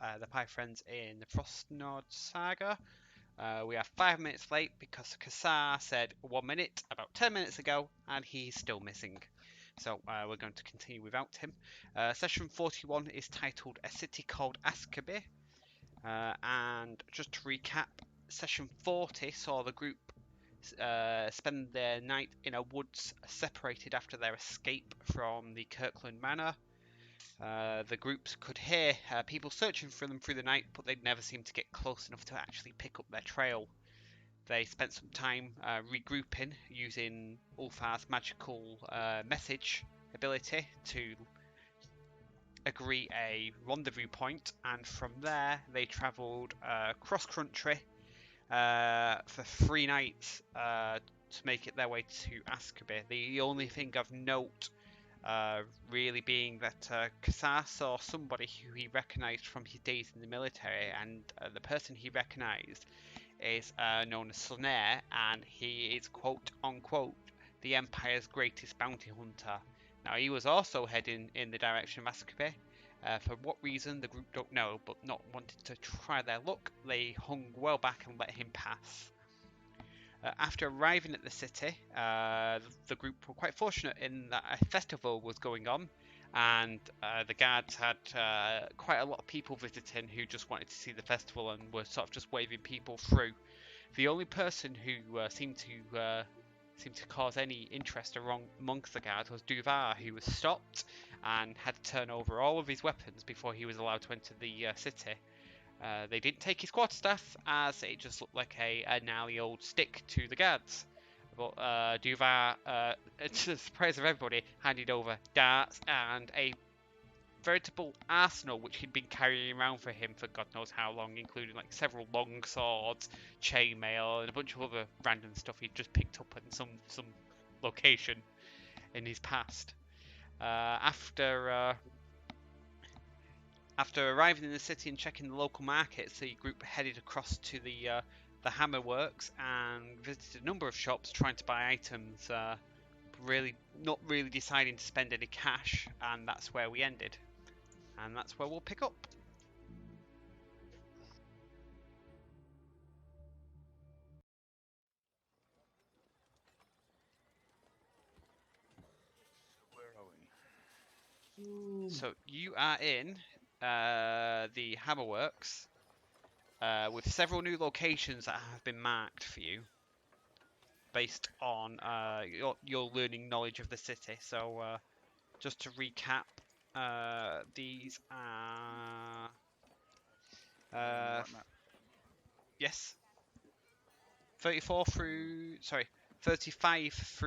of the Pie Friends in the Frostnyrrd Saga. We are 5 minutes late because Kassar said 1 minute about 10 minutes ago, and he's still missing. So we're going to continue without him. Session 41 is titled A City Called Askrby. And just to recap, Session 40 saw the group spend their night in a woods separated after their escape from the Kirkland Manor. The groups could hear people searching for them through the night, but they'd never seemed to get close enough to actually pick up their trail. They spent some time regrouping using Ulfar's magical message ability to agree a rendezvous point, and from there they travelled cross-country for 3 nights to make it their way to Askrby. The only thing of note really being that Kassar saw somebody who he recognised from his days in the military, and the person he recognised is known as Frostnyrrd, and he is quote unquote the Empire's greatest bounty hunter. Now he was also heading in the direction of Askrby. For what reason the group don't know, but not wanting to try their luck, they hung well back and let him pass. After arriving at the city, the group were quite fortunate in that a festival was going on, and the guards had quite a lot of people visiting who just wanted to see the festival and were sort of just waving people through. The only person who seemed to cause any interest amongst the guards was Duvar, who was stopped and had to turn over all of his weapons before he was allowed to enter the city. They didn't take his quarterstaff, as it just looked like a gnarly old stick to the guards. But Duvar, to the surprise of everybody, handed over darts and a veritable arsenal which he'd been carrying around for him for God knows how long, including like several long swords, chainmail, and a bunch of other random stuff he'd just picked up in some location in his past. After arriving in the city and checking the local markets, the group headed across to the Hammerworks and visited a number of shops trying to buy items, not really deciding to spend any cash, and that's where we ended. And that's where we'll pick up. Where are we? So you are in the Hammerworks with several new locations that have been marked for you based on your learning knowledge of the city. So just to recap, these are Right map. yes, 35 through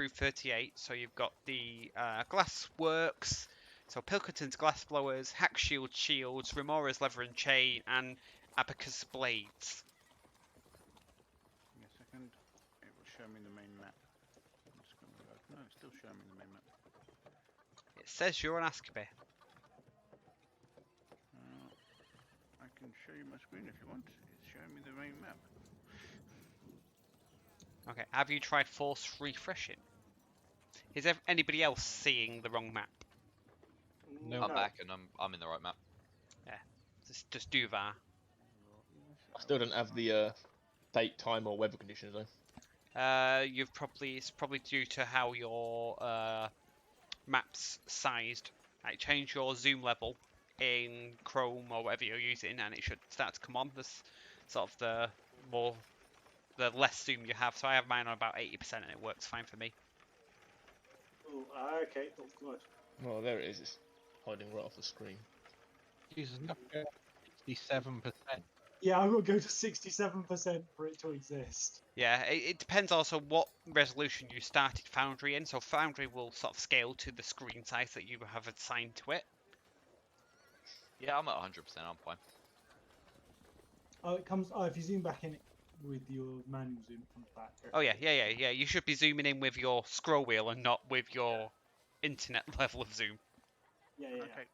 38. So you've got the glass works, so Pilkington's glass blowers, Hackshield shields, Remora's leather and chain, and Abacus blades. Give me a second. It will show me the main map. I'm just going to go. No, it's still showing me the main map. It says you're on Askrby. I can show you my screen if you want. It's showing me the main map. Okay, have you tried force refreshing? Is anybody else seeing the wrong map? No. I'm back and I'm in the right map. Yeah, just do that. I still don't have the date, time, or weather conditions though. It's probably due to how your map's sized. Like, change your zoom level in Chrome or whatever you're using, and it should start to come on. This sort of the less zoom you have. So I have mine on about 80%, and it works fine for me. Oh, okay, not good. Well, there it is. It's hiding right off the screen. Jesus, 67%. Yeah, I've got to go to 67% for it to exist. Yeah, it depends also what resolution you started Foundry in. So Foundry will sort of scale to the screen size that you have assigned to it. Yeah, I'm at 100%. I'm fine. Oh, it comes. Oh, if you zoom back in it with your manual zoom, it comes back. Oh yeah. You should be zooming in with your scroll wheel and not with your internet level of zoom. Yeah. Okay,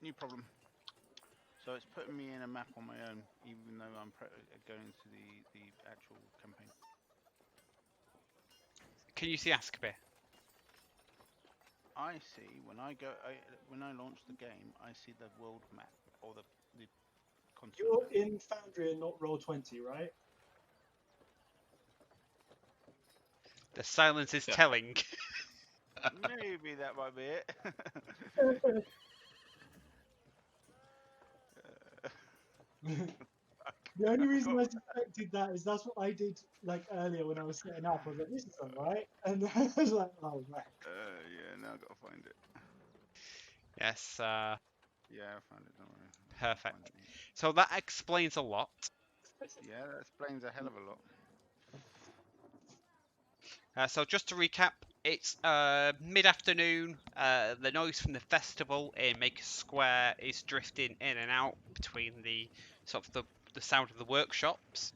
new problem. So it's putting me in a map on my own, even though I'm going to the actual campaign. Can you see Askrby? I see when I launch the game, I see the world map or the You're in Foundry and not Roll20, right? The silence is Yeah. telling. Maybe that might be it. The only reason I suspected that is that's what I did like earlier when I was setting up. I was like, this is alright. And I was like, oh, right. Yeah, now I've got to find it. Yes, Yeah, I found it, don't worry. perfect. Find it. So that explains a lot. Yeah, that explains a hell of a lot. So just to recap, it's mid-afternoon. The noise from the festival in Maker Square is drifting in and out between the sort of the sound of the workshops.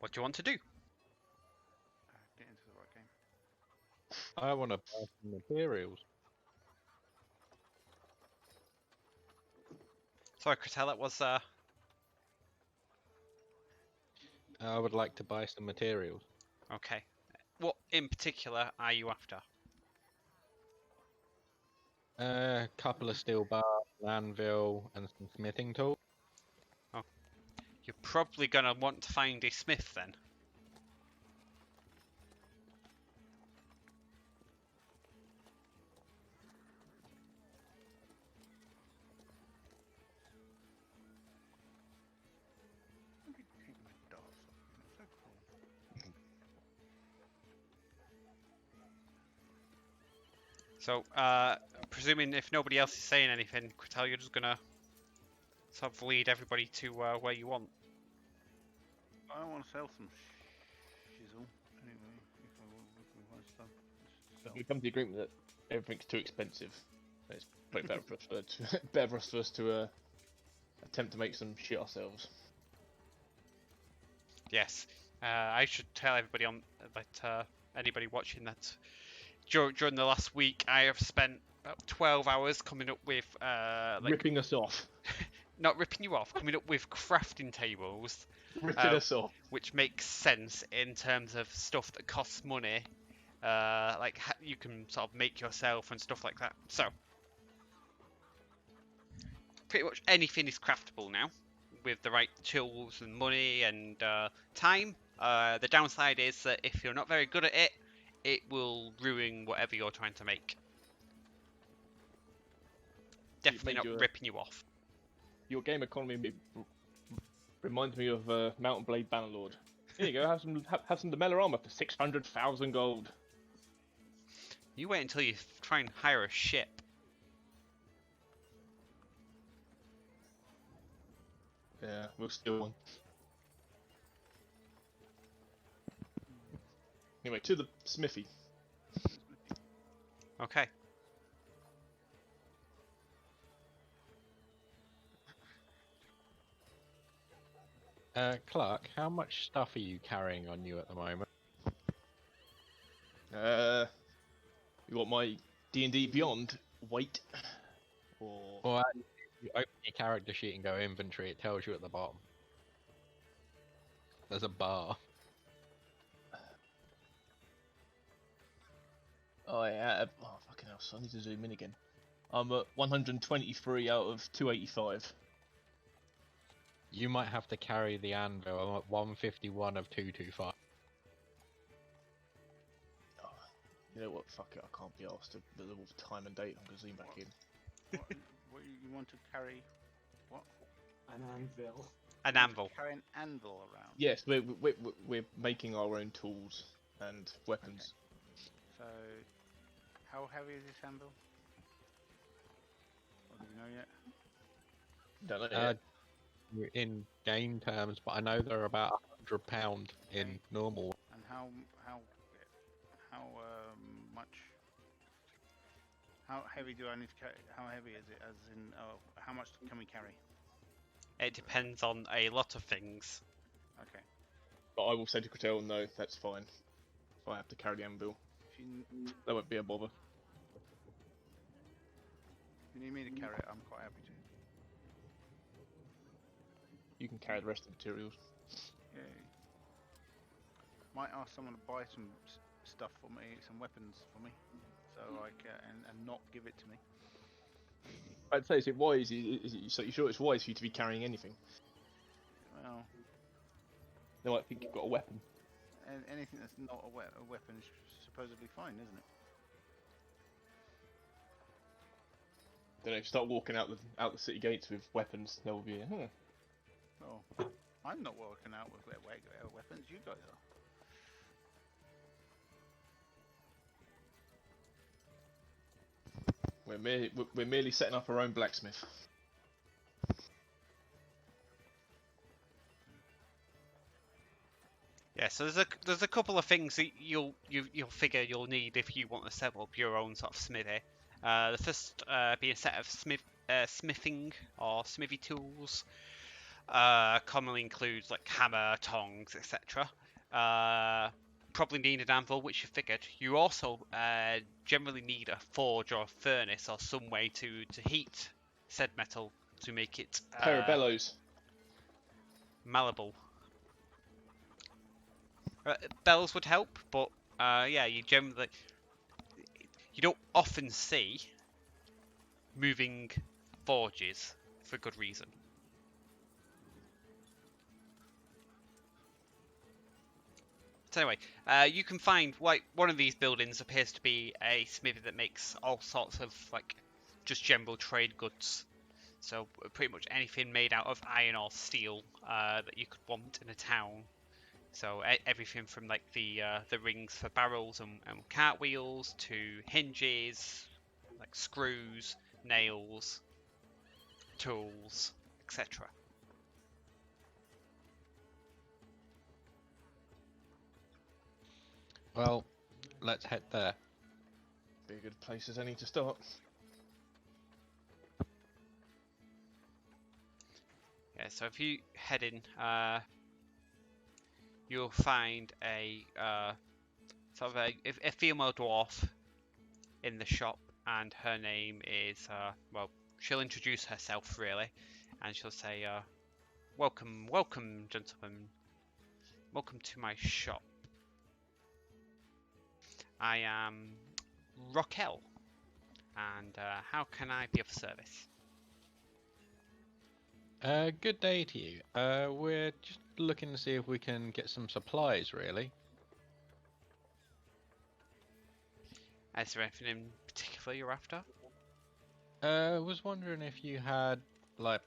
What do you want to do? Get into the right game. I want to buy some materials. Sorry, Kratel, that was I would like to buy some materials. okay. What in particular are you after? A couple of steel bars, an anvil, and some smithing tools. You're probably gonna want to find a smith then. Look at you taking my darts off. So cool. So, presuming if nobody else is saying anything, Kratel, you're just gonna sort of lead everybody to where you want. I want to sell some shizzle. Anyway, if I want to buy stuff. Sell. We come to the agreement that everything's too expensive. It's probably better for us better for us to attempt to make some shit ourselves. Yes, I should tell everybody on that anybody watching that during the last week I have spent about 12 hours coming up with like Ripping us off. not ripping you off, coming up with crafting tables, Ripping us off. which makes sense in terms of stuff that costs money, like you can sort of make yourself and stuff like that. So pretty much anything is craftable now with the right tools and money and time. The downside is that if you're not very good at it, it will ruin whatever you're trying to make. Definitely not ripping you off. Your game economy reminds me of Mountain Blade Bannerlord. Here you go, have some Demeller armor for 600,000 gold. You wait until you try and hire a ship. Yeah, we'll steal one. Anyway, to the smithy. Okay. Clark, how much stuff are you carrying on you at the moment? You want my D&D Beyond weight? Or Well, you open your character sheet and go inventory, it tells you at the bottom. There's a bar. oh yeah, oh fucking hell, so I need to zoom in again. I'm at 123 out of 285. You might have to carry the anvil. I'm at 151 of 225. Oh, you know what? Fuck it, I can't be asked to the time and date. I'm gonna zoom back in. What you want to carry? What? An anvil. An anvil. Carry an anvil around. Yes, we're making our own tools and weapons. So, how heavy is this anvil? What, do you know yet? Don't know yet. In game terms, but I know they're about £100 in normal. And how much? How heavy do I need to carry? How heavy is it? As in, how much can we carry? It depends on a lot of things. Okay. But I will say to Kratel, no, that's fine. If I have to carry the anvil, If you that won't be a bother. need me to carry it, I'm quite happy to. You can carry the rest of the materials. Yeah. Might ask someone to buy some stuff for me, some weapons for me, so I can and not give it to me. I'd say, is it wise? So you sure it's wise for you to be carrying anything? Well, They might think you've got a weapon. and anything that's not a weapon is supposedly fine, isn't it? Don't know. If you start walking out the city gates with weapons, there will be. Well, I'm not working out with weapons. You guys are. We're merely setting up our own blacksmith. Yeah, so there's a couple of things that you'll figure you'll need if you want to set up your own sort of smithy. The first being a set of smithing or smithy tools. Commonly includes like hammer, tongs, etc. Probably need an anvil, which you figured. You also generally need a forge or a furnace or some way to heat said metal to make it Pair of bellows. malleable. Bells would help, but yeah, you don't often see moving forges for good reason. So anyway, you can find like one of these buildings appears to be a smithy that makes all sorts of like just general trade goods. So pretty much anything made out of iron or steel that you could want in a town. So everything from like the rings for barrels and cartwheels to hinges, like screws, nails, tools, etc. Well, let's head there. Be a good place as any to start. Yeah, so if you head in, you'll find a sort of a female dwarf in the shop, and her name is well, she'll introduce herself really, and she'll say, "Welcome, welcome, gentlemen. Welcome to my shop. I am Raquel, and how can I be of service?" Good day to you. We're just looking to see if we can get some supplies, really. Is there anything in particular you're after? Was wondering if you had, like,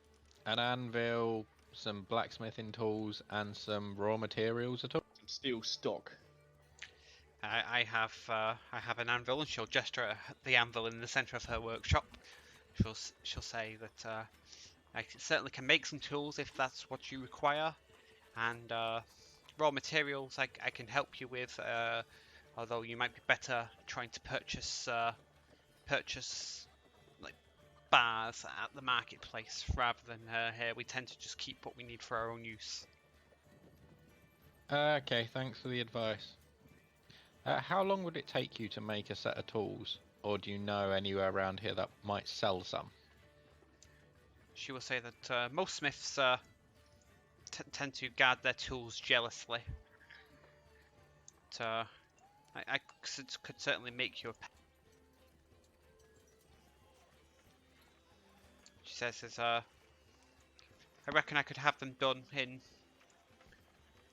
an anvil, some blacksmithing tools, and some raw materials at all? Some steel stock. I have an anvil, and she'll gesture at the anvil in the centre of her workshop. She'll say that I certainly can make some tools if that's what you require, and raw materials I can help you with. Although you might be better trying to purchase like bars at the marketplace rather than here. We tend to just keep what we need for our own use. Okay, thanks for the advice. How long would it take you to make a set of tools? Or do you know anywhere around here that might sell some? She will say that most smiths tend to guard their tools jealously. But, I could certainly make you a. She says, I reckon I could have them done in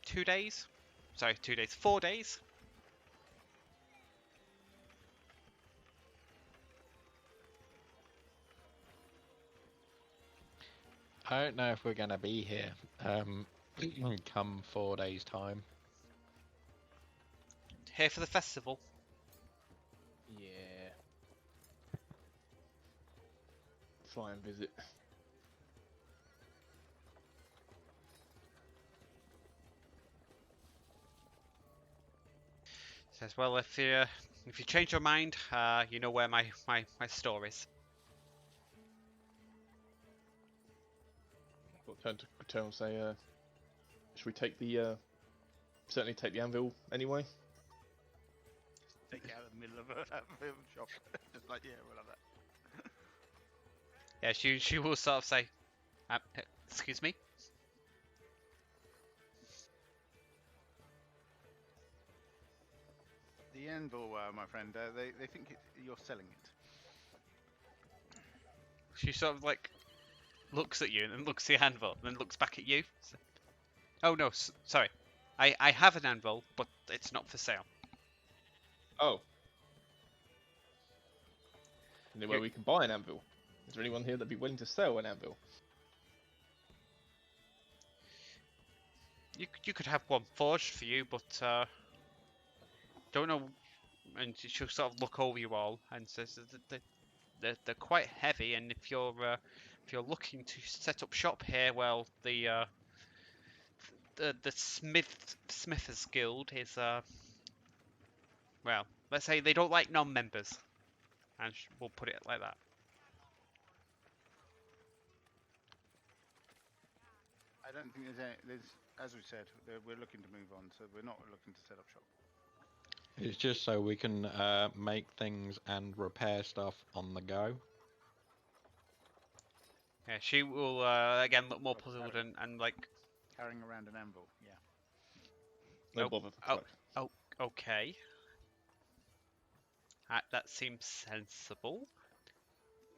2 days. Sorry, 2 days, 4 days. I don't know if we're gonna be here. Come 4 days' time. Here for the festival. Yeah. Fly and visit. Says, well, if you change your mind, you know where my store is. I'll turn to Patel and say, should we take the, certainly take the anvil anyway? Take it out of the middle of a shop. Just like, yeah, we'll have that. Yeah, she will sort of say, excuse me. The anvil, my friend, they think you're selling it. She sort of like looks at you and then looks at the anvil and then looks back at you. So, oh no, sorry. I have an anvil, but it's not for sale. Oh. Anywhere we can buy an anvil? Is there anyone here that'd be willing to sell an anvil? You could have one forged for you, but don't know. And she'll sort of look over you all and says that they're quite heavy, and if you're looking to set up shop here, well, the Smithers Guild is well, let's say they don't like non-members, and we'll put it like that. I don't think there's as we said, we're looking to move on, so we're not looking to set up shop. It's just so we can make things and repair stuff on the go. Yeah, she will again look more puzzled and like, Carrying around an anvil, yeah. No Oh, bother for oh. truck. okay, that seems sensible.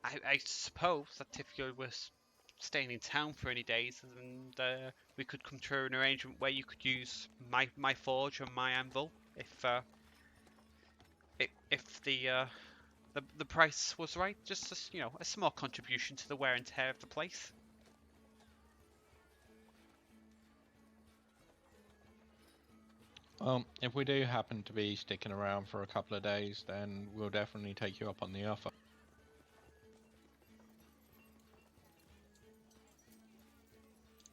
I suppose that if you were staying in town for any days, and we could come to an arrangement where you could use my forge and my anvil if the price was right, just as, a small contribution to the wear and tear of the place. Well, if we do happen to be sticking around for a couple of days, then we'll definitely take you up on the offer.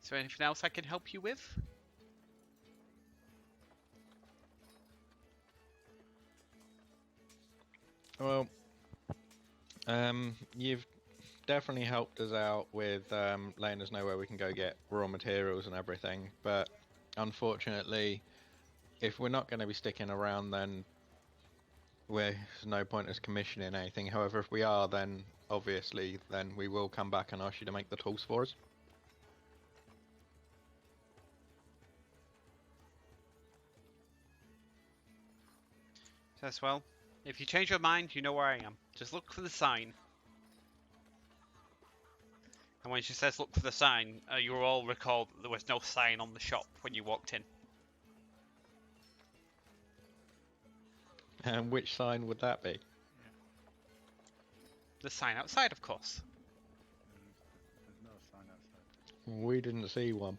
Is there anything else I can help you with? Well, you've definitely helped us out with letting us know where we can go get raw materials and everything, but unfortunately, if we're not going to be sticking around, then there's no point us commissioning anything. However, if we are, then obviously, then we will come back and ask you to make the tools for us. Says, well, if you change your mind, you know where I am. Just look for the sign. And when she says look for the sign, you all recall that there was no sign on the shop when you walked in. And which sign would that be? The sign outside, of course. There's no sign outside. We didn't see one.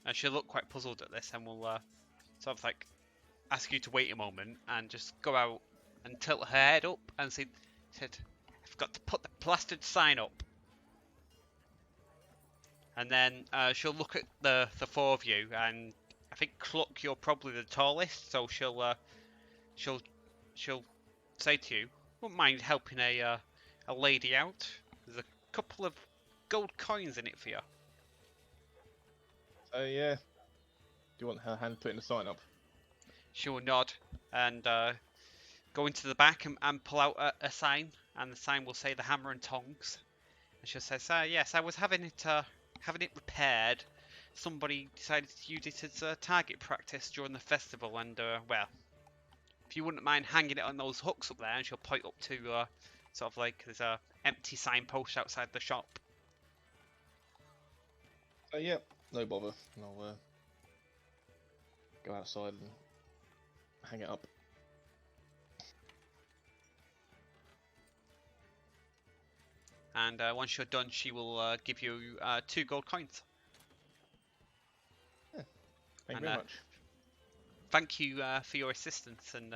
And she'll look quite puzzled at this and will sort of like ask you to wait a moment and just go out and tilt her head up and said, I've got to put the plastered sign up. And then she'll look at the four of you, and I think Cluck, you're probably the tallest, so she'll say to you, wouldn't mind helping a lady out. There's a couple of gold coins in it for you. So yeah, do you want her hand putting the sign up? She will nod and go into the back and pull out a sign, and the sign will say the Hammer and Tongs. And she'll say, yes, I was having it repaired. Somebody decided to use it as a target practice during the festival, and well, if you wouldn't mind hanging it on those hooks up there, and she'll point up to sort of like there's a empty signpost outside the shop. So yeah, no bother. I'll go outside and hang it up. And once you're done, she will give you 2 gold coins. Thank you very much. Thank you for your assistance, and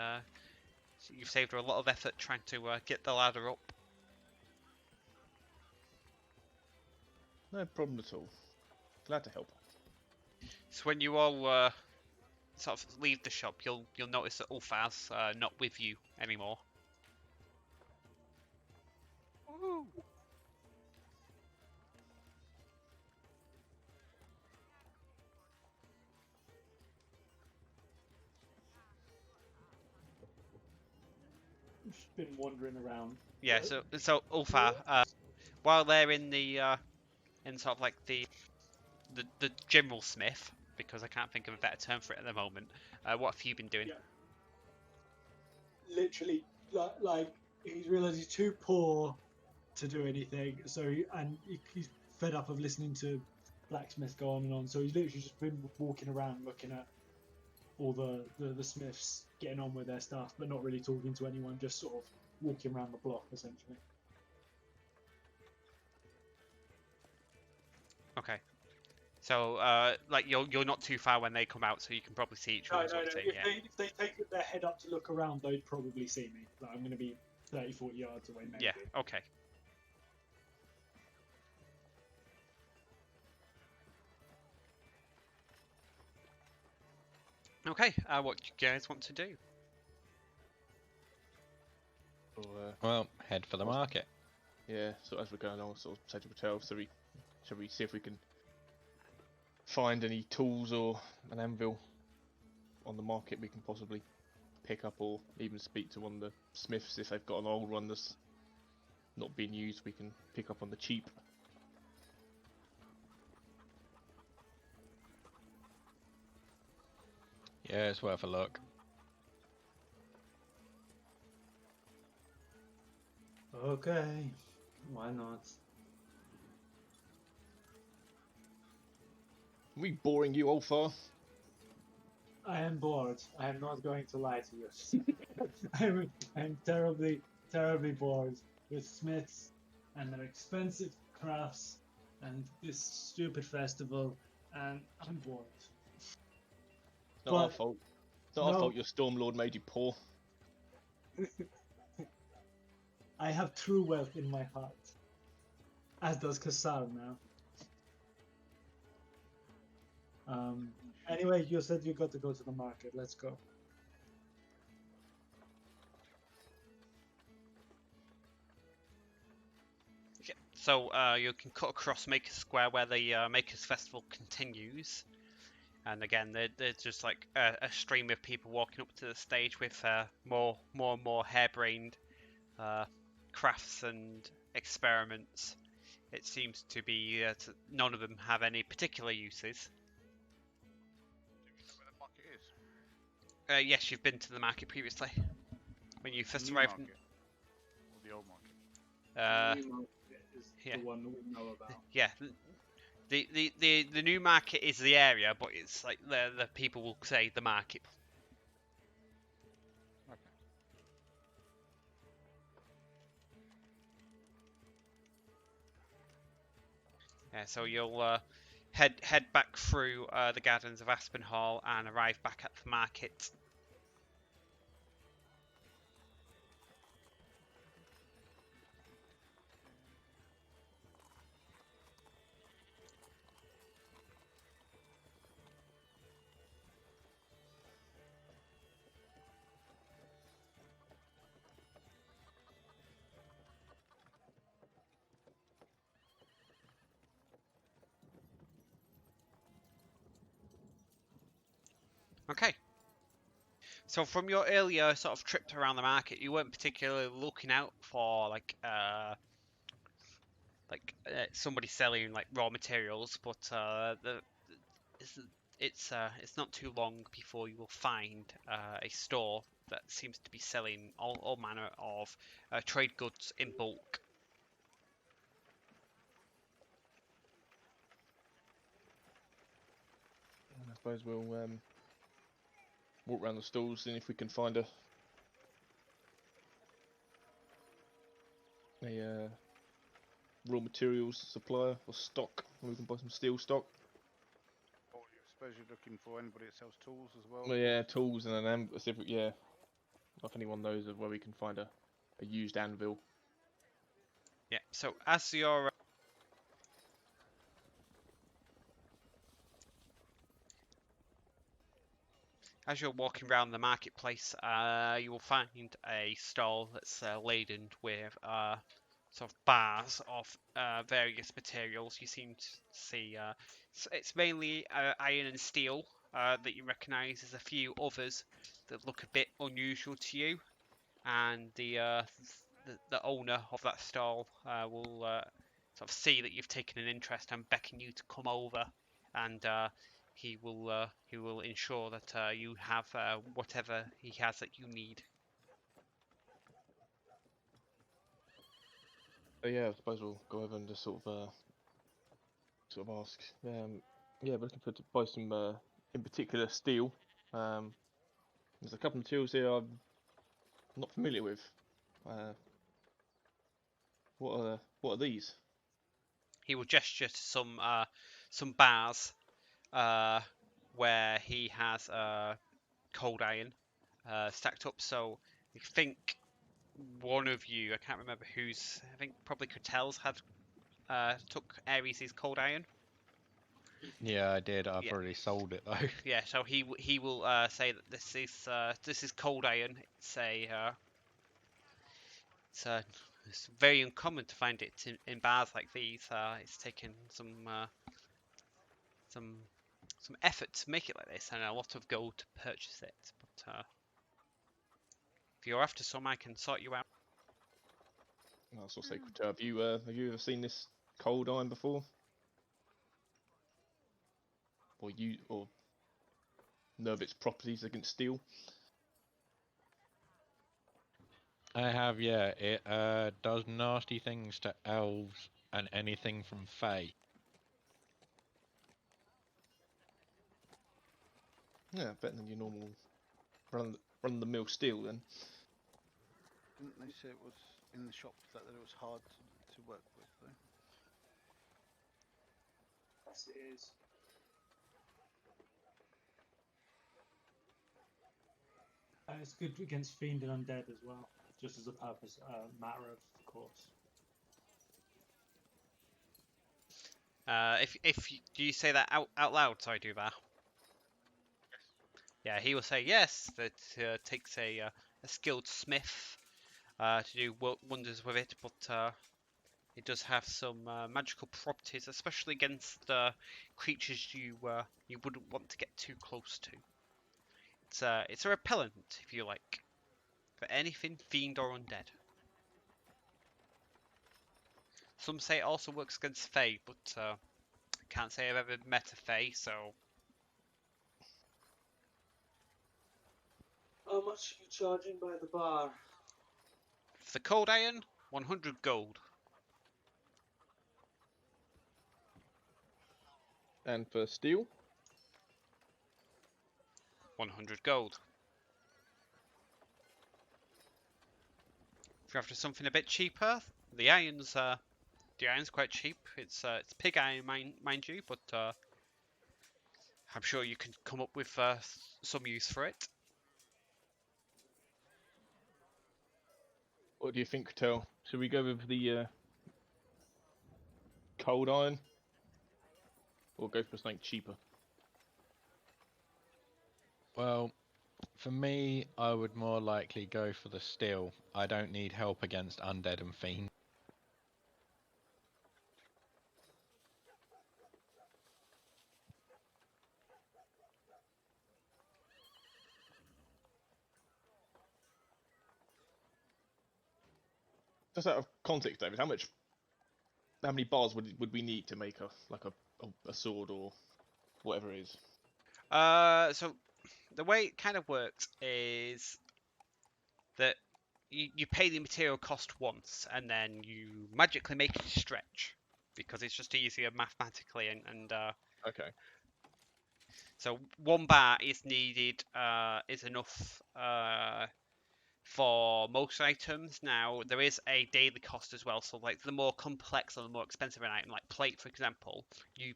you've saved her a lot of effort trying to get the ladder up. No problem at all. Glad to help. So when you all sort of leave the shop, you'll notice that Ulfar's not with you anymore. Woo. Just been wandering around. Yeah, so Ulfar, while they're in the in sort of like the general smith, because I can't think of a better term for it at the moment. What have you been doing? Yeah. Literally, like he's realised he's too poor to do anything. So he's fed up of listening to blacksmiths go on and on. So he's literally just been walking around looking at all the smiths getting on with their stuff, but not really talking to anyone. Just sort of walking around the block essentially. Okay. So, like you're not too far when they come out, so you can probably see each No, other. no, no. Sort of thing, If yeah. they take their head up to look around, they'd probably see me. Like, I'm going to be 30, 40 yards away, maybe. Yeah. Okay. Okay. What do you guys want to do? So, Well, head for the market. yeah, so as we're going along, sort of say to Patel, shall we see if we can find any tools or an anvil on the market we can possibly pick up, or even speak to one of the smiths if they've got an old one that's not being used we can pick up on the cheap. Yeah, it's worth a look. Okay, why not? Are we boring you, Ulfar? I am bored. I am not going to lie to you. I'm terribly, terribly bored with smiths and their expensive crafts and this stupid festival, and I'm bored. Not our But- fault. It's not our no. fault your Stormlord made you poor. I have true wealth in my heart, as does Kassar now. Anyway, you said you got to go to the market. Let's go. Okay. So you can cut across Maker's Square where the Maker's Festival continues, and again there's just like a stream of people walking up to the stage with more and more harebrained crafts and experiments. It seems to be none of them have any particular uses. Where the market is? Yes, you've been to the market previously when you first New arrived. market. Or the old market. Uh, The new market is yeah. the one that we know about. yeah, the new market is the area, but it's like the people will say the market. Okay. Yeah, so you'll head back through the gardens of Aspenhall and arrive back at the market. Okay. So from your earlier sort of trip around the market, you weren't particularly looking out for somebody selling like raw materials, but it's not too long before you will find a store that seems to be selling all manner of trade goods in bulk. I suppose we'll walk around the stalls and if we can find a raw materials supplier or stock, we can buy some steel stock. Or I suppose you're looking for anybody that sells tools as well. Well, yeah, tools and an anvil. Yeah, if anyone knows of where we can find a used anvil. Yeah. So as you're walking around the marketplace, you will find a stall that's laden with sort of bars of various materials. You seem to see it's mainly iron and steel that you recognise. There's a few others that look a bit unusual to you, and the owner of that stall will sort of see that you've taken an interest and beckon you to come over and he will ensure that you have whatever he has that you need. So yeah, I suppose we'll go over and just sort of ask. Yeah, we're looking for to buy some, in particular, steel. There's a couple of materials here I'm not familiar with. What are these? He will gesture to some bars where he has cold iron stacked up. So I think one of you, I can't remember who's, I think probably Cotel's had took Ares' cold iron. Yeah, I did. I've Yeah. already sold it though. Yeah, so he will say that this is cold iron. It's very uncommon to find it in bars like these. It's taken some effort to make it like this and a lot of gold to purchase it. But if you're after some, I can sort you out. I'll sort of say, have you ever seen this cold iron before? Or know of its properties against steel? I have, yeah. It does nasty things to elves and anything from Fae. Yeah, better than your normal run the mill steel then. Didn't they say it was in the shop that it was hard to work with though? Yes, it is. It's good against fiend and undead as well, just as a purpose matter of course. If do you say that out loud? So I do that. Yeah, he will say yes. That takes a skilled smith to do wonders with it, but it does have some magical properties, especially against creatures you wouldn't want to get too close to. It's a repellent, if you like, for anything fiend or undead. Some say it also works against Fae, but I can't say I've ever met a Fae, so. How much are you charging by the bar? For the cold iron, 100 gold. And for steel? 100 gold. If you're after something a bit cheaper, the iron's quite cheap. It's pig iron, mind you, but I'm sure you can come up with some use for it. What do you think, Tel? Should we go with the cold iron? Or go for something cheaper? Well, for me, I would more likely go for the steel. I don't need help against undead and fiend. Just out of context, David, how many bars would we need to make a sword or whatever it is? So the way it kind of works is that you pay the material cost once, and then you magically make it stretch because it's just easier mathematically, and Okay. so 1 bar is needed is enough for most items. Now there is a daily cost as well, so like the more complex or the more expensive an item, like plate for example, you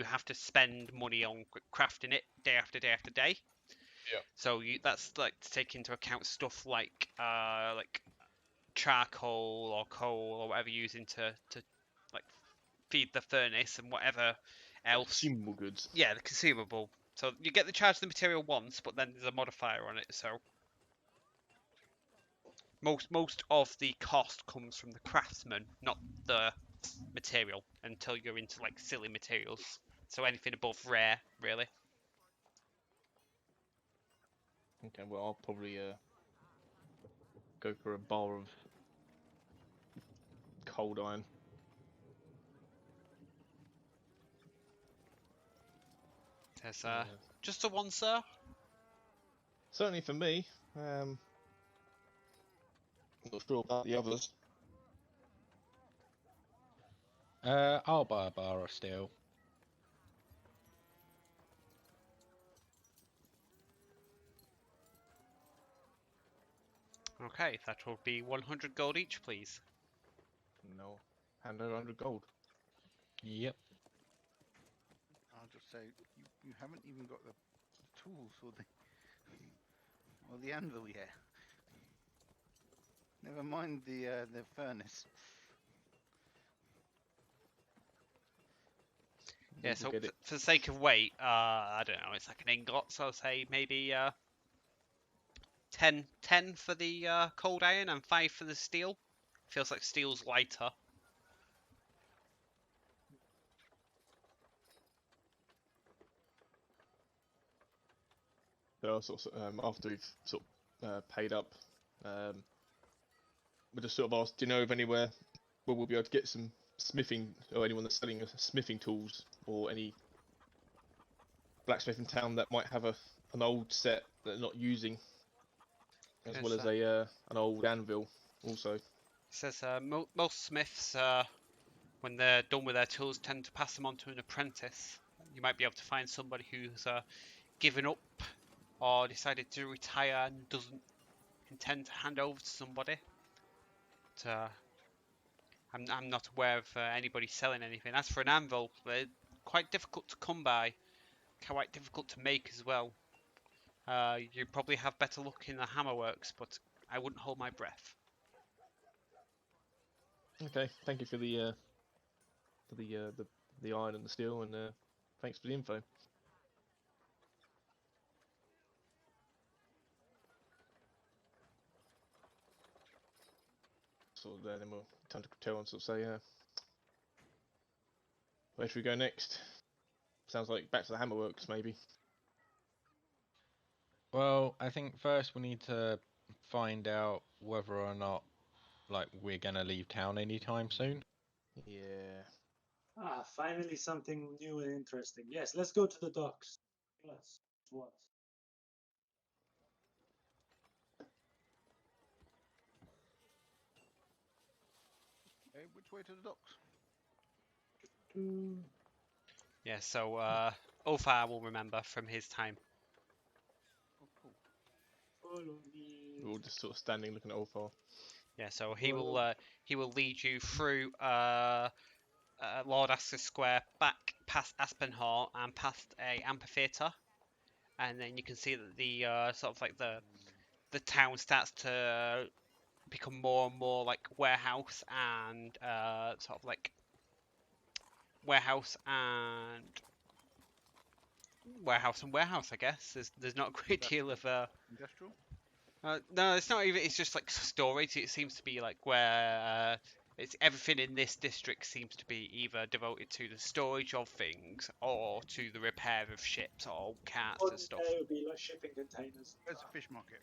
have to spend money on crafting it day after day after day. Yeah. So that's like to take into account stuff like charcoal or coal or whatever you're using to like feed the furnace and whatever else. Consumable goods. Yeah, the consumable. So you get the charge of the material once, but then there's a modifier on it. So most of the cost comes from the craftsman, not the material, until you're into like silly materials. So anything above rare, really. Okay, well I'll probably go for a bar of cold iron. Says, Yeah. just the one, sir. Certainly for me. Not sure about the others. I'll buy a bar of steel. Okay, that will be 100 gold each, please. No. Hand over 100 gold. Yep. I'll just say you haven't even got the tools or the anvil yet. Never mind the furnace. Yeah, We'll so get it. for the sake of weight, I don't know, it's like an ingot, so I'll say maybe 10 for the cold iron and 5 for the steel. Feels like steel's lighter. So after we've sort of paid up, we just sort of asked, do you know of anywhere where we'll be able to get some smithing, or anyone that's selling us smithing tools, or any blacksmith in town that might have an old set that they're not using, as Yes, well as an old anvil also. Says most smiths, when they're done with their tools, tend to pass them on to an apprentice. You might be able to find somebody who's given up or decided to retire and doesn't intend to hand over to somebody. But, I'm not aware of anybody selling anything. As for an anvil, they're quite difficult to come by, quite difficult to make as well. You probably have better luck in the hammerworks, but I wouldn't hold my breath. Okay, thank you for the iron and the steel, and thanks for the info. So then we'll time to tell and sort of say, where should we go next? Sounds like back to the hammerworks, maybe. Well, I think first we need to find out whether or not like we're gonna leave town anytime soon. Yeah. Ah, finally something new and interesting. Yes, let's go to the docks. Yes. What? Okay, which way to the docks? Yeah, so Ulfar will remember from his time. Oh, cool. Follow me. We're all just sort of standing looking at Ulfar. Yeah, so he will lead you through Lord Astor Square, back past Aspen Hall and past a amphitheatre, and then you can see that the sort of like the town starts to become more and more like warehouse and sort of like warehouse and warehouse. I guess there's not a great deal of Industrial? no, it's not even. It's just like storage. It seems to be like where it's everything in this district seems to be either devoted to the storage of things or to the repair of ships or carts and stuff. It would be like shipping containers. Where's the fish market?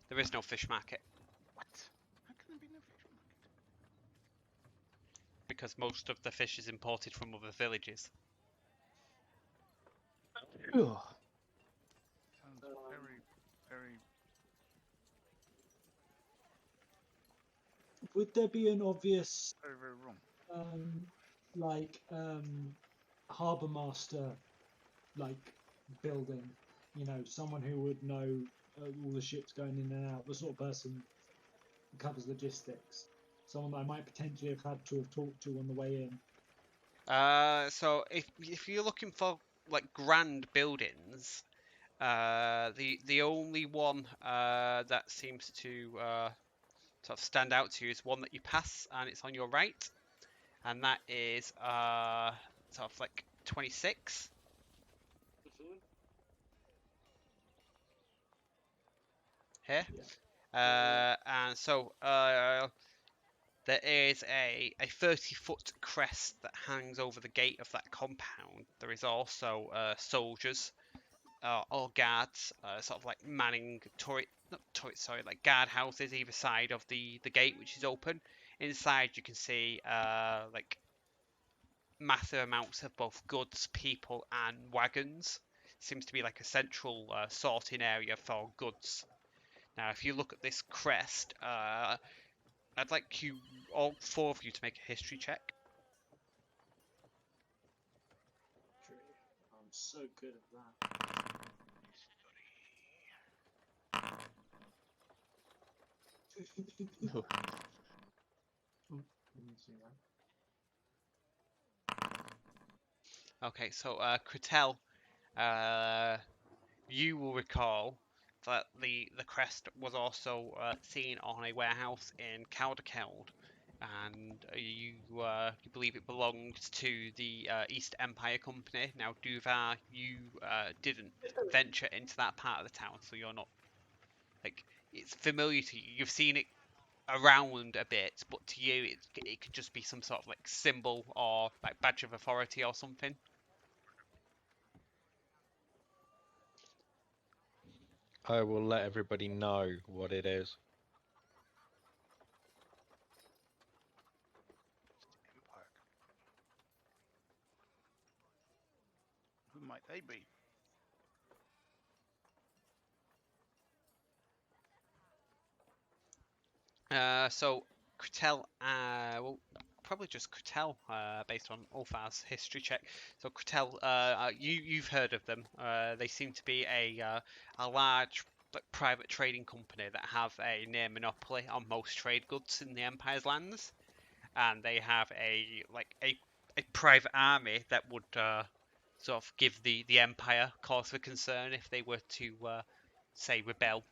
There is no fish market What? How can there be no fish market? because most of the fish is imported from other villages. Ugh. Sounds very, very. Would there be an obvious, Very, very wrong. harbour master, like building? You know, someone who would know all the ships going in and out, the sort of person who covers logistics. Someone that I might potentially have had to have talked to on the way in. So if you're looking for like grand buildings, the only one that seems to sort of stand out to you is one that you pass, and it's on your right, and that is sort of like 26. Here. And so there is a 30-foot crest that hangs over the gate of that compound. There is also soldiers or guards, sort of like manning like guard houses either side of the gate, which is open. Inside you can see like massive amounts of both goods, people, and wagons. Seems to be like a central sorting area for goods. Now, if you look at this crest, I'd like you, all four of you, to make a history check. I'm so good at that. Oh, Oh, didn't see that. Okay, so Cretel, you will recall that the crest was also seen on a warehouse in Caldecald, and you believe it belonged to the East Empire Company. Now, Duvar, you didn't venture into that part of the town, so you're not like it's familiar to you. You've seen it around a bit, but to you, it could just be some sort of like symbol or like badge of authority or something. I will let everybody know what it is. Empire. Who might they be? So Cretel, well, probably just Cretel, based on Ulfar's history check. So Cretel, you've heard of them. They seem to be a large private trading company that have a near monopoly on most trade goods in the Empire's lands, and they have a private army that would sort of give the Empire cause for concern if they were to say rebel.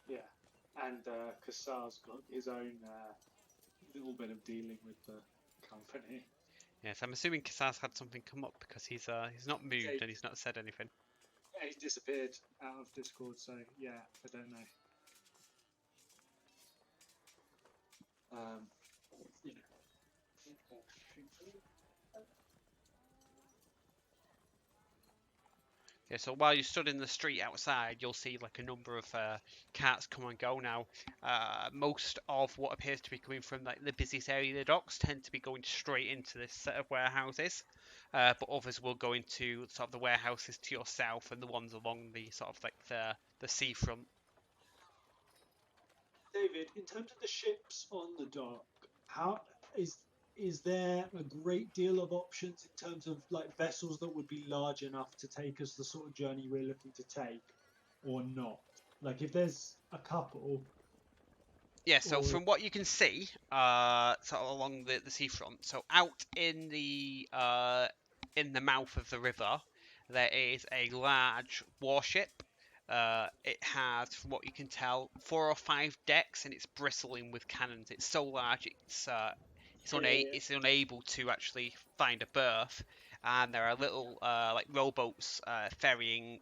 Yeah, and Kassar's got his own little bit of dealing with the company. Yes, I'm assuming Kassar's had something come up because he's not moved and he's not said anything. Yeah, he's disappeared out of Discord, so yeah, I don't know. You know. Yeah, so while you stood in the street outside, you'll see like a number of carts come and go now. Most of what appears to be coming from like the busiest area of the docks tend to be going straight into this set of warehouses, but others will go into sort of the warehouses to your south and the ones along the sort of like the seafront. David, in terms of the ships on the dock, how is there a great deal of options in terms of like vessels that would be large enough to take us the sort of journey we're looking to take, or not? Like if there's a couple. Yeah, so Or- from what you can see, sort of along the seafront, so out in the mouth of the river, there is a large warship. It has, from what you can tell, 4 or 5 decks, and it's bristling with cannons. It's so large, it's unable to actually find a berth, and there are little like rowboats ferrying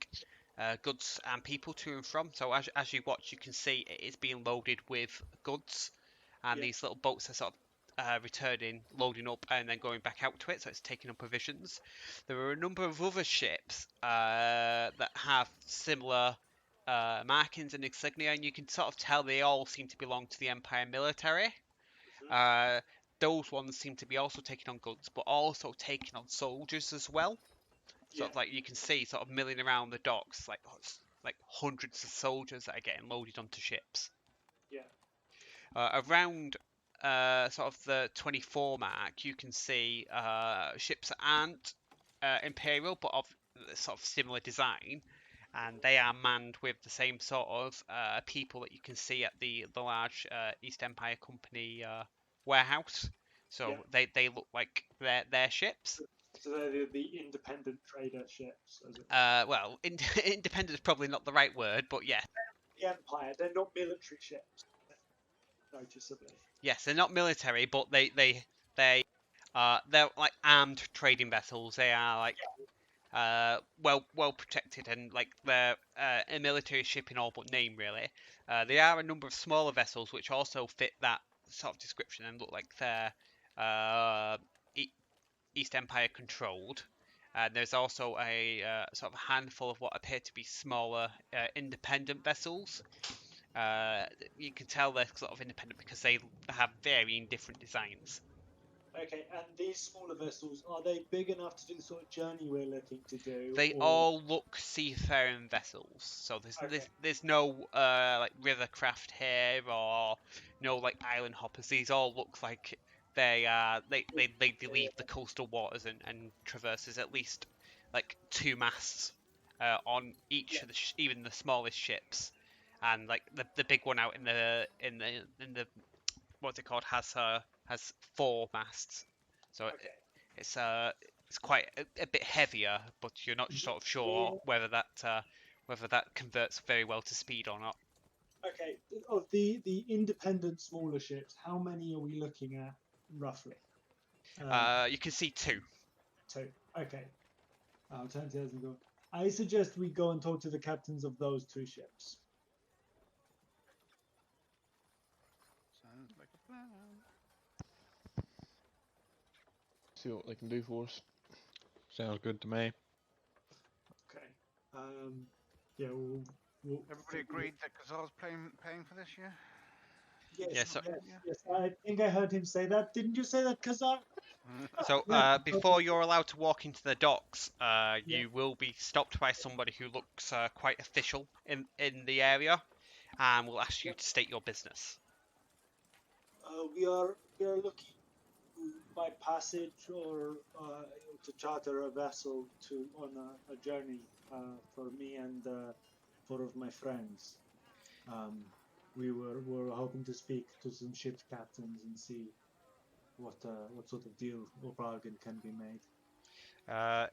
goods and people to and from. So as you watch, you can see it is being loaded with goods, and Yeah. these little boats are sort of returning, loading up, and then going back out to it. So it's taking up provisions. There are a number of other ships that have similar markings and insignia, and you can sort of tell they all seem to belong to the Empire military. Those ones seem to be also taking on goods, but also taking on soldiers as well. Sort of like you can see, sort of milling around the docks, like hundreds of soldiers that are getting loaded onto ships. Yeah. Around sort of the 24 mark, you can see ships that aren't imperial, but of sort of similar design, and they are manned with the same sort of people that you can see at the large East Empire Company warehouse. So Yeah. they look like their ships. So they're the independent trader ships, as it Well, independent is probably not the right word, but yeah. the Empire. They're not military ships, noticeably. Yes, they're not military, but they're like armed trading vessels. They are like well protected, and like they're a military ship in all but name, really. There are a number of smaller vessels which also fit that sort of description and look like they're East Empire controlled. There's also a sort of handful of what appear to be smaller independent vessels. You can tell they're sort of independent because they have varying different designs. Okay, and these smaller vessels, are they big enough to do the sort of journey we're looking to do? They or... all look seafaring vessels, so Okay. there's no like rivercraft here or no like island hoppers. These all look like they leave the coastal waters and traverses at least like 2 masts on each Yeah. of the even the smallest ships, and like the big one out in the what's it called has 4 masts, so Okay. it's quite a bit heavier, but you're not sort of sure whether that converts very well to speed or not. Okay. Of the independent smaller ships, how many are we looking at roughly? You can see 2. 2. Okay. I'll turn to others and go. I suggest we go and talk to the captains of those 2 ships. Sounds like a plan. See what they can do for us. Sounds good to me. Okay. Yeah. We'll Everybody agreed that Kazar's paying for this year? Yes, Yeah, so- yes. I think I heard him say that. Didn't you say that, Kazar? So Yeah. before you're allowed to walk into the docks, Yeah. you will be stopped by somebody who looks quite official in the area, and will ask you to state your business. We are looking by passage or to charter a vessel on a journey for me and 4 of my friends. We were hoping to speak to some ship captains and see what sort of deal or bargain can be made.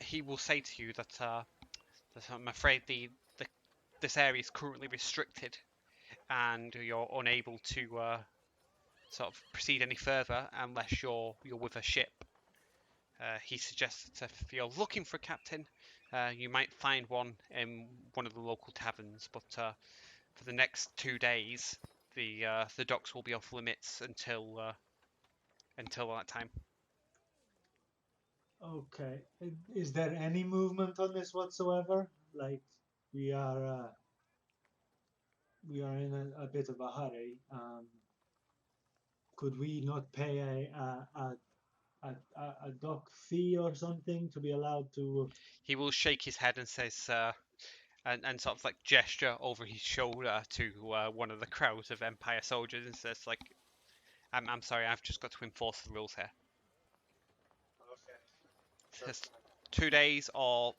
He will say to you that I'm afraid this area is currently restricted, and you're unable to sort of proceed any further unless you're with a ship. He suggests that if you're looking for a captain, you might find one in one of the local taverns, but for the next 2 days, the docks will be off limits until that time. Okay. Is there any movement on this whatsoever? Like we are in a bit of a hurry. Could we not pay a dock fee or something to be allowed to? He will shake his head and says, and sort of like gesture over his shoulder to one of the crowd of Empire soldiers and says, like, I'm sorry, I've just got to enforce the rules here. Okay. Says 2 days or,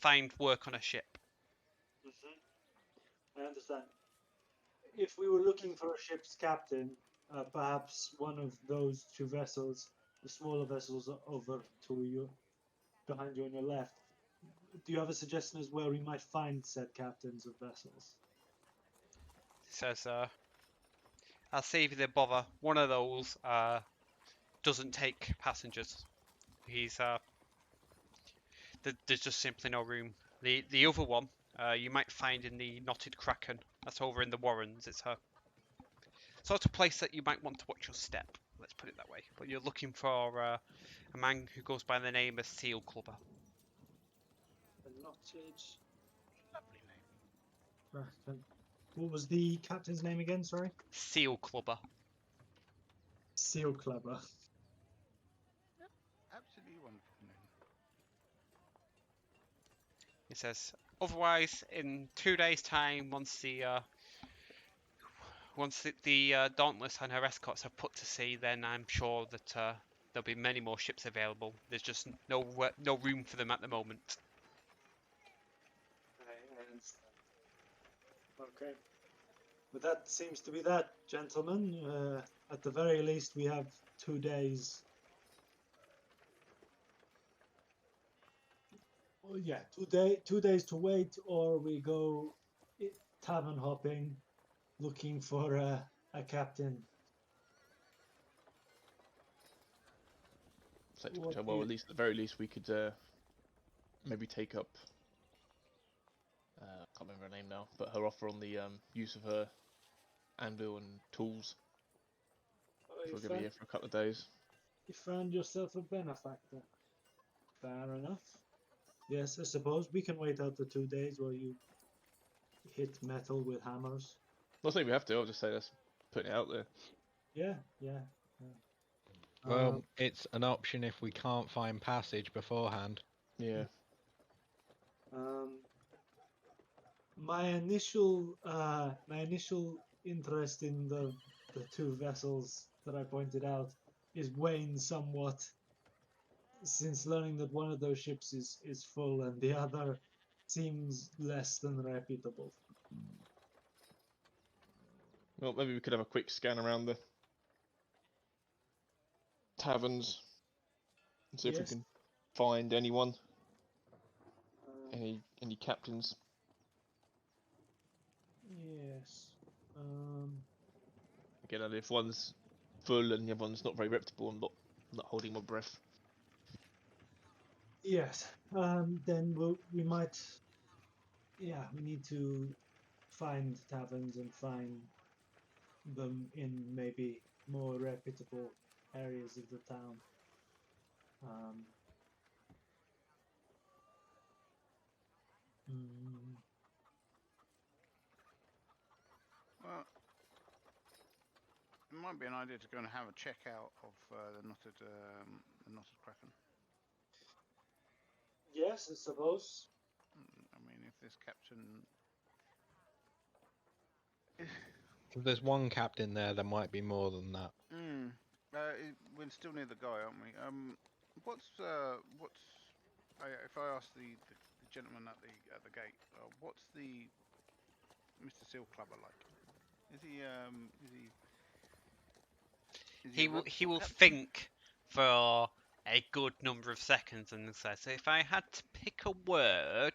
find work on a ship. I understand. If we were looking for a ship's captain, perhaps one of those 2 vessels, the smaller vessels over to you, behind you on your left. Do you have a suggestion as where we might find said captains of vessels? He says, I'll save you the bother. One of those doesn't take passengers. There's just simply no room. The other one you might find in the Knotted Kraken. That's over in the Warrens. It's a sort of place that you might want to watch your step. Let's put it that way. But you're looking for a man who goes by the name of Seal Clubber. Lovely name. Kraken. What was the captain's name again? Sorry. Seal Clubber. Seal Clubber. Absolutely wonderful name. He says, otherwise, in 2 days' time, once the Dauntless and her escorts have put to sea, then I'm sure that there'll be many more ships available. There's just no room for them at the moment. I understand. Okay. But that seems to be that, gentlemen. At the very least, we have 2 days. Oh, yeah, 2 days to wait, or we go tavern hopping, looking for a captain. What do Well, you- at least at the very least we could maybe take up. I can't remember her name now, but her offer on the use of her anvil and tools. If we're going to be here for a couple of days. You found yourself a benefactor. Fair enough. Yes, I suppose we can wait out the 2 days while you hit metal with hammers. Not saying we have to. I'll just say that's putting it out there. Yeah. Well, it's an option if we can't find passage beforehand. Yeah. My initial interest in the two vessels that I pointed out is waned somewhat since learning that one of those ships is full and the other seems less than reputable. Well, maybe we could have a quick scan around the taverns and see if we Yes. can find anyone, Um, any captains. yes. Again, and if one's full and the other one's not very reputable, I'm not holding my breath. Yes. Then we might. Yeah, we need to find taverns and find them in maybe more reputable areas of the town. Mm, Well, it might be an idea to go and have a check out of the knotted kraken. yes, I suppose. I mean, if this captain, If there's one captain there, there might be more than that. we're still near the guy, aren't we? If I ask the gentleman at the gate, what's the Mr. Seal Clubber like? Is he He a will reputable captain? think for a good number of seconds and say, so if I had to pick a word,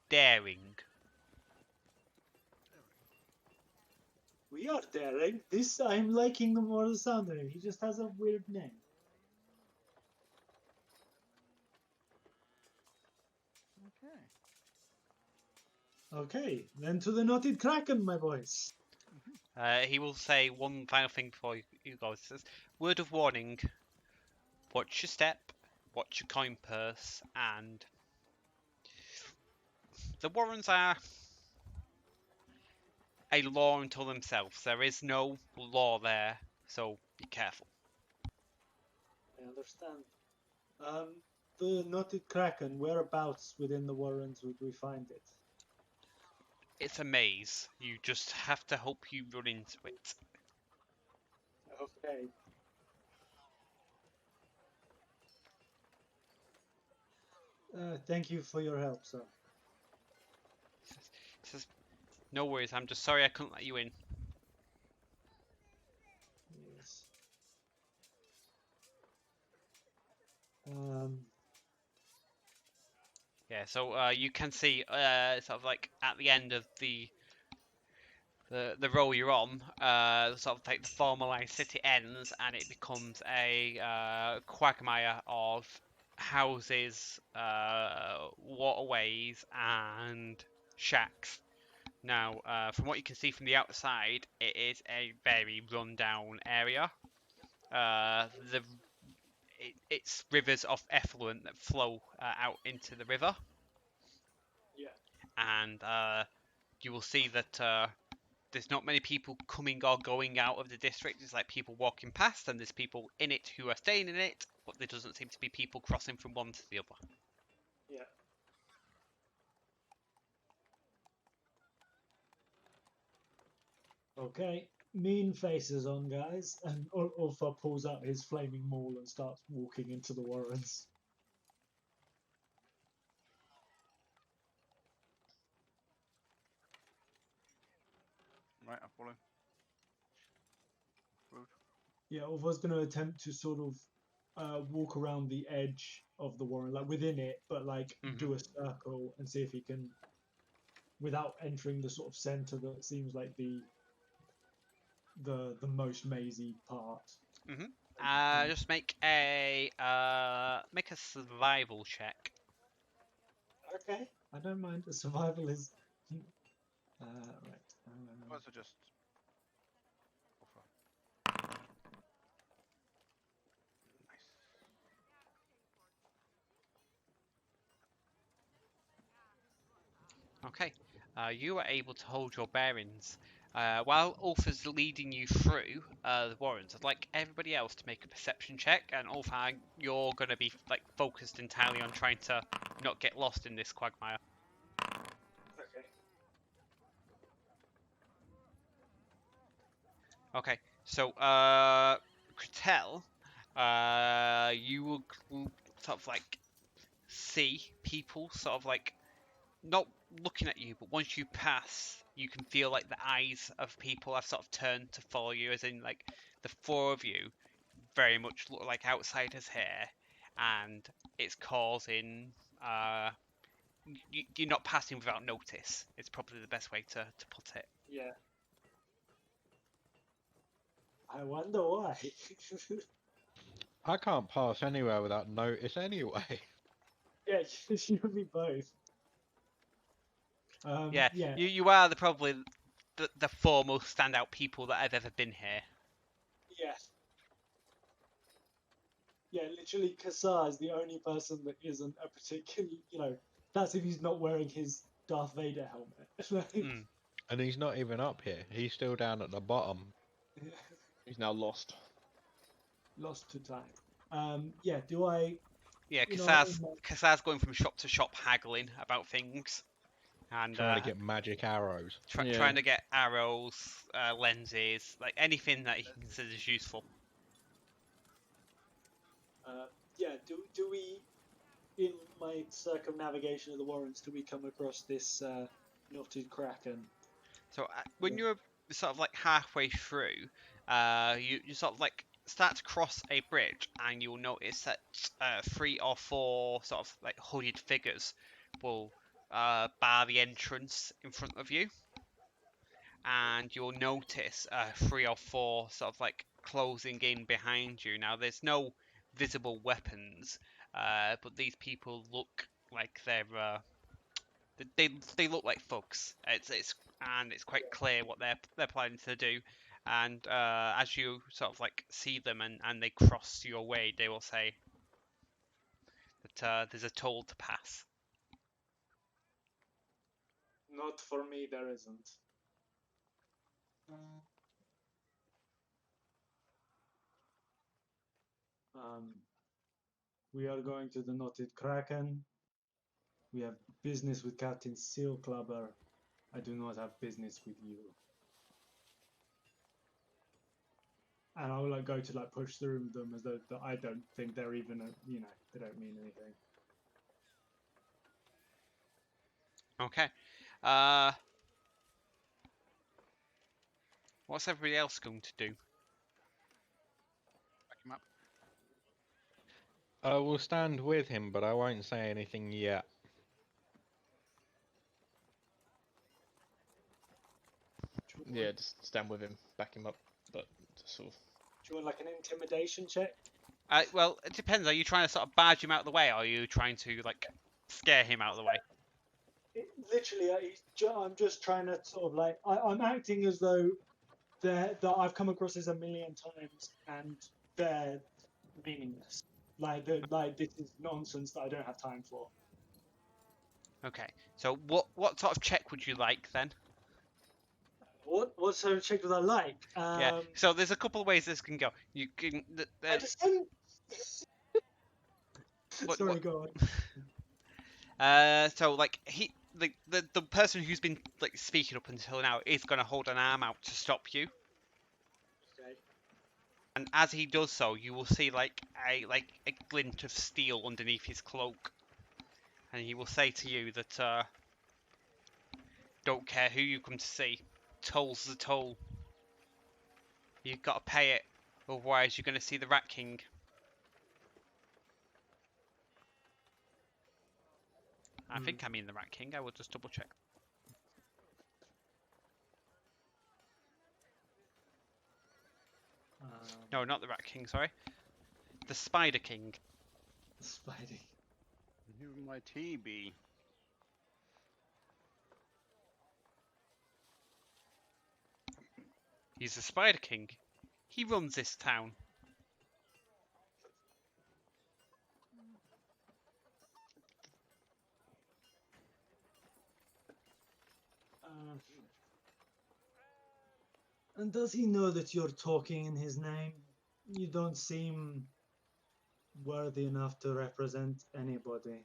daring. We are daring. This I'm liking the more the sound of him. He just has a weird name. Okay. Okay, then to the knotted kraken, my boys. He will say one final thing before you go. He says, word of warning, watch your step, watch your coin purse, and the Warrens are a law unto themselves. There is no law there, so be careful. I understand. The knotted kraken, whereabouts within the Warrens would we find it? It's a maze. You just have to hope you run into it. Okay. Thank you for your help, sir. He says, no worries, I'm just sorry I couldn't let you in. Yes. Yeah, so you can see sort of like at the end of the row you're on, sort of like the formalized city ends and it becomes a quagmire of houses, waterways, and shacks. Now, from what you can see from the outside, it is a very run-down area. It's rivers of effluent that flow out into the river. Yeah. And you will see that there's not many people coming or going out of the district. There's like people walking past, and there's people in it who are staying in it, but there doesn't seem to be people crossing from one to the other. Yeah. Okay. Mean faces on, guys. And Ulfa pulls out his flaming maul and starts walking into the Warrens. Right, I'll follow. Rude. Yeah, Ulfa's going to attempt to sort of walk around the edge of the Warren, like within it, but like do a circle and see if he can, without entering the sort of center that seems like the most mazy part. Just make a survival check. Okay, I don't mind. The survival is right. Also just offer. Nice. Okay. You are able to hold your bearings. While Ulfa's leading you through the Warrens, I'd like everybody else to make a perception check, and Ulfa, you're going to be like focused entirely on trying to not get lost in this quagmire. Okay. Okay, so Kretel, you will sort of like see people sort of like not looking at you, but once you pass, you can feel like the eyes of people have sort of turned to follow you, as in like the four of you very much look like outsiders here, and it's causing you're not passing without notice. It's probably the best way to put it. Yeah. I wonder why. I can't pass anywhere without notice anyway. Yeah, you and me both. Yeah, Yeah. you are probably the four most standout people that have ever been here. Yeah. Yeah, literally, Kassar is the only person that isn't a particular, that's if he's not wearing his Darth Vader helmet. Like, Mm. And he's not even up here. He's still down at the bottom. He's now lost. lost to time. Yeah, do I... Yeah, You know, Kassar's going from shop to shop haggling about things, and Trying to get magic arrows. Yeah. trying to get arrows, lenses, like anything that he considers useful. Yeah, do we, in my circumnavigation of the Warrens, do we come across this knotted kraken? So when you're sort of like halfway through, you sort of like start to cross a bridge, and you'll notice that 3 or 4 sort of like hooded figures will bar the entrance in front of you, and you'll notice 3 or 4 sort of like closing in behind you. Now there's no visible weapons, but these people look like they look like thugs. It's quite clear what they're planning to do. And as you sort of like see them and they cross your way, they will say that there's a toll to pass. Not for me, there isn't. We are going to the knotted kraken. We have business with Captain Seal Clubber. I do not have business with you. And I will go to push through them as though that I don't think they're even they don't mean anything. Okay. What's everybody else going to do? Back him up. I will stand with him, but I won't say anything yet. Yeah, just stand with him, back him up, but just sort of. Do you want an intimidation check? Well, it depends. Are you trying to sort of barge him out of the way, or are you trying to like scare him out of the way? Literally, I'm just trying to sort of I'm acting as though that I've come across this a million times and they're meaningless. This is nonsense that I don't have time for. Okay. So what sort of check would you like then? What sort of check would I like? Yeah. So there's a couple of ways this can go. You can. I just Sorry, go on. So like the person who's been like speaking up until now is going to hold an arm out to stop you. Okay. And as he does so, you will see like a glint of steel underneath his cloak, and he will say to you that don't care who you come to see, toll's the toll. You've got to pay it, otherwise you're going to see the Rat King. I think I mean the Rat King. I will just double check. No, not the Rat King. Sorry, the Spider King. Spidey. Who might he be? He's the Spider King. He runs this town. And does he know that you're talking in his name? You don't seem worthy enough to represent anybody.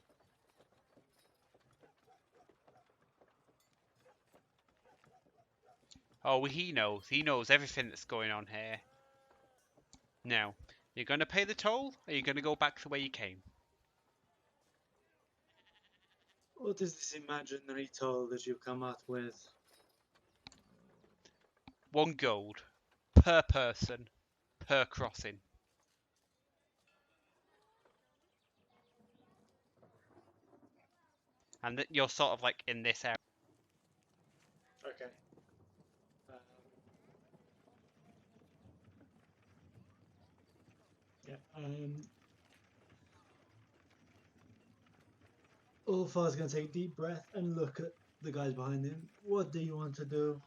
Oh, he knows. He knows everything that's going on here. Now, you're going to pay the toll, or you're going to go back the way you came? What is this imaginary toll that you come up with? 1 gold per person per crossing. And that you're sort of like in this area. Okay. Yeah. Ulfar's gonna take a deep breath and look at the guys behind him. What do you want to do?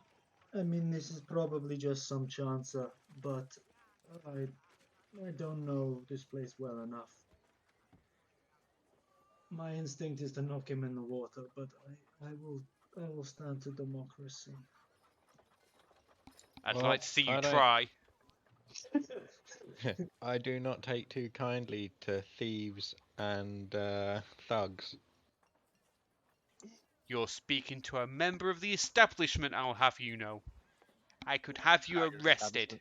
I mean, this is probably just some chancer, but I don't know this place well enough. My instinct is to knock him in the water, but I will stand to democracy. I'd Well, like to see you I don't- try. I do not take too kindly to thieves and thugs. You're speaking to a member of the establishment, I'll have you know. I could have you arrested.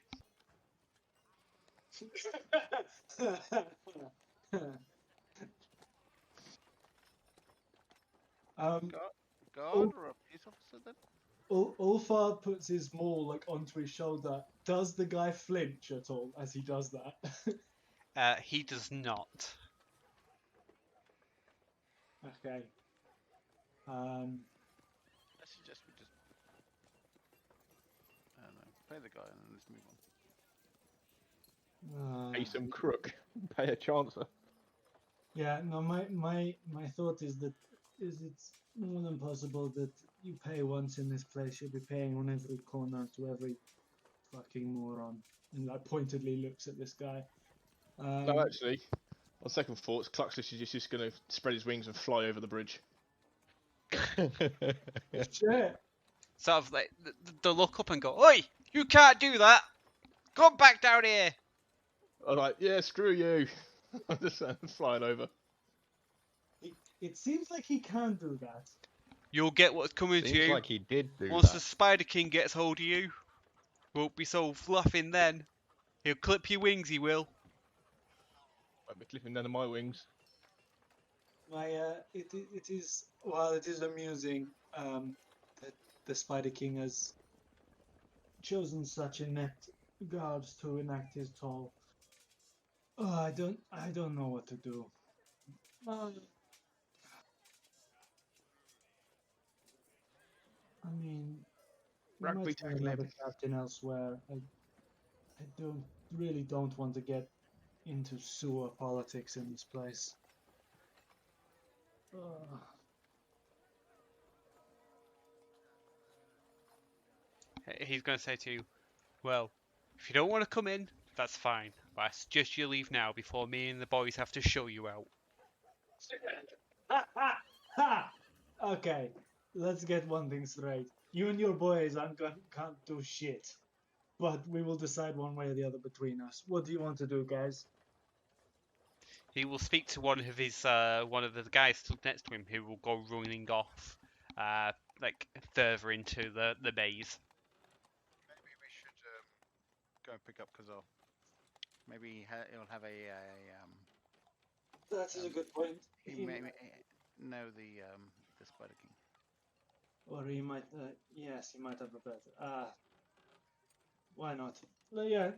um, Guard or a police officer then? Ulfar puts his maul like onto his shoulder. Does the guy flinch at all as he does that? He does not. Okay. I suggest we just, I don't know, play the guy and then let's move on. Pay some crook. Pay a chancer. Yeah, no, my thought is that it's more than possible that you pay once in this place, you'll be paying on every corner to every fucking moron. And like pointedly looks at this guy. No, actually, on second thoughts, Cluxless is just going to spread his wings and fly over the bridge. Shit. Sort of like, they'll look up and go, "Oi, you can't do that! Come back down here!" I'm like, yeah, screw you. I'm just flying over. It seems like he can do that. You'll get what's coming to Seems you like he did do once that. the Spider King gets hold of you. Won't be so fluffing then. He'll clip your wings, he will. Won't be clipping down to my wings. It is, while it is amusing that the Spider King has chosen such inept guards to enact his toll. Oh, I don't know what to do. I mean, we Rugby might find tackle another him. captain elsewhere. I don't want to get into sewer politics in this place. He's going to say to you, "Well, if you don't want to come in, that's fine. But I suggest you leave now before me and the boys have to show you out." Ha ha ha! Okay, let's get one thing straight. You and your boys can't do shit. But we will decide one way or the other between us. What do you want to do, guys? He will speak to one of the guys stood next to him, who will go running off, like further into the maze. Maybe we should go and pick up Kazal. Maybe he'll have a That is a good point. he may know the Spider King. Or he might, yes, he might have a better. Why not? Well, yeah,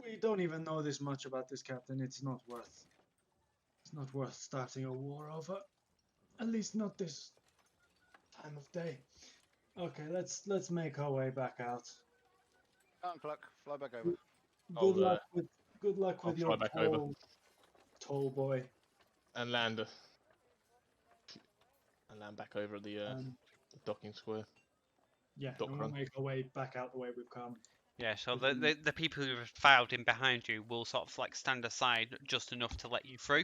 we don't even know this much about this captain. It's not worth starting a war over. At least not this time of day. Okay, let's make our way back out. Cluck, fly back over. Good luck I'll with your fly back over. tall boy. And land back over at the docking square. Yeah, Dock and we'll run. make our way back out the way we've come. Yeah, so the people who have filed in behind you will sort of like stand aside just enough to let you through.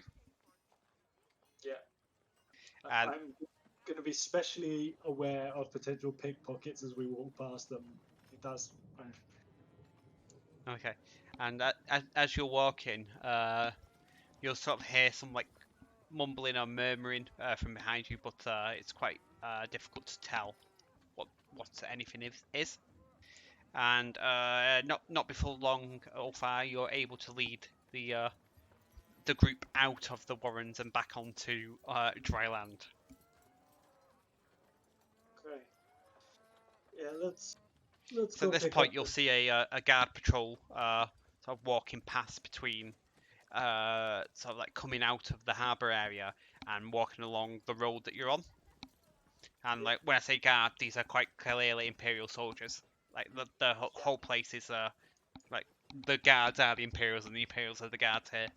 Yeah. And I'm going to be specially aware of potential pickpockets as we walk past them. that's Okay. And as you're walking, you'll sort of hear some like mumbling or murmuring from behind you, but it's quite difficult to tell what anything is. And not before long, Ulfar, you're able to lead the group out of the warrens and back onto dry land. okay. Yeah, let's So go at this pick point, up you'll the- see a guard patrol sort of walking past between sort of like coming out of the harbour area and walking along the road that you're on. And like when I say guard, these are quite clearly Imperial soldiers. Like the whole place is like the guards are the Imperials and the Imperials are the guards here.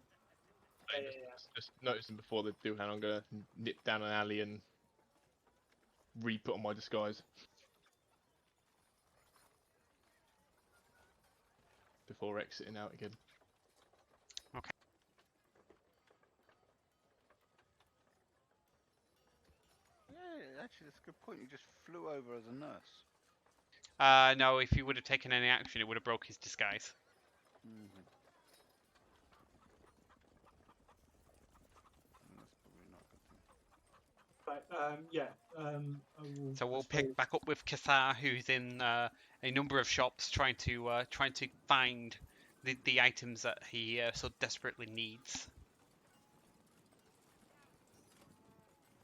Just noticing before they do, and I'm gonna nip down an alley and re-put on my disguise before exiting out again. Yeah, actually, that's a good point. You just flew over as a nurse. No, if you would have taken any action, it would have broke his disguise. Mm-hmm. That's probably not a good thing. Right, yeah. I will, So I we'll suppose- pick back up with Kassar, who's in a number of shops trying to find the items that he so desperately needs.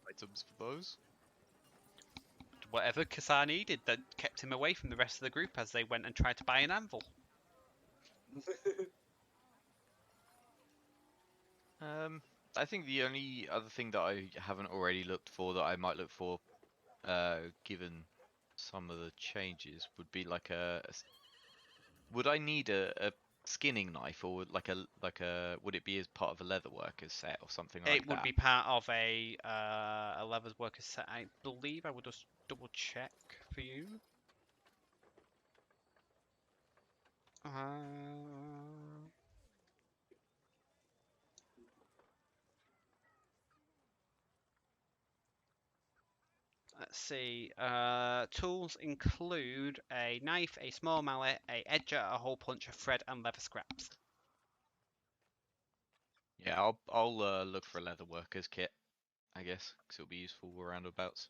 Items for those. Whatever Kassar needed that kept him away from the rest of the group as they went and tried to buy an anvil. I think the only other thing that I haven't already looked for that I might look for, given some of the changes, would be like would I need a skinning knife, or would would it be as part of a leather worker's set or something like It would that? be part of a leather worker set, I believe. I would just double check for you. Let's see. Tools include a knife, a small mallet, a edger, a hole punch, a thread, and leather scraps. Yeah, I'll look for a leather worker's kit, I guess, because it'll be useful roundabouts.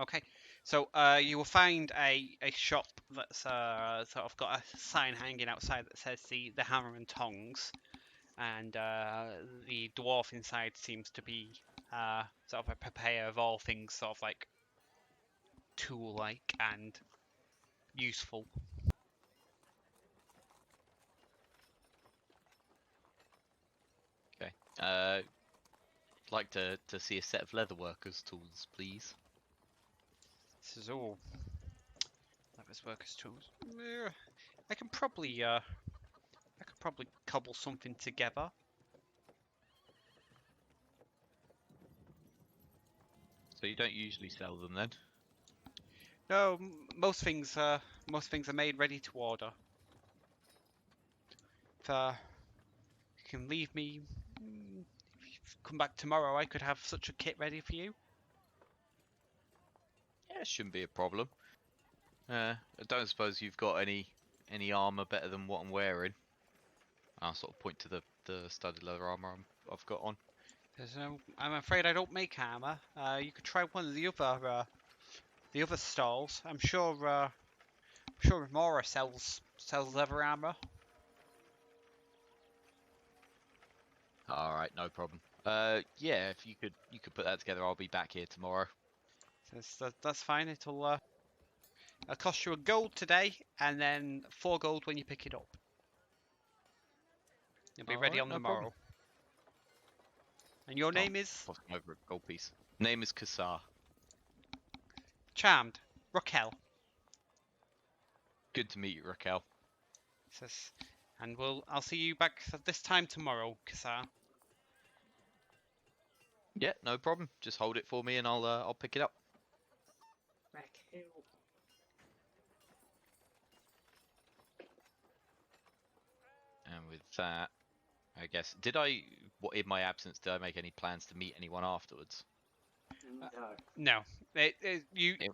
Okay, so you will find a shop that's sort of got a sign hanging outside that says the Hammer and Tongs, and the dwarf inside seems to be sort of a purveyor of all things sort of like tool-like and useful. Okay. Like to see a set of leather workers' tools, please. This is all leather workers' tools. I can probably cobble something together. So you don't usually sell them then? No, most things are made ready to order. If you can leave me, if you come back tomorrow, I could have such a kit ready for you. Yeah, it shouldn't be a problem. I don't suppose you've got any armor better than what I'm wearing. I'll sort of point to the studded leather armor I've got on. I'm afraid I don't make armor. You could try one of the other stalls. I'm sure Remora sells leather armor. All right, no problem. Yeah, if you could put that together, I'll be back here tomorrow. That's fine. It'll cost you a gold today, and then 4 gold when you pick it up. It'll be ready Alright, on no the problem. morrow. And your name is Tossing over a gold piece. Name is Kassar. Charmed Raquel. Good to meet you, Raquel. Says, and I'll see you back at this time tomorrow, Kassar. Yeah, no problem. Just hold it for me, and I'll pick it up. And with that, I guess, in my absence, did I make any plans to meet anyone afterwards? No. No, you, In-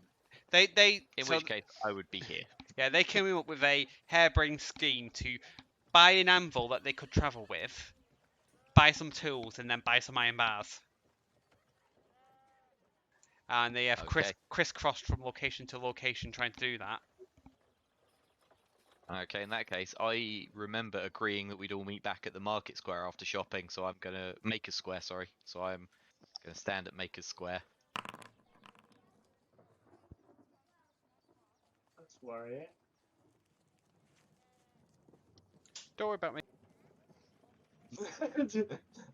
they. In So which case, I would be here. yeah, they came up with a harebrained scheme to buy an anvil that they could travel with, buy some tools, and then buy some iron bars. And they have Okay. crisscrossed from location to location trying to do that. Okay, in that case, I remember agreeing that we'd all meet back at the market square after shopping, so I'm gonna Maker's Square, sorry. So I'm gonna stand at Maker's Square. That's worrying. Don't worry about me.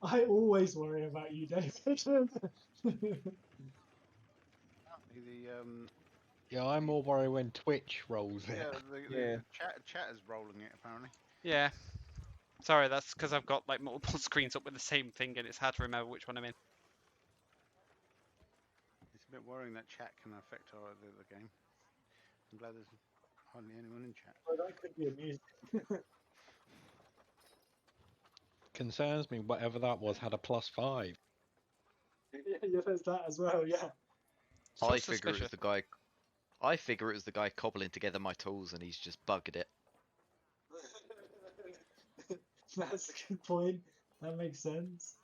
I always worry about you, David. Yeah, I'm more worried when Twitch rolls it. the chat is rolling it apparently. Yeah. Sorry, that's because I've got like multiple screens up with the same thing, and it's hard to remember which one I'm in. It's a bit worrying that chat can affect the game. I'm glad there's hardly anyone in chat. Well, that could be amusing. Concerns me, whatever that was had a +5. Yeah, there's that as well. Yeah. So I figure it was suspicious. the guy. I figure it was the guy cobbling together my tools, and he's just buggered it. That's a good point. That makes sense.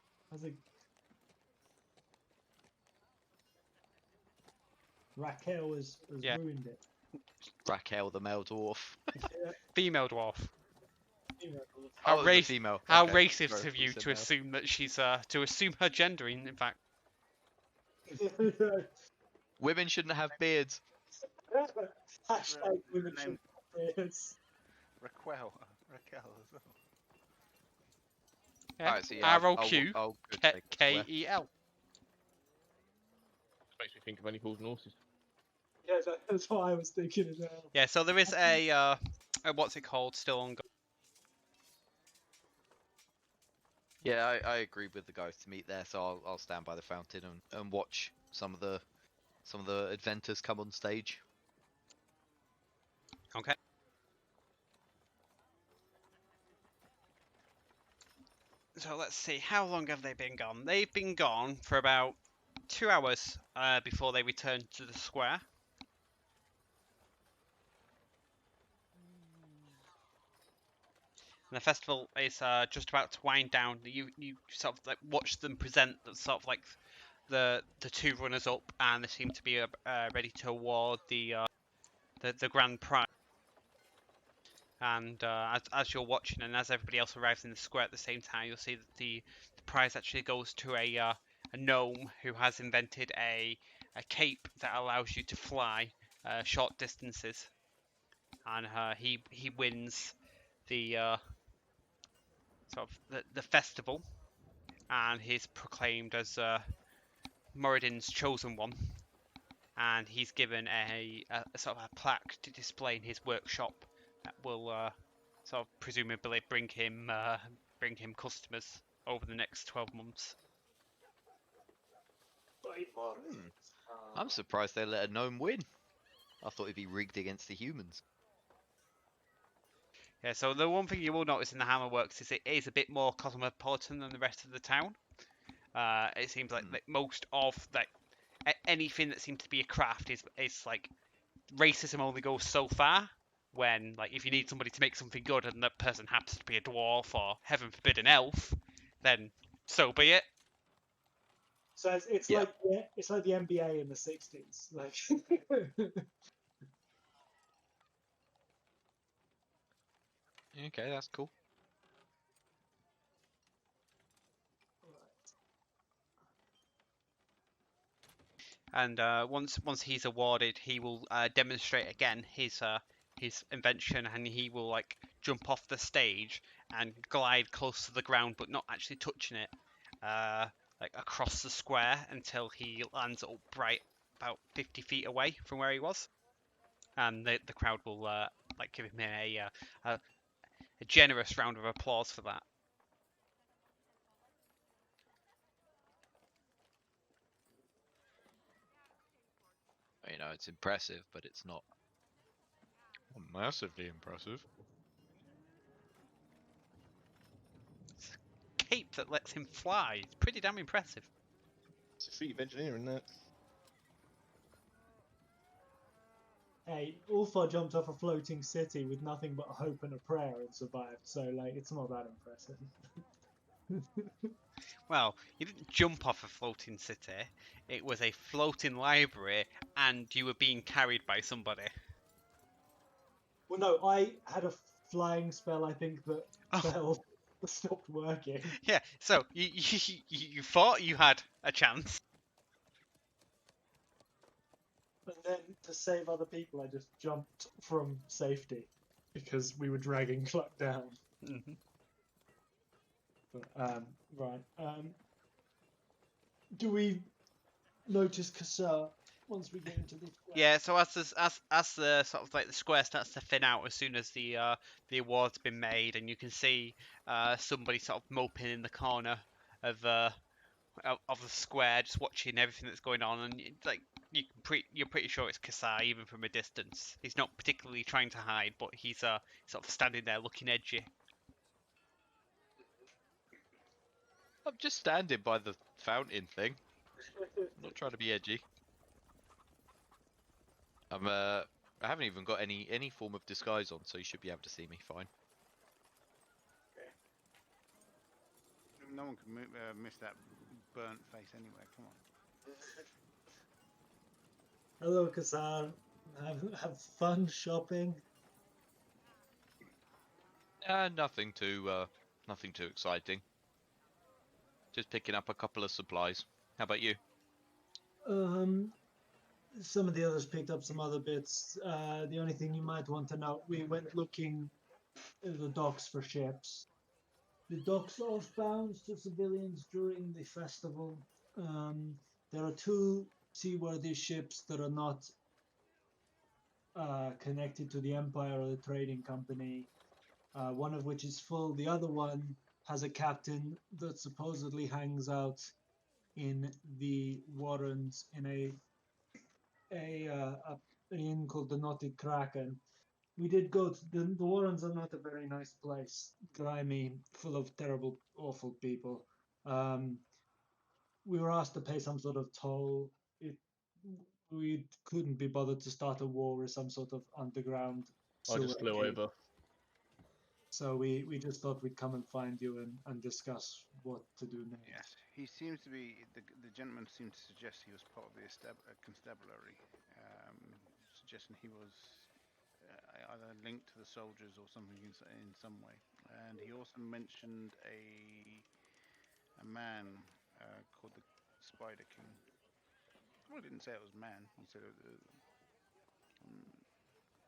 Raquel has Yeah. ruined it. Raquel, the male dwarf. Female dwarf. Oh, it was a race- female. How Okay, racist sorry, of you said to male. assume that she's to assume her gender. In fact, Women shouldn't have beards. Hashtag women Name- should have beards. Raquel as well. yeah. Alright, so yeah, ROQ I'll go to Maker's Square. KEL. Makes me think of Only Fools and Horses. Yeah, that's what I was thinking as well. Yeah. So there is a what's it called still ongoing. Yeah, I agree with the guys to meet there, so I'll stand by the fountain and watch some of the adventures come on stage. Okay. So let's see. How long have they been gone? They've been gone for about 2 hours before they returned to the square. And the festival is just about to wind down. You sort of like watch them present the sort of like the two runners up, and they seem to be ready to award the grand prize. And as you're watching, and as everybody else arrives in the square at the same time, you'll see that the prize actually goes to a gnome who has invented a cape that allows you to fly short distances, and he wins the sort of the festival, and he's proclaimed as Moradin's chosen one, and he's given a sort of a plaque to display in his workshop that will sort of presumably bring him customers over the next 12 months. I'm surprised they let a gnome win. I thought it'd be rigged against the humans. Yeah, so the one thing you will notice in the Hammerworks is it is a bit more cosmopolitan than the rest of the town. It seems like most of like anything that seems to be a craft is like racism only goes so far. When like if you need somebody to make something good and that person happens to be a dwarf or heaven forbid an elf, then so be it. So it's Yeah. like the NBA in the 60s. Like Okay, that's cool. And once he's awarded, he will demonstrate again his invention, and he will like jump off the stage and glide close to the ground, but not actually touching it, like across the square until he lands upright about 50 feet away from where he was, and the crowd will like give him a generous round of applause for that. You know, it's impressive, but it's not massively impressive. that lets him fly. It's pretty damn impressive. It's a feat of engineering, that. Hey, Ulfar jumped off a floating city with nothing but hope and a prayer and survived, so, like, it's not that impressive. Well, you didn't jump off a floating city. It was a floating library, and you were being carried by somebody. Well, no, I had a flying spell, I think, that Oh. failed, stopped working. Yeah, so you thought you had a chance. And then to save other people, I just jumped from safety because we were dragging Cluck down. Mm-hmm. But, right. Do we notice Kassar once we get into this? Yeah, so as the sort of like the square starts to thin out, as soon as the award's been made, and you can see somebody sort of moping in the corner of the square, just watching everything that's going on, and you're pretty sure it's Kassar even from a distance. He's not particularly trying to hide, but he's sort of standing there looking edgy. I'm just standing by the fountain thing. I'm not trying to be edgy. I haven't even got any form of disguise on, so you should be able to see me fine. No one can miss that burnt face anyway. Come on. Hello, Kassar. Have fun shopping. Nothing too exciting. Just picking up a couple of supplies. How about you? Some of the others picked up some other bits. The only thing you might want to know, we went looking at the docks for ships. The docks are off-bound to civilians during the festival. There are 2 seaworthy ships that are not connected to the Empire or the trading company. One of which is full. The other one has a captain that supposedly hangs out in the Warrens in an inn called the Knotted Kraken. We did go to the Warrens are not a very nice place, grimy, full of terrible, awful people. We were asked to pay some sort of toll. We couldn't be bothered to start a war with some sort of underground I just flew sewer. over. So we just thought we'd come and find you and discuss what to do next. Yes, he seems to be the gentleman seemed to suggest he was part of the constabulary, suggesting he was either linked to the soldiers or something in some way. And he also mentioned a man called the Spider King. Well, he didn't say it was man. He said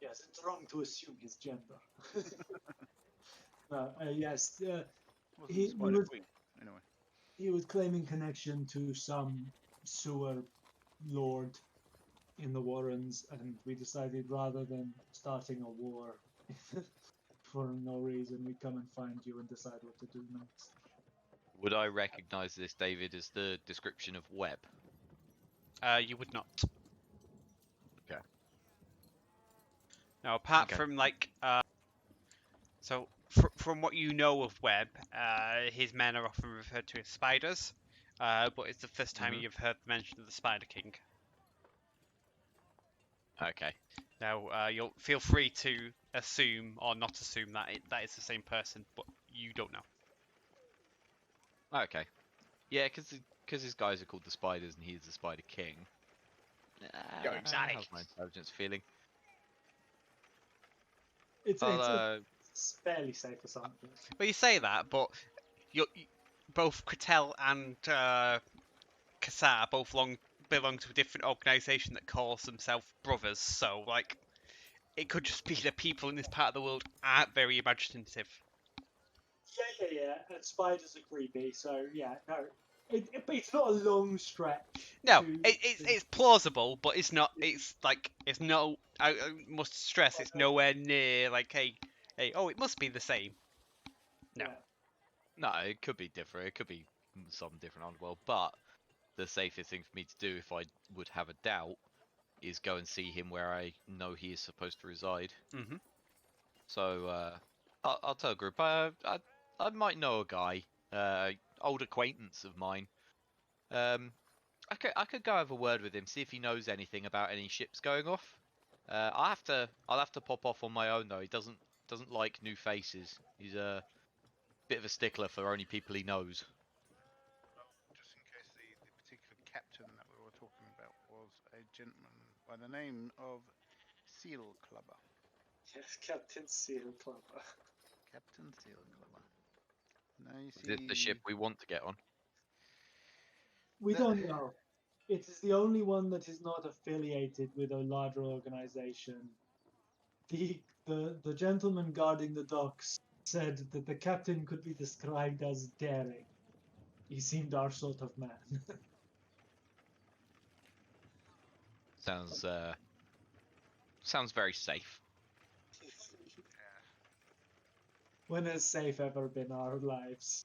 Yes, it's wrong to assume his gender. Yes, wasn't he the Spider was- Queen anyway. he was claiming connection to some sewer lord in the Warrens, and we decided rather than starting a war for no reason, we'd come and find you and decide what to do next. Would I recognise this, David, as the description of Webb? You would not. Okay. Now, apart Okay. from like, so from what you know of Webb, his men are often referred to as spiders, but it's the first time Mhm. you've heard mention of the Spider King. Okay. Now, you'll feel free to assume or not assume that that is the same person, but you don't know. Okay. Yeah, because his guys are called the Spiders and he's the Spider King. Go How's exotic. my intelligence feeling? It's I'll, fairly safe or something. Well, you say that, but both Kretel and Kassar both belong to a different organisation that calls themselves Brothers. So, like, it could just be the people in this part of the world aren't very imaginative. Yeah. And spiders are creepy, so yeah, no. It's not a long stretch. No, to- it's plausible, but it's not. It's like it's no. I must stress, it's nowhere near like hey, oh, it must be the same. No. Yeah. no, it could be different. It could be some different underworld, but the safest thing for me to do if I would have a doubt is go and see him where I know he is supposed to reside. Mm-hmm. So I'll tell a group. I might know a guy. old acquaintance of mine. I could go have a word with him, see if he knows anything about any ships going off. I'll have to pop off on my own though. He doesn't like new faces. He's a bit of a stickler for only people he knows. Just in case the particular captain that we were talking about was a gentleman by the name of Seal Clubber. Yes, Captain Seal Clubber. Captain Seal Clubber. Now you Is this the ship we want to get on? We don't know. It is the only one that is not affiliated with a larger organization. The gentleman guarding the docks said that the captain could be described as daring. He seemed our sort of man. Sounds very safe. When has safe ever been our lives?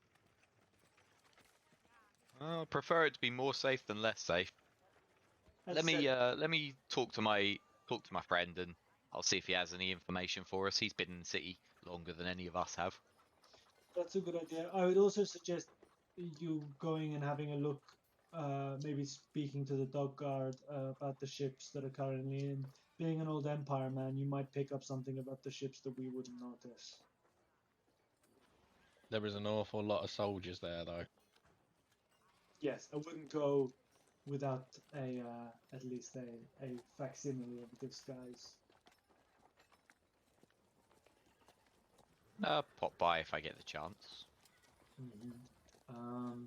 I prefer it to be more safe than less safe. Let me talk to my friend, and I'll see if he has any information for us. He's been in the city longer than any of us have. That's a good idea. I would also suggest you going and having a look, maybe speaking to the dog guard about the ships that are currently in. Being an old Empire man, you might pick up something about the ships that we wouldn't notice. There is an awful lot of soldiers there, though. Yes, I wouldn't go without at least a facsimile of disguise. Pop by if I get the chance. Mm-hmm.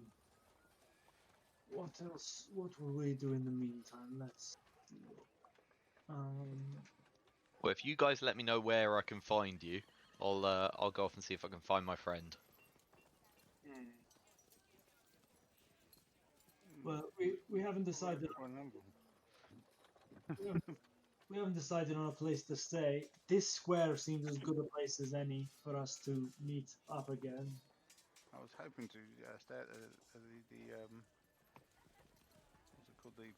What else? What will we do in the meantime? Let's see. Well, if you guys let me know where I can find you, I'll go off and see if I can find my friend. Well, we haven't decided. We haven't decided on a place to stay. This square seems as good a place as any for us to meet up again. I was hoping to stay at what's it called? The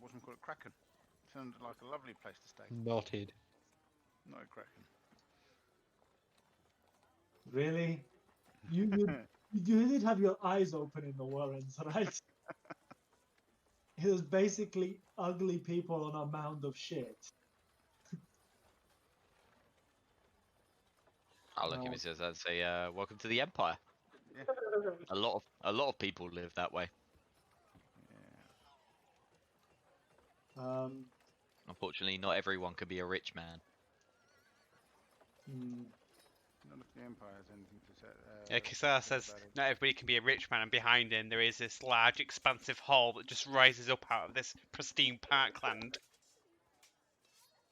wasn't called Kraken. Sounded like a lovely place to stay. Noted. Not a Kraken. Really? You did have your eyes open in the Warrens, right? It was basically ugly people on a mound of shit. I'll look at him and says, "I'd say, welcome to the Empire." Yeah. A lot of people live that way. Yeah. Unfortunately, not everyone can be a rich man. None of the Empire has anything to say. Yeah, Kisar says about it. not everybody can be a rich man, and behind him there is this large, expansive hall that just rises up out of this pristine parkland.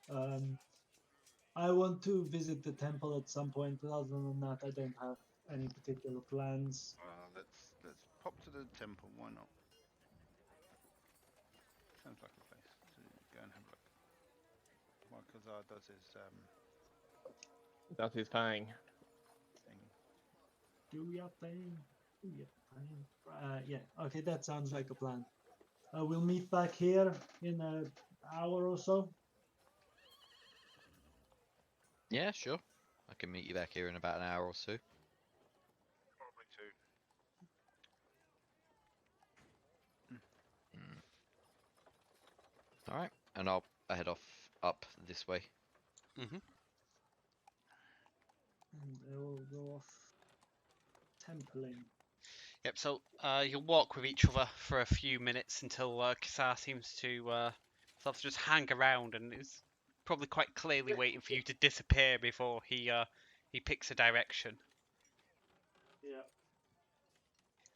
I want to visit the temple at some point, but other than that, I don't have any particular plans. Let's pop to the temple. Why not? Sounds like a place to go and have a look. While Kazar does his That's his thing. thing. Do your thing. Do your thing. Yeah, okay, that sounds like a plan. We'll meet back here in an hour or so. Yeah, sure. I can meet you back here in about an hour or so. Probably two. All right, and I'll head off up this way. Mm-hmm. And they will go off templing. Yep. So you'll walk with each other for a few minutes until Kisar seems to sort of just hang around and is probably quite clearly waiting for you to disappear before he picks a direction. Yeah.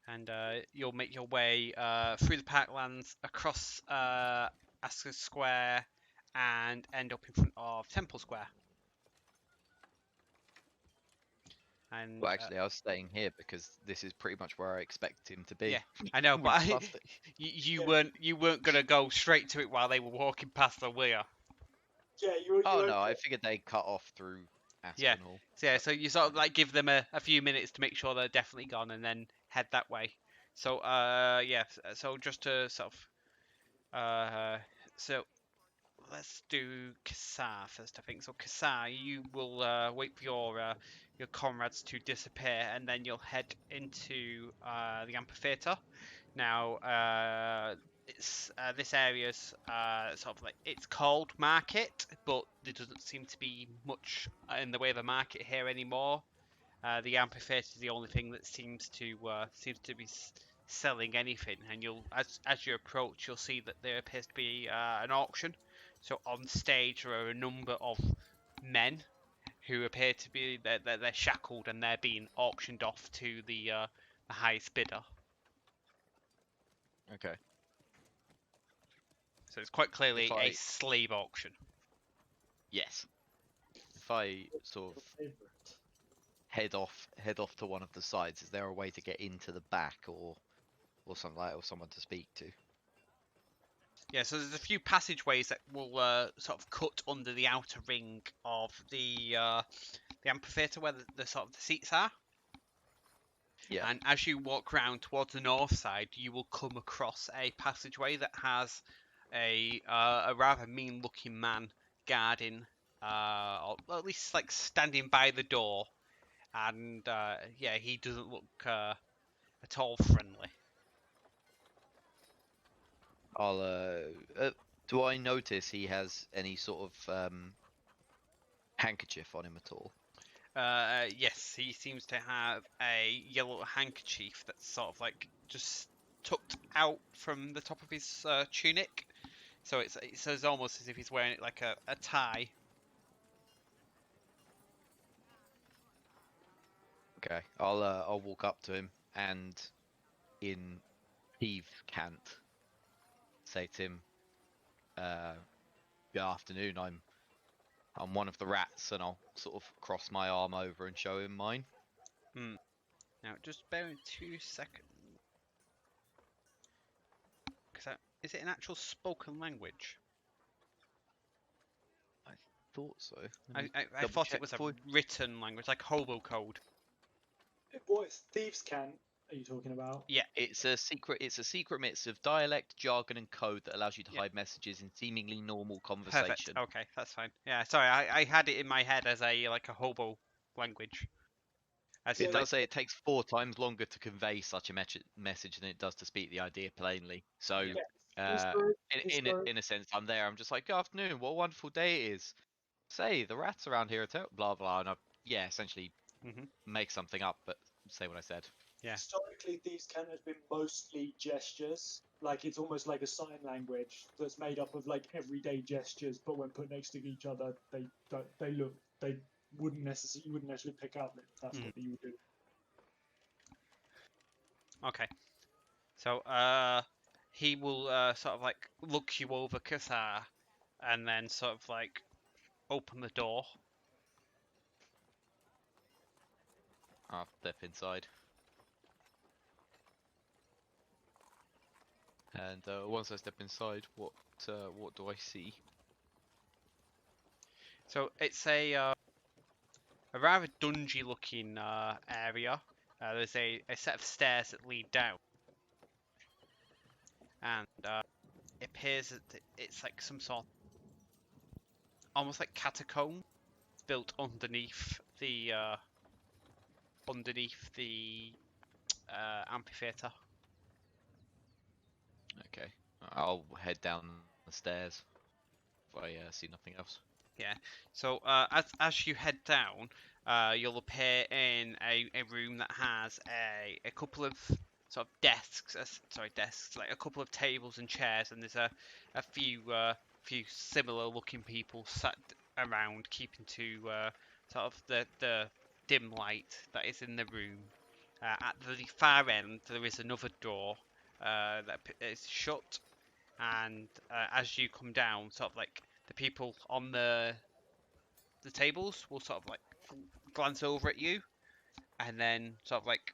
And you'll make your way through the parklands, across Askrby Square, and end up in front of Temple Square. And Well, actually, I was staying here because this is pretty much where I expect him to be. yeah, I know, We but passed it. you weren't gonna go straight to it while they were walking past the weir. Yeah, you Oh no, I figured they cut off through Yeah. Aspinall. So yeah, so you sort of like give them a few minutes to make sure they're definitely gone, and then head that way. So yeah, so just to sort of so let's do Kassar first, I think. So Kassar, you will wait for your comrades to disappear, and then you'll head into the amphitheater. Now, it's this area's sort of like it's called Market, but there doesn't seem to be much in the way of a market here anymore. The amphitheater is the only thing that seems to be selling anything, and you'll as you approach, you'll see that there appears to be an auction. So on stage there are a number of men who appear to be they're shackled and they're being auctioned off to the highest bidder. Okay. So it's quite clearly If a I- slave auction. Yes. If I sort of head off to one of the sides, is there a way to get into the back or something like that, or someone to speak to? Yeah, so there's a few passageways that will sort of cut under the outer ring of the amphitheater where the sort of the seats are. Yeah. And as you walk round towards the north side, you will come across a passageway that has a rather mean-looking man guarding, or at least like standing by the door. And yeah, he doesn't look at all friendly. Do I notice he has any sort of handkerchief on him at all? Yes, he seems to have a yellow handkerchief that's sort of like just tucked out from the top of his tunic. So it's almost as if he's wearing it like a tie. Okay, I'll walk up to him and in Eve cant say to him, "Good afternoon. I'm one of the rats," and I'll sort of cross my arm over and show him mine. Now, just bear in 2 seconds. Is it an actual spoken language? I thought so. I thought it was a written language, like hobo code. What thieves can are you talking about? Yeah. It's a secret mix of dialect, jargon, and code that allows you to Yeah. hide messages in seemingly normal conversation. Perfect. Okay, that's fine. Yeah, sorry, I had it in my head as a hobo language. As It in, does say it takes 4 times longer to convey such a message than it does to speak the idea plainly. So, in a sense, I'm there. I'm just like, "Good afternoon. What a wonderful day it is. Say, the rats around here are blah blah." And essentially make something up, but say what I said. Yeah. Historically, thieves' cant has been mostly gestures. Like it's almost like a sign language that's made up of like everyday gestures, but when put next to each other, they wouldn't necessarily pick up that that's what you would do. Okay. So he will sort of like look you over, Kassar, and then sort of like open the door. I'll step inside. And once I step inside, what do I see? So it's a rather dungy looking area. There's a set of stairs that lead down, and it appears that it's like some sort, almost like catacomb, built underneath the amphitheater. Okay, I'll head down the stairs if I see nothing else. Yeah. So as you head down, you'll appear in a room that has a couple of sort of desks, like a couple of tables and chairs, and there's a few similar looking people sat around, keeping to sort of the dim light that is in the room. At the far end, there is another door that is shut, and as you come down, sort of like the people on the tables will sort of like glance over at you, and then sort of like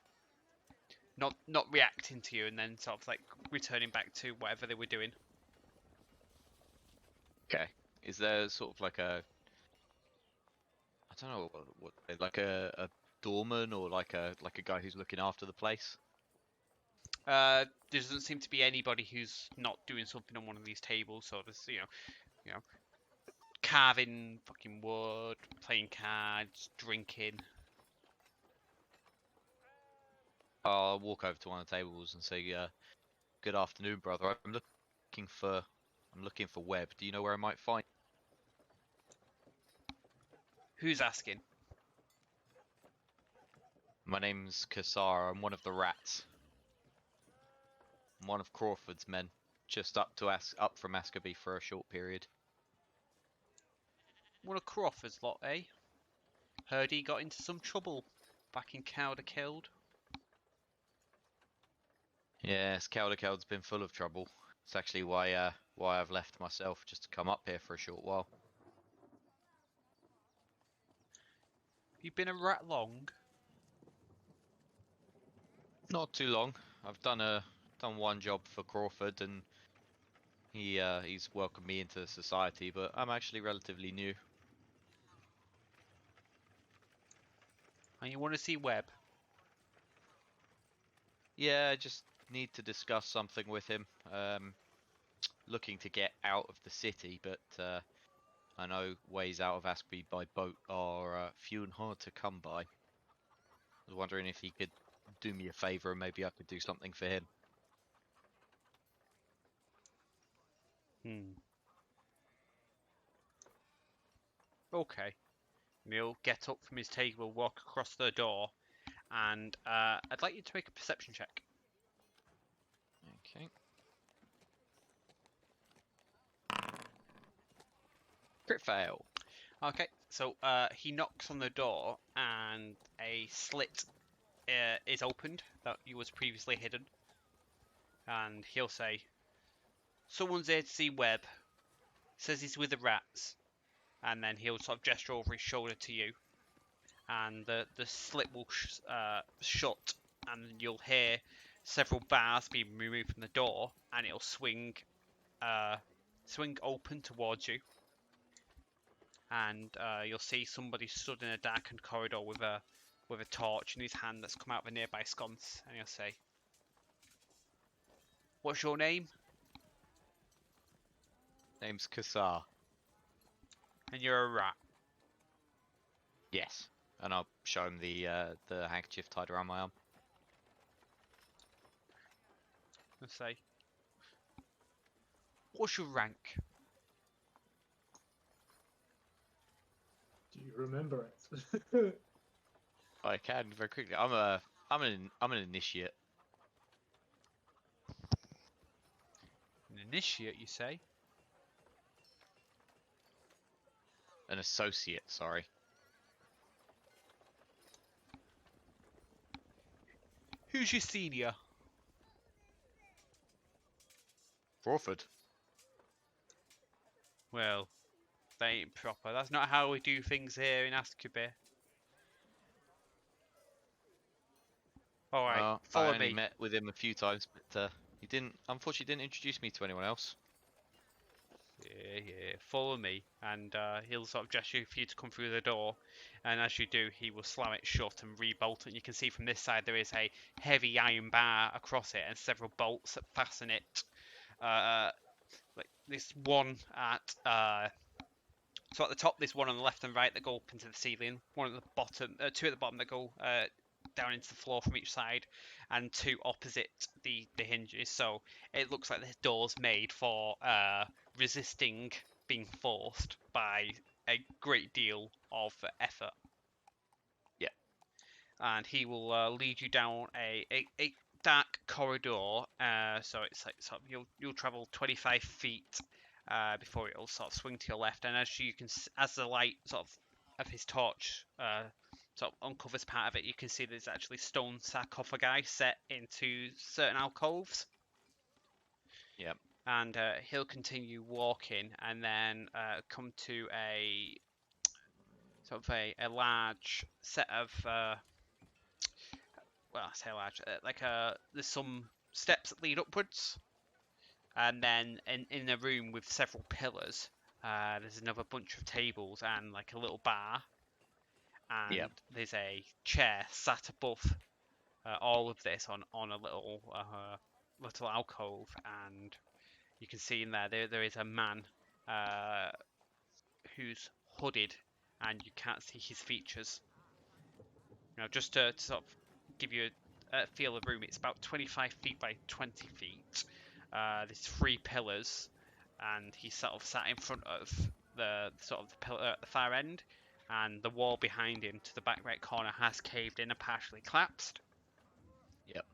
not reacting to you, and then sort of like returning back to whatever they were doing. Okay, is there sort of like a, I don't know what like a doorman or like a guy who's looking after the place? There doesn't seem to be anybody who's not doing something on one of these tables. So there's carving fucking wood, playing cards, drinking. I'll walk over to one of the tables and say, "Good afternoon, brother. I'm looking for Webb. Do you know where I might find?" Who's asking? My name's Kassar. I'm one of the rats. I'm one of Crawford's men, just up from Askrby for a short period. One of Crawford's lot, eh? Heard he got into some trouble back in Cowderkeld. Yes, Cowderkeld's been full of trouble. It's actually why I've left myself, just to come up here for a short while. You been a rat long? Not too long. I've done one job for Crawford, and he's welcomed me into society. But I'm actually relatively new. And you want to see Webb? Yeah, I just need to discuss something with him. Looking to get out of the city, but I know ways out of Askrby by boat are few and hard to come by. I was wondering if he could do me a favour and maybe I could do something for him. Okay. He'll get up from his table, walk across the door, and I'd like you to make a perception check. Okay. Crit fail. Okay, so he knocks on the door, and a slit is opened that was previously hidden. And he'll say, "Someone's here to see Webb. Says he's with the rats." And then he'll sort of gesture over his shoulder to you. And the slit will shut, and you'll hear several bars being removed from the door, and it'll swing open towards you. And you'll see somebody stood in a darkened corridor with a torch in his hand that's come out of a nearby sconce, and he'll say, "What's your name?" Name's Kassar. "And you're a rat." Yes. And I'll show him the handkerchief tied around my arm. He'll say, "What's your rank?" Do you remember it? I can very quickly. I'm an initiate. "An initiate, you say?" An associate, sorry. "Who's your senior?" Crawford. "Well, that ain't proper. That's not how we do things here in Askrby." Alright, Well, I follow only me. met with him a few times, but he unfortunately didn't introduce me to anyone else. Yeah, follow me. And he'll sort of gesture for you to come through the door. And as you do, he will slam it shut and re-bolt it. And you can see from this side there is a heavy iron bar across it and several bolts that fasten it. Like this one so at the top, there's one on the left and right that go up into the ceiling. One at the bottom, two at the bottom that go down into the floor from each side, and two opposite the hinges. So it looks like this door's made for resisting being forced by a great deal of effort. Yeah. And he will lead you down a dark corridor. So it's like sort of you'll travel 25 feet before it'll sort of swing to your left. And as you can, as the light sort of his torch sort of uncovers part of it, you can see there's actually stone sarcophagi set into certain alcoves. Yeah. And he'll continue walking, and then come to a sort of a large set of well, I say large, like there's some steps that lead upwards, and then in a room with several pillars, there's another bunch of tables and like a little bar, and Yep. there's a chair sat above all of this on a little alcove, and you can see in there is a man who's hooded, and you can't see his features. Now, just to sort of give you a feel of the room, it's about 25 feet by 20 feet. There's 3 pillars, and he's sort of sat in front of the pillar at the far end, and the wall behind him to the back right corner has caved in and partially collapsed. Yep.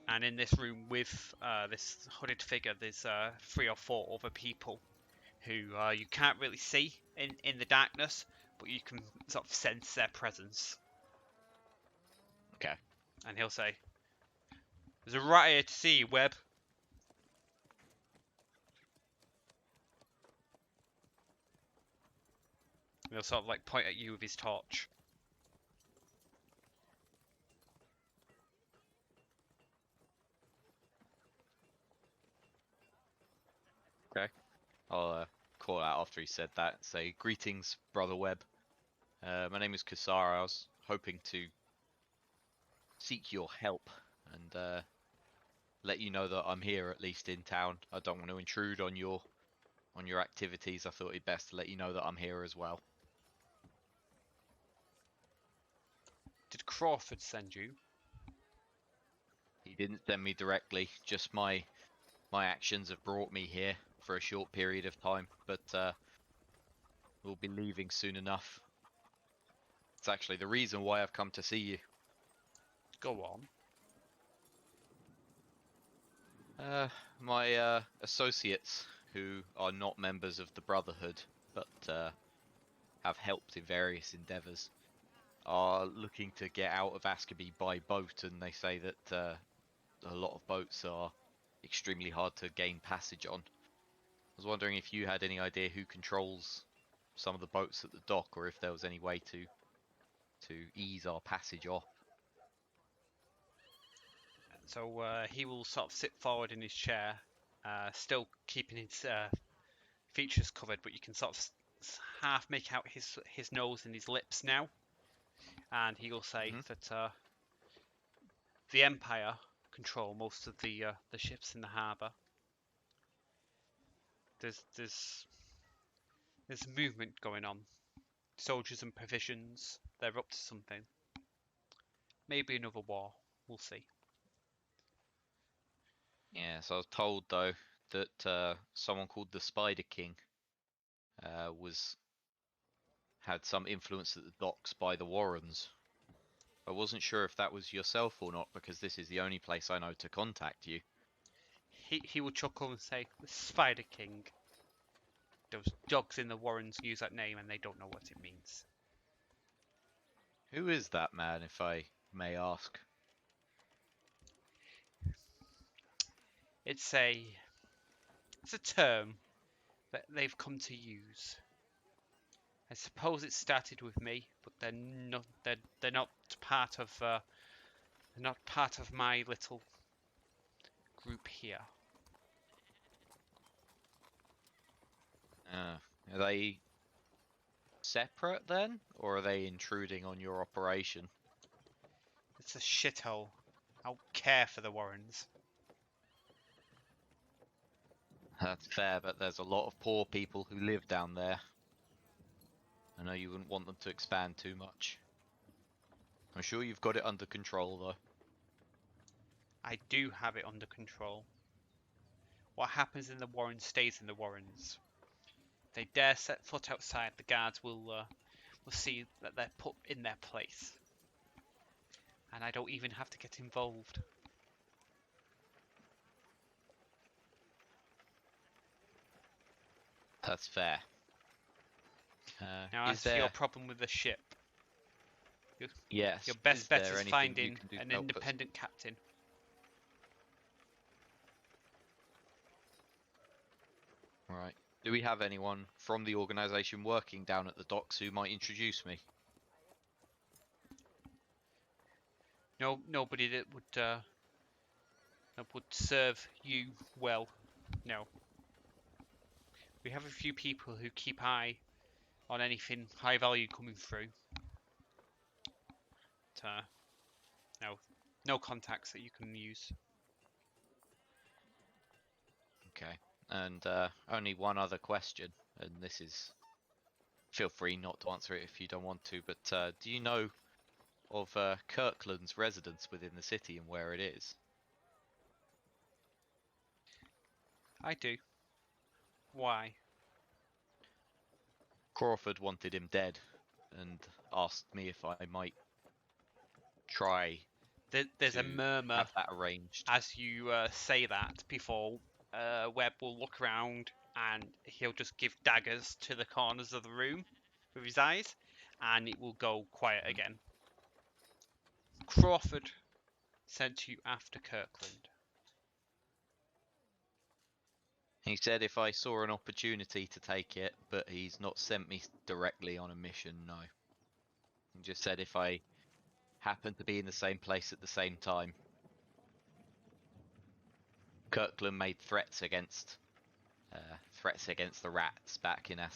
And in this room with this hooded figure, there's 3 or 4 other people who you can't really see in the darkness, but you can sort of sense their presence. Okay. And he'll say, "There's a rat here to see you, Webb." And he'll sort of like point at you with his torch. I'll call out after he said that. Say, greetings, Brother Webb. My name is Kasara. I was hoping to seek your help and let you know that I'm here, at least in town. I don't want to intrude on your activities. I thought it'd best to let you know that I'm here as well. Did Crawford send you? He didn't send me directly. Just my actions have brought me here for a short period of time, but we'll be leaving soon enough. It's actually the reason why I've come to see you. Go on. My associates, who are not members of the Brotherhood, but have helped in various endeavours, are looking to get out of Askrby by boat, and they say that a lot of boats are extremely hard to gain passage on. I was wondering if you had any idea who controls some of the boats at the dock, or if there was any way to ease our passage off. So he will sort of sit forward in his chair, still keeping his features covered, but you can sort of half make out his nose and his lips now. And he will say that the Empire control most of the ships in the harbour. There's movement going on. Soldiers and provisions. They're up to something. Maybe another war. We'll see. Yeah, so I was told though that someone called the Spider King had some influence at the docks by the Warrens. I wasn't sure if that was yourself or not, because this is the only place I know to contact you. He will chuckle and say, "The Spider King." Those dogs in the Warrens use that name and they don't know what it means. Who is that man, if I may ask? It's a term that they've come to use. I suppose it started with me, but they're not part of my little group here. Are they separate then, or are they intruding on your operation? It's a shithole. I don't care for the Warrens. That's fair, but there's a lot of poor people who live down there. I know you wouldn't want them to expand too much. I'm sure you've got it under control, though. I do have it under control. What happens in the Warrens stays in the Warrens. If they dare set foot outside, the guards will see that they're put in their place. And I don't even have to get involved. That's fair. Now, as for your problem with the ship, Yes. your best bet there is anything finding you can do to an help us? independent captain. Right. Do we have anyone from the organisation working down at the docks who might introduce me? No, nobody that would serve you well. No. We have a few people who keep eye on anything high value coming through. But, no contacts that you can use. Okay. And only one other question. and this is, feel free not to answer it if you don't want to, but do you know of Kirkland's residence within the city and where it is? I do. Why? Crawford wanted him dead and asked me if I might try There's a to murmur have that arranged. as you say that before Webb will look around and he'll just give daggers to the corners of the room with his eyes, and it will go quiet again. Crawford sent you after Kirkland. He said if I saw an opportunity to take it, but he's not sent me directly on a mission, no. He just said if I happened to be in the same place at the same time. Kirkland made threats against the rats back in damn,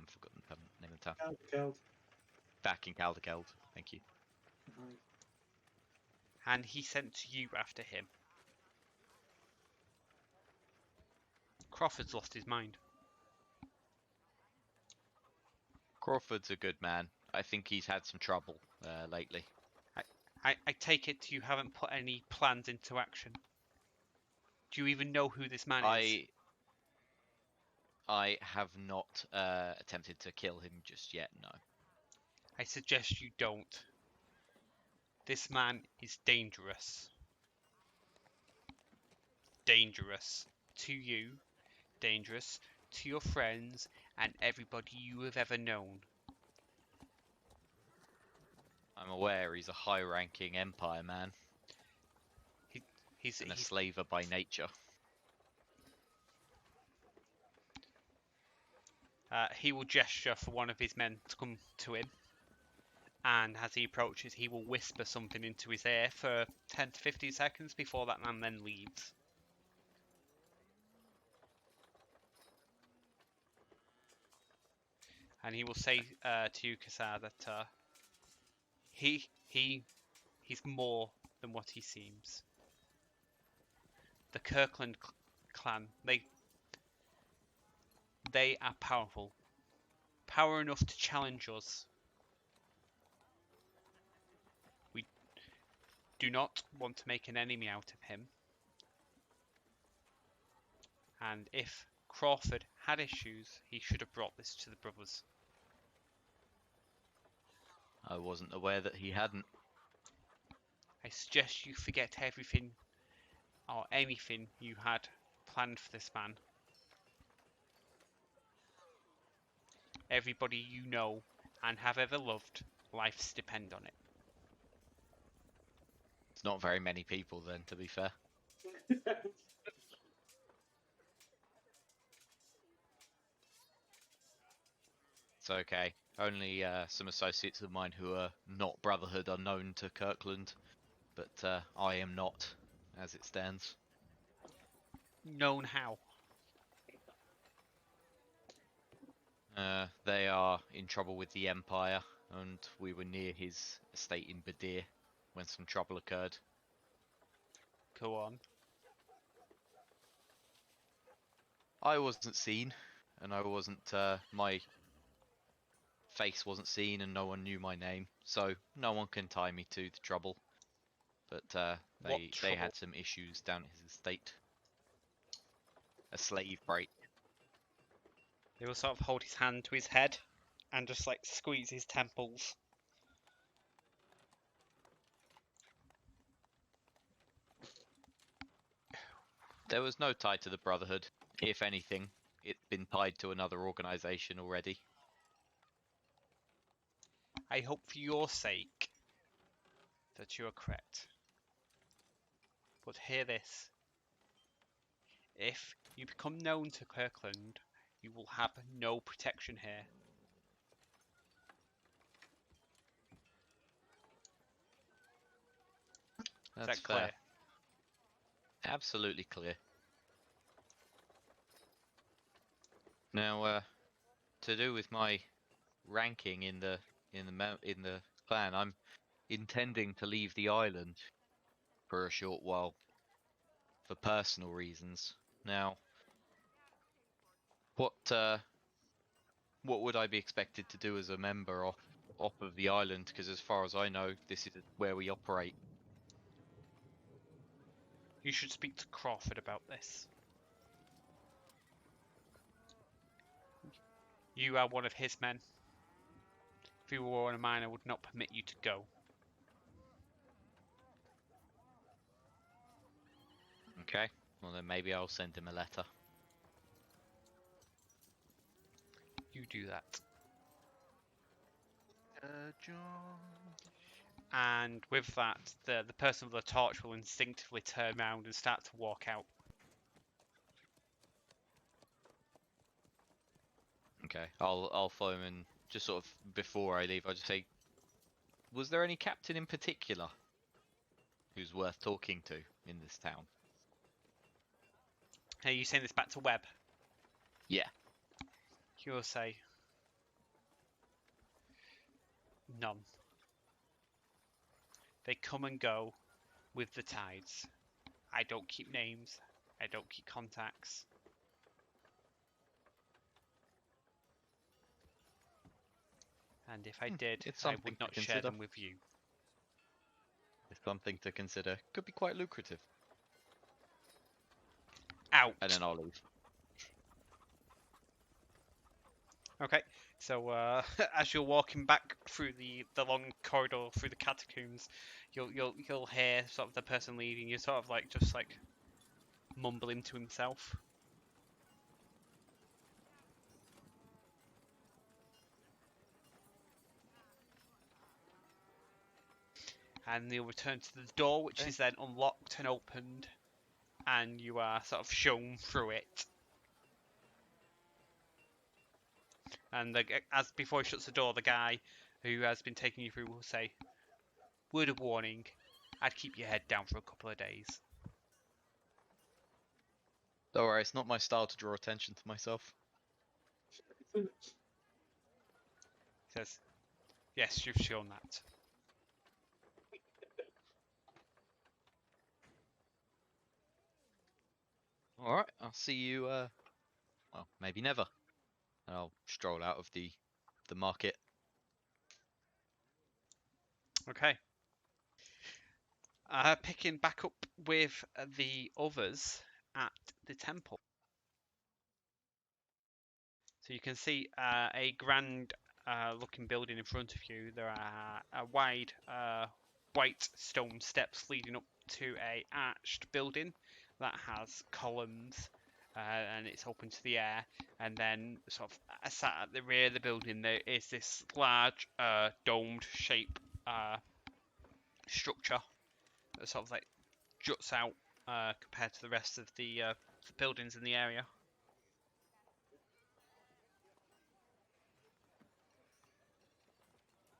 forgotten the name of the town. Killed. Back in Caldecald, thank you. And he sent you after him. Crawford's lost his mind. Crawford's a good man. I think he's had some trouble lately. I take it you haven't put any plans into action. Do you even know who this man is? I have not attempted to kill him just yet, no. I suggest you don't. This man is dangerous. Dangerous to you, dangerous to your friends, and everybody you have ever known. I'm aware he's a high-ranking Empire man. He's a slaver by nature. He will gesture for one of his men to come to him, and as he approaches, he will whisper something into his ear for 10 to 15 seconds before that man then leaves. And he will say to you, Kassar, that he's more than what he seems. The Kirkland clan, they are powerful. Power enough to challenge us. We do not want to make an enemy out of him. And if Crawford had issues, he should have brought this to the brothers. I wasn't aware that he hadn't. I suggest you forget everything or anything you had planned for this man. Everybody you know and have ever loved, lives depend on it. It's not very many people then, to be fair. It's okay. Only some associates of mine who are not Brotherhood are known to Kirkland, but I am not, as it stands. Known how? They are in trouble with the Empire, and we were near his estate in Badir when some trouble occurred. Go on. I wasn't seen, and I wasn't, my face wasn't seen, and no one knew my name, so no one can tie me to the trouble. But they had some issues down at his estate. A slave break. He will sort of hold his hand to his head and just like squeeze his temples. There was no tie to the Brotherhood. If anything, it's been tied to another organization already. I hope for your sake that you are correct. But hear this. If you become known to Kirkland, you will have no protection here. Is That's that clear? fair. Absolutely clear. Now, to do with my ranking in the clan, I'm intending to leave the island for a short while for personal reasons. Now, What would I be expected to do as a member off of the island? Because as far as I know, this is where we operate. You should speak to Crawford about this. You are one of his men. If you were one of mine, I would not permit you to go. Okay. Well, then maybe I'll send him a letter. You do that. John. And with that, the person with the torch will instinctively turn around and start to walk out. Okay. I'll follow him, and just sort of before I leave, I'll just say, was there any captain in particular who's worth talking to in this town? Are you saying this back to Webb? Yeah. He'll say, none. They come and go with the tides. I don't keep names. I don't keep contacts. And if I did, It's I something would to not share consider. them with you. It's something to consider. Could be quite lucrative. Out. And then I'll leave. Okay, so as you're walking back through the long corridor through the catacombs, you'll hear sort of the person leading you sort of like just like mumbling to himself. And you'll return to the door, which is then unlocked and opened, and you are sort of shown through it. And as before he shuts the door, the guy who has been taking you through will say, "Word of warning, I'd keep your head down for a couple of days." Don't worry, it's not my style to draw attention to myself. He says, "Yes, you've shown that." Alright, I'll see you, well, maybe never. And I'll stroll out of the market. Okay. Picking back up with the others at the temple. So you can see a grand looking building in front of you. There are a wide white stone steps leading up to a arched building that has columns and it's open to the air. And then sort of sat at the rear of the building there is this large domed shape structure that sort of like juts out compared to the rest of the buildings in the area.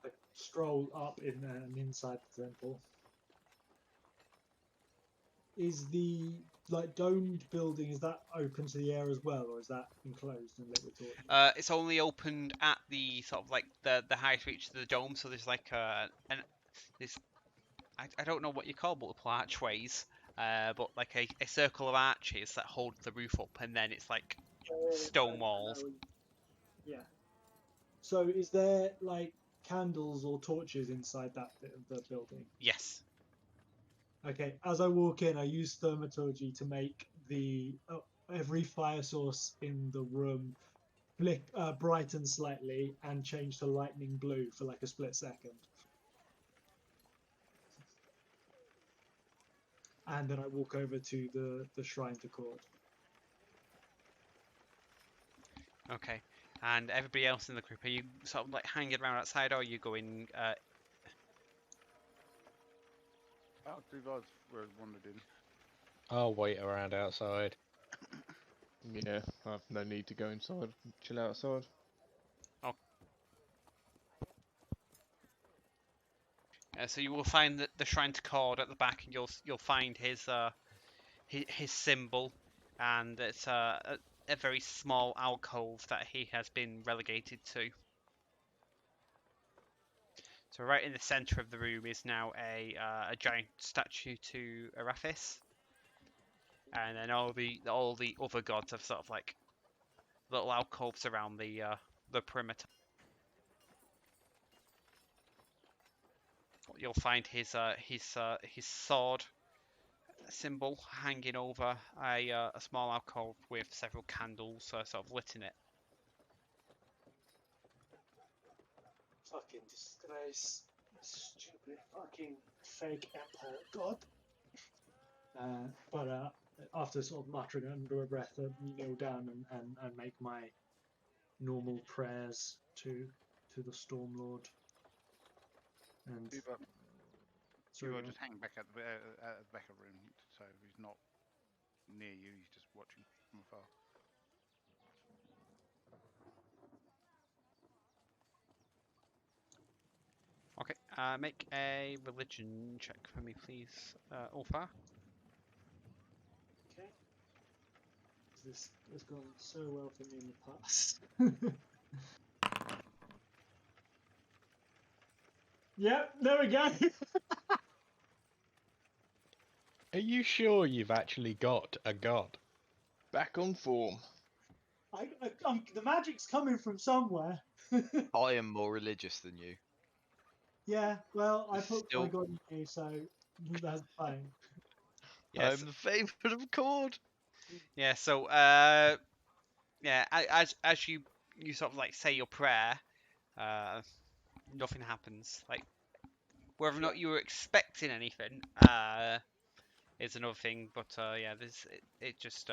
I stroll up in there and inside the temple. Is the domed building, is that open to the air as well, or is that enclosed and lit with torches? It's only opened at the sort of like the highest reach of the dome, so there's like this I don't know what you call multiple archways, but like a circle of arches that hold the roof up, and then it's like stone walls. Yeah. So is there like candles or torches inside that bit of the building? Yes. Okay, as I walk in, I use thaumaturgy to make the every fire source in the room brighten slightly and change to lightning blue for like a split second. And then I walk over to the shrine to Cord. Okay. And everybody else in the group, are you sort of like hanging around outside, or are you going? We're wandered in. I'll wait around outside. Yeah, I've no need to go inside. Chill outside. So you will find the shrine to Cord at the back, and you'll find his symbol, and it's a very small alcove that he has been relegated to. So right in the centre of the room is now a giant statue to Arathis, and then all the other gods have sort of like little alcoves around the perimeter. You'll find his sword symbol hanging over a small alcove with several candles sort of lit in it. Fucking disgrace. Stupid fucking fake emperor god. But after sort of muttering under a breath, I kneel down and make my normal prayers to the Stormlord. And Bebop, sorry, you will go on. just hang back at the back of the room, so he's not near you. He's just watching from afar. Okay, make a religion check for me, please, Ulfar. Okay. This has gone so well for me in the past. Yep, there we go. Are you sure you've actually got a god? Back on form. The magic's coming from somewhere. I am more religious than you. Yeah, well, I put my Still- god in you, so that's fine. Yes. I'm the favourite of court. Yeah. So yeah, as you sort of like say your prayer, nothing happens. Like whether or not you were expecting anything is another thing. But yeah, it just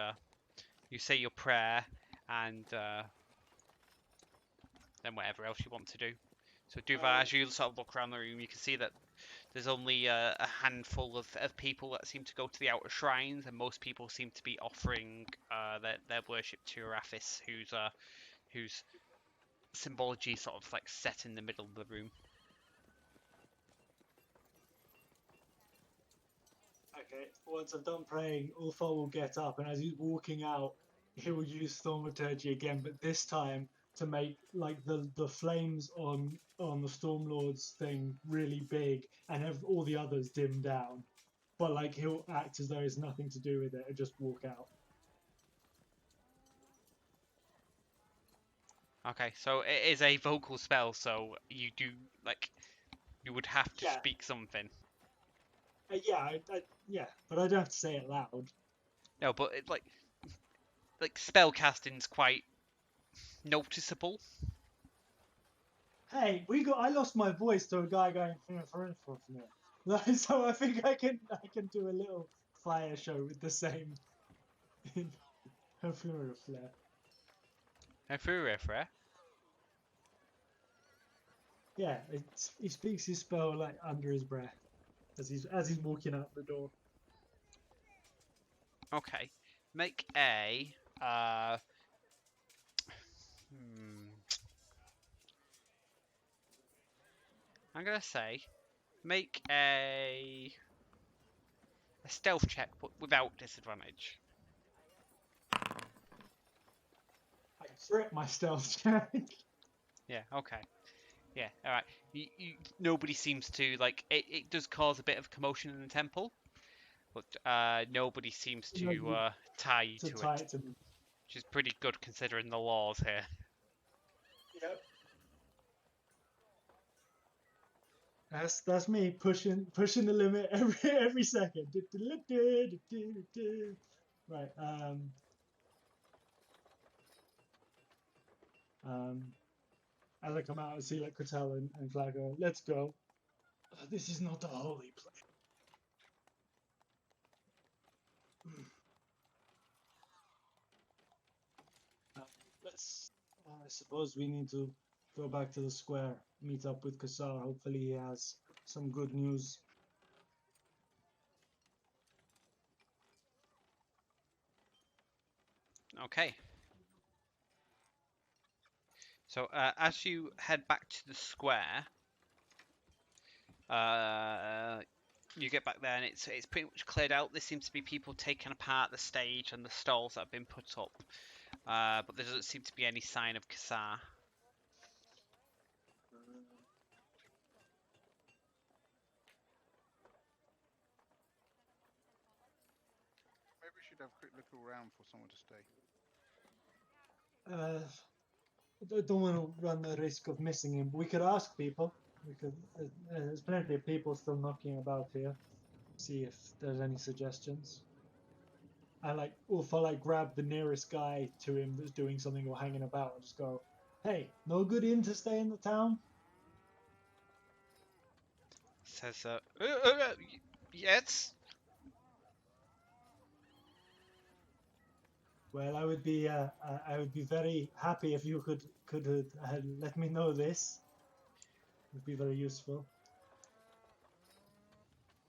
you say your prayer and then whatever else you want to do. So Duvar, as you sort of look around the room, you can see that there's only a handful of people that seem to go to the outer shrines, and most people seem to be offering their worship to Arathis, whose symbology is sort of like set in the middle of the room. Okay, once I've done praying, Ulfar will get up, and as he's walking out, he will use Thaumaturgy again, but this time to make like the flames on the Stormlord's thing really big and have all the others dim down. But like he'll act as though it's nothing to do with it and just walk out. Okay, so it is a vocal spell, so you do like you would have to Yeah. speak something. Yeah, but I don't have to say it loud. No, but it, like spell casting's quite noticeable. Hey, I lost my voice to a guy going Frostnyrrd. So I think I can do a little fire show with the same flair. Yeah, he speaks his spell like under his breath as he's walking out the door. Okay, make a I'm gonna say make a stealth check, but without disadvantage. I crit my stealth check. Yeah. Okay. Yeah. All right. Nobody seems to like it. It does cause a bit of commotion in the temple, but nobody seems to tie you to tie it, it to me. which is pretty good considering the laws here. Yep. That's me pushing the limit every second. Right. As I come out, I see like Kratel and Flag go, "Let's go. This is not a holy place." Let's. I suppose we need to go back to the square, meet up with Kassar. Hopefully, he has some good news. Okay. So as you head back to the square, you get back there and it's pretty much cleared out. There seems to be people taking apart the stage and the stalls that have been put up, but there doesn't seem to be any sign of Kassar. Maybe we should have a quick look around for someone to stay. I don't want to run the risk of missing him. We could ask people. We could. There's plenty of people still knocking about here. See if there's any suggestions. And like, or if I like grab the nearest guy to him that's doing something or hanging about, and just go, "Hey, no good inn to stay in the town." Says, yes. Well, I would be very happy if you could let me know this. It would be very useful.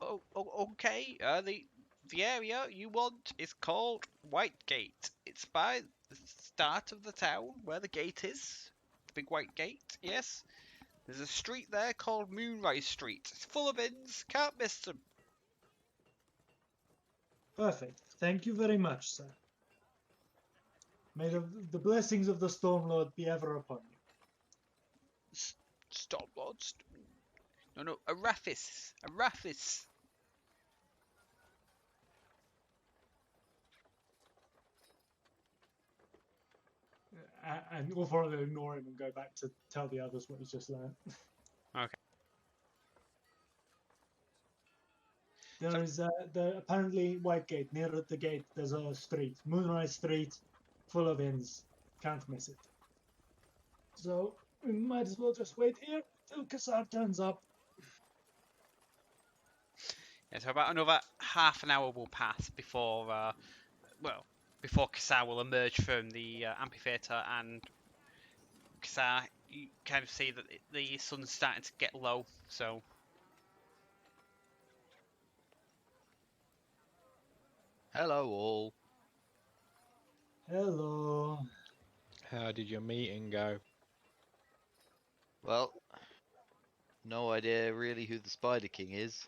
Oh, okay. The area you want is called Whitegate. It's by the start of the town where the gate is. The big white gate. Yes. There's a street there called Moonrise Street. It's full of inns. Can't miss them. Perfect. Thank you very much, sir. May the blessings of the Stormlord be ever upon you. Stormlords. No, Arathis. Arathis. And Ulfar will ignore him and go back to tell the others what he's just learned. Okay. There is apparently Whitegate. Near the gate, there's a street, Moonrise Street, full of inns. Can't miss it. So we might as well just wait here till Kassar turns up. Yeah, so about another half an hour will pass before, before Kassar will emerge from the amphitheatre, and Kassar, you kind of see that the sun's starting to get low, so... Hello all. Hello. How did your meeting go? Well, no idea really who the Spider King is.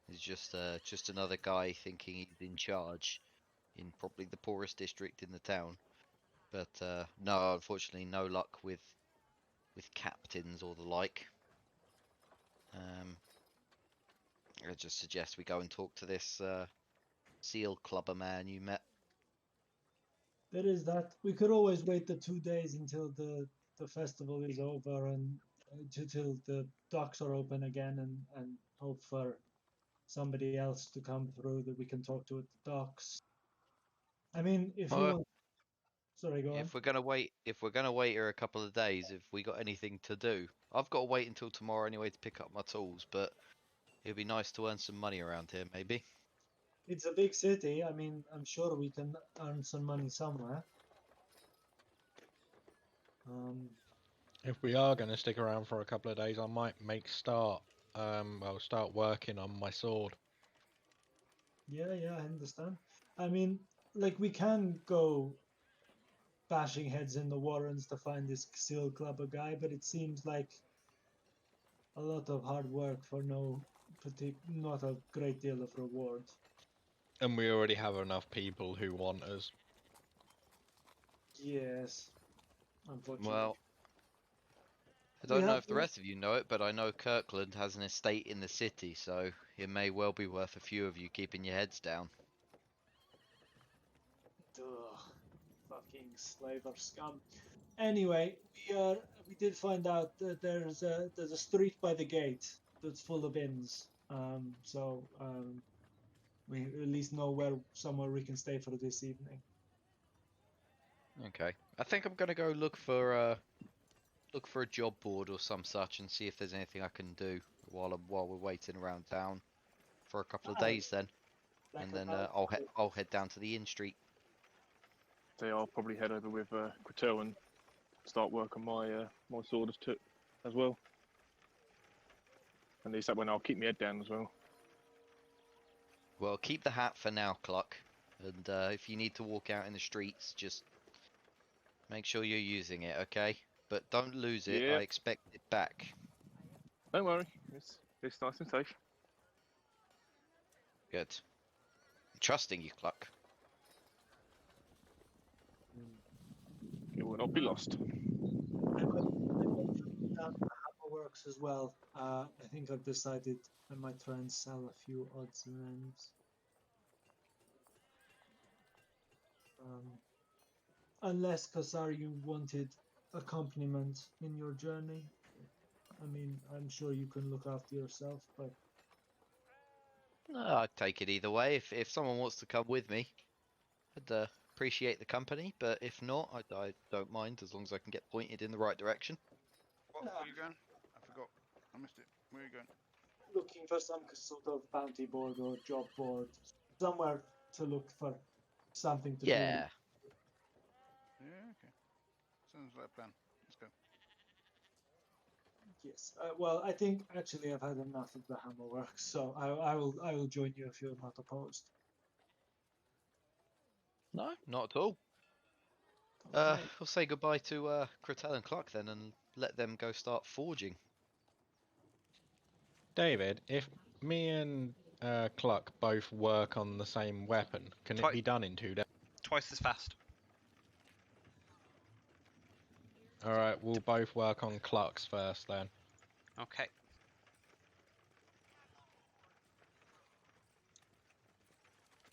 He's just another guy thinking he's in charge in probably the poorest district in the town. But no, unfortunately, no luck with captains or the like. I just suggest we go and talk to this seal clubber man you met. There is that. We could always wait the 2 days until the festival is over and till the docks are open again and hope for somebody else to come through that we can talk to at the docks. I mean, if you want... Sorry, go on. If we're gonna wait here a couple of days, if we got anything to do, I've got to wait until tomorrow anyway to pick up my tools. But it'd be nice to earn some money around here, maybe. It's a big city. I mean, I'm sure we can earn some money somewhere. If we are going to stick around for a couple of days, I might start working on my sword. Yeah, I understand. I mean, like, we can go bashing heads in the warrens to find this seal clubber guy, but it seems like a lot of hard work for not a great deal of reward. And we already have enough people who want us. Yes, unfortunately. Well, I don't know if the rest of you know it, but I know Kirkland has an estate in the city, so it may well be worth a few of you keeping your heads down. Ugh, fucking slaver scum. Anyway, we did find out that there's a street by the gate that's full of inns. We at least know somewhere we can stay for this evening. Okay, I think I'm gonna go look for a job board or some such and see if there's anything I can do while we're waiting around town for a couple of days then, and then I'll head down to the inn street. So I'll probably head over with Quatel and start work on my sword as well. At least that way I'll keep my head down as well. Well, keep the hat for now, Cluck, and if you need to walk out in the streets, just make sure you're using it, okay? But don't lose it. Yeah. I expect it back. Don't worry, it's nice and safe. Good. I'm trusting you, Cluck. It will not be lost. Works as well. I think I've decided I might try and sell a few odds and ends. unless Kasari wanted accompaniment in your journey. I mean, I'm sure you can look after yourself, but No, I'd take it either way. If someone wants to come with me, I'd appreciate the company. But if not, I don't mind as long as I can get pointed in the right direction. What? Where are you going? I forgot. I missed it. Where are you going? looking for some sort of bounty board or job board, somewhere to look for something to do. Yeah. Yeah, okay. Sounds like a plan. Let's go. Yes. Well, I think actually I've had enough of the hammer work, so I will join you if you're not opposed. No, not at all. Okay. We'll say goodbye to Kratel and Clark then, and let them go start forging. David, if me and Cluck both work on the same weapon, can it be done in 2 days? Twice as fast. Alright, we'll both work on Cluck's first then. Okay.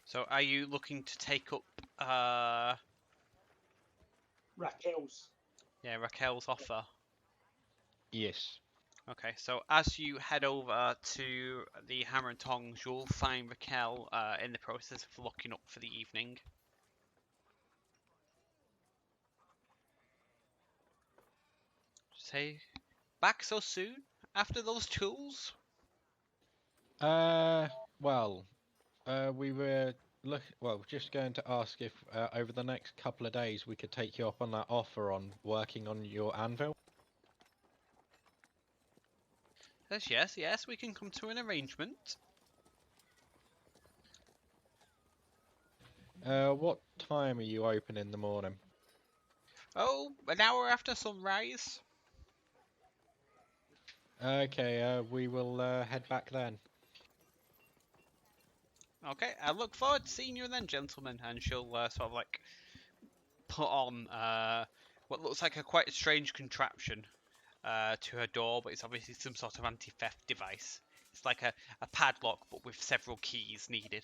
So are you looking to take up Raquel's. Raquel's offer? Yes. Okay, so as you head over to the Hammer and Tongs, you'll find Raquel in the process of locking up for the evening. Say, back so soon after those tools? Well, we were just going to ask if over the next couple of days we could take you up on that offer on working on your anvil. Yes, we can come to an arrangement. What time are you open in the morning? Oh, an hour after sunrise. Okay, we will head back then. Okay, I look forward to seeing you then, gentlemen. And she'll sort of like put on what looks like a quite strange contraption to her door, but it's obviously some sort of anti-theft device. It's like a padlock, but with several keys needed.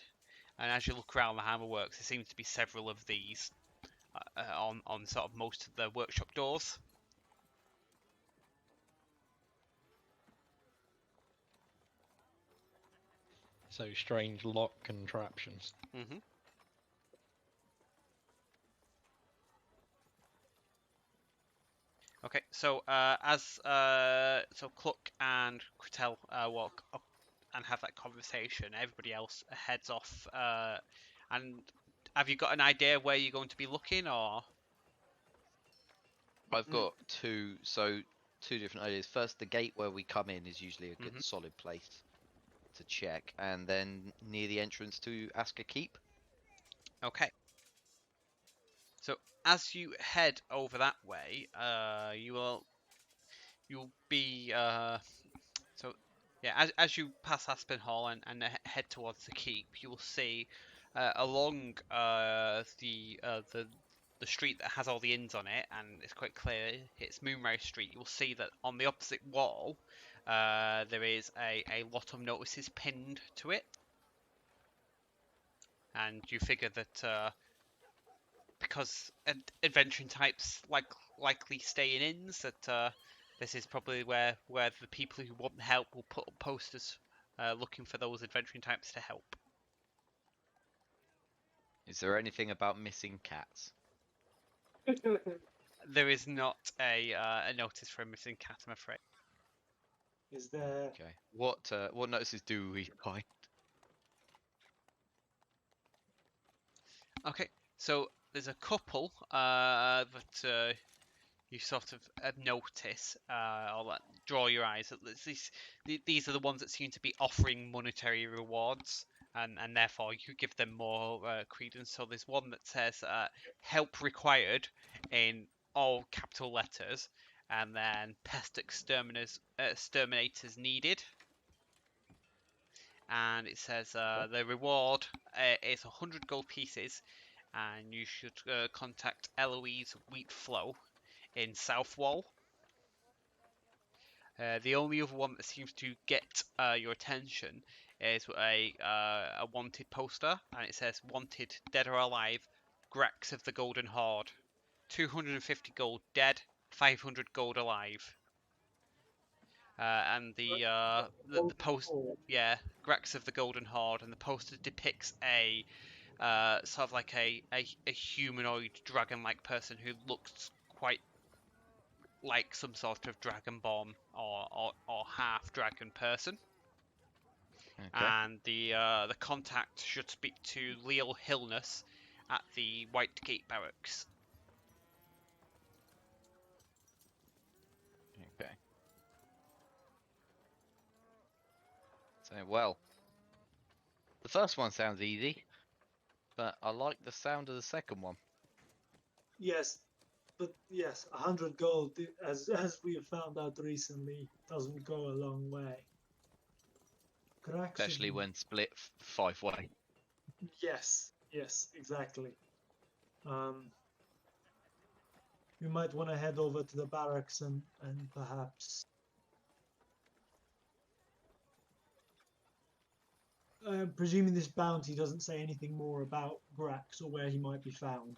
And as you look around the hammerworks, there seems to be several of these on sort of most of the workshop doors. So strange lock contraptions. Mm-hmm. Okay, so so Cluck and Kratel walk up and have that conversation, everybody else heads off. And have you got an idea where you're going to be looking, or? I've got two different ideas. First, the gate where we come in is usually a good solid place to check, and then near the entrance to Asker Keep. Okay. So as you head over that way, you'll be so yeah. As you pass Aspen Hall and head towards the keep, you will see along the street that has all the inns on it, and it's quite clear it's Moonrise Street. You'll see that on the opposite wall there is a lot of notices pinned to it, and you figure that because adventuring types likely stay in inns, that this is probably where the people who want help will put up posters looking for those adventuring types to help. Is there anything about missing cats? There is not a notice for a missing cat, I'm afraid. Is there? Okay. What notices do we find? Okay, so there's a couple that you sort of notice or that draw your eyes. These are the ones that seem to be offering monetary rewards, and therefore you give them more credence. So there's one that says help required in all capital letters, and then pest exterminators needed. And it says the reward is 100 gold pieces, and you should contact Eloise Wheatflow in Southwall. The only other one that seems to get your attention is a wanted poster, and it says "Wanted, dead or alive, Grex of the Golden Horde." 250 gold dead, 500 gold alive. And the post, yeah, Grex of the Golden Horde, and the poster depicts a sort of like a humanoid dragon-like person who looks quite like some sort of dragonborn or half dragon person. Okay. And the contact should speak to Leal Hillness at the White Gate Barracks. Okay. So, well, the first one sounds easy, but I like the sound of the second one. Yes, but yes, 100 gold, as we have found out recently, doesn't go a long way. Cracks Especially when split 5-way. Yes, exactly. We might want to head over to the barracks and perhaps. Presuming this bounty doesn't say anything more about Grax or where he might be found.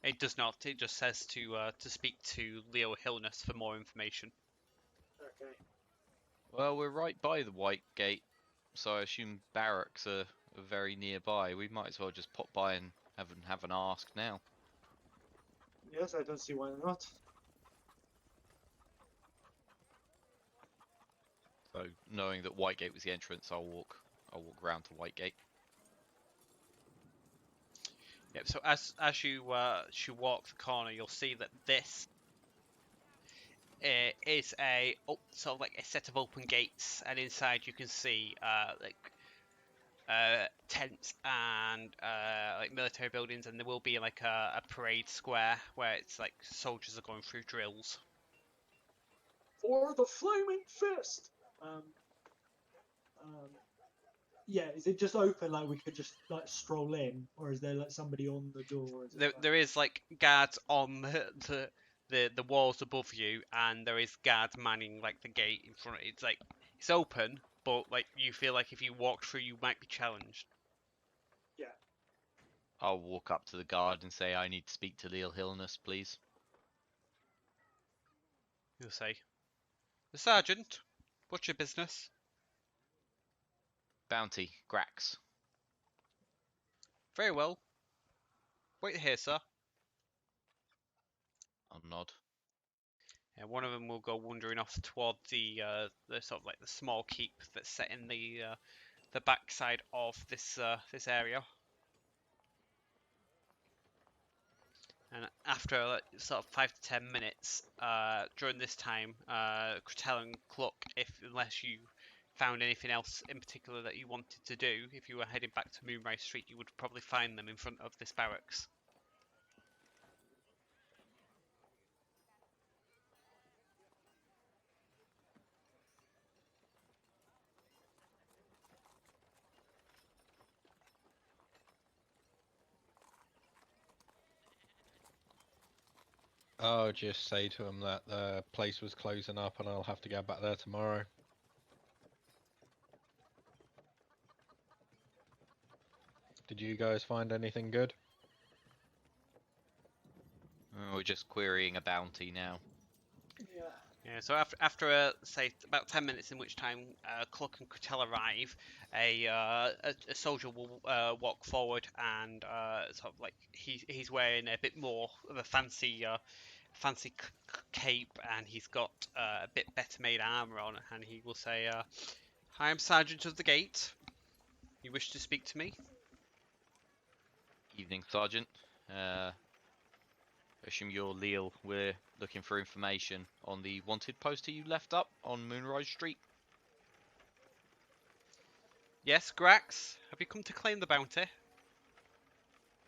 It does not. It just says to speak to Leo Hillness for more information. Okay. Well, we're right by the White Gate, so I assume barracks are very nearby. We might as well just pop by and have an ask now. Yes, I don't see why not. So, knowing that Whitegate was the entrance, I'll walk round to Whitegate. Yep. So as you walk the corner, you'll see that this is sort of like a set of open gates, and inside you can see tents and like military buildings, and there will be like a parade square where it's like soldiers are going through drills. For the flaming fist. Yeah, is it just open like we could just like stroll in, or is there like somebody on the door? There is like guards on the walls above you, and there is guards manning like the gate in front. It's like it's open, but like you feel like if you walk through, you might be challenged. Yeah. I'll walk up to the guard and say, I need to speak to Leal Hillness, please. He'll say, "The sergeant, what's your business?" Bounty, Grax. Very well. Wait here, sir. I'll nod. And one of them will go wandering off toward the sort of like the small keep that's set in the backside of this area. And after sort of 5 to 10 minutes, during this time, Cretel and Cluck, unless you found anything else in particular that you wanted to do, if you were heading back to Moonrise Street, you would probably find them in front of this barracks. I'll just say to him that the place was closing up and I'll have to go back there tomorrow. Did you guys find anything good? We're just querying a bounty now. Yeah. Yeah, so after say about 10 minutes, in which time Cluck and Cretel arrive, a soldier will walk forward and sort of like he's wearing a bit more of a fancy cape, and he's got a bit better made armor on, and he will say, "Hi, I'm Sergeant of the Gate. You wish to speak to me?" Evening, Sergeant. Assume you're Leal. We're looking for information on the wanted poster you left up on Moonrise Street. Yes, Grax. Have you come to claim the bounty?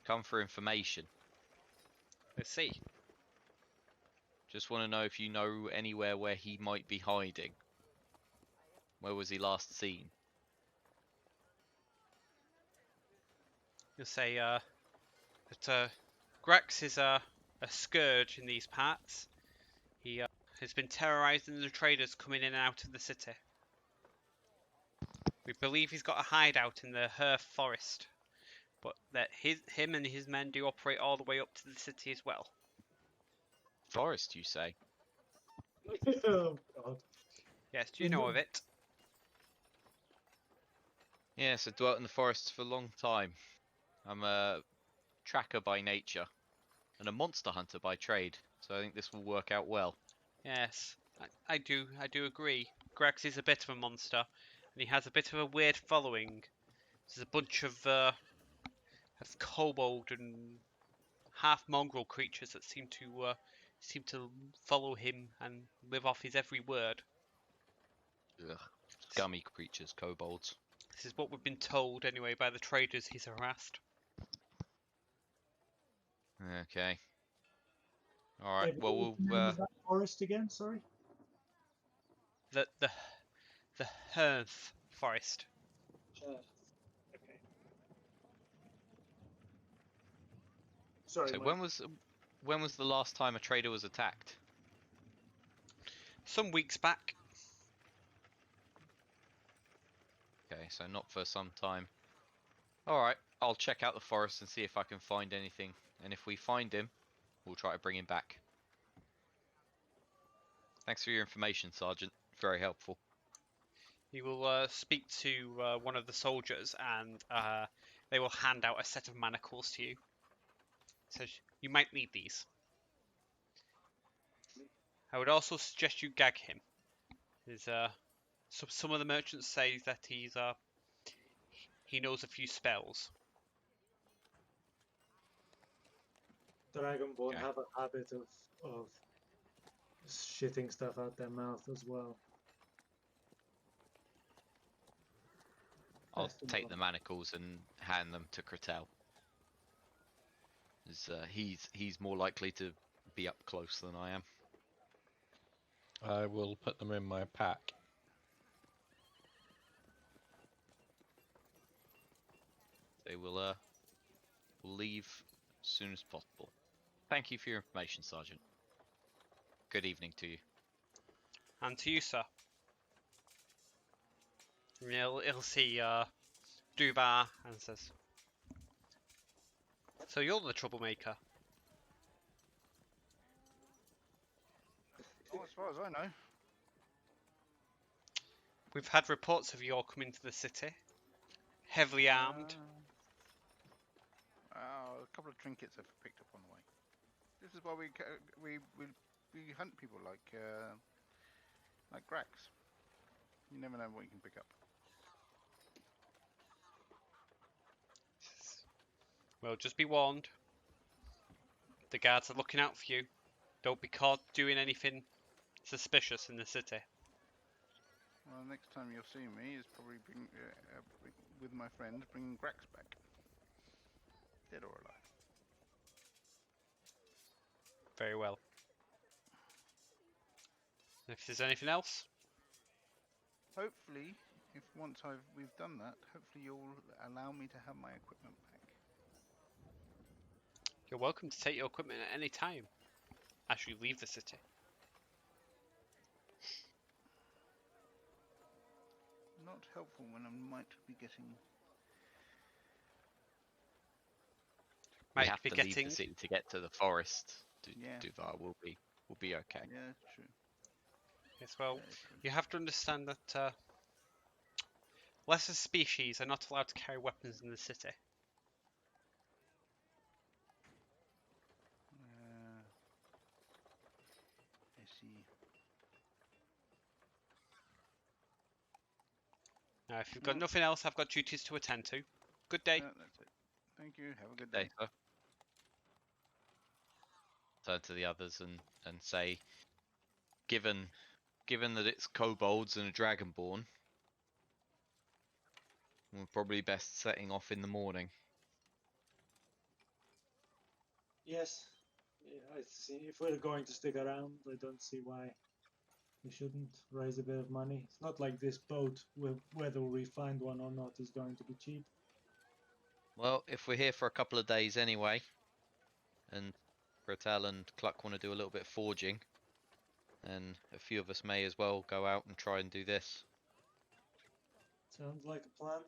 Come for information. Let's see. Just want to know if you know anywhere where he might be hiding. Where was he last seen? You'll say that Grax is a scourge in these parts. He has been terrorizing the traders coming in and out of the city. We believe he's got a hideout in the Herf Forest, but that him and his men do operate all the way up to the city as well. Forest, you say? Oh God. Yes, do you know of it? Yes, I dwelt in the forests for a long time. I'm a tracker by nature and a monster hunter by trade, so I think this will work out well. Yes, I do agree. Grex is a bit of a monster, and he has a bit of a weird following. There's a bunch of kobold and half mongrel creatures that seem to follow him and live off his every word. Ugh. Scummy creatures, kobolds. This is what we've been told anyway by the traders he's harassed. Okay. Alright, David, well, what was the name of that forest again? Sorry. The Hearth Forest. Okay. Sorry, so Mike. when was the last time a trader was attacked? Some weeks back. Okay, so not for some time. Alright, I'll check out the forest and see if I can find anything. And if we find him, we'll try to bring him back. Thanks for your information, Sergeant. Very helpful. He will speak to one of the soldiers, and they will hand out a set of manacles to you. So you might need these. I would also suggest you gag him. Some of the merchants say that he knows a few spells. Dragonborn Okay. have a habit of shitting stuff out their mouth as well. I'll Best in take the class. manacles and hand them to Kratel. He's more likely to be up close than I am. I will put them in my pack. They will leave as soon as possible. Thank you for your information, Sergeant. Good evening to you. And to you, sir. And he'll see Dubar and says, "So you're the troublemaker." Oh, as far as I know. We've had reports of your coming to the city, heavily armed. A couple of trinkets I've picked up on the way. This is why we hunt people like Grax. You never know what you can pick up. Well, just be warned. The guards are looking out for you. Don't be caught doing anything suspicious in the city. Well, next time you'll see me is probably with my friend bringing Grax back. Dead or alive. Very well. If there's anything else, Hopefully, if once we've done that, hopefully you'll allow me to have my equipment back. you're welcome to take your equipment at any time as you leave the city. Not helpful when I might be getting. We Might have be to getting. leave the city to get to the forest. Yeah. Duvar will be okay. Yeah, true. Yes, well, Very true. you have to understand that lesser species are not allowed to carry weapons in the city. I see. Now, if you've got Well- nothing else, I've got duties to attend to. Good day. No, that's it. Thank you. Have a good Day, day. sir. Turn to the others and say, given that it's kobolds and a dragonborn, we're probably best setting off in the morning. Yes. Yeah, I see. If we're going to stick around, I don't see why we shouldn't raise a bit of money. It's not like this boat, whether we find one or not, is going to be cheap. Well, if we're here for a couple of days anyway, and Kratel and Cluck want to do a little bit of forging, then a few of us may as well go out and try and do this. Sounds like a plan.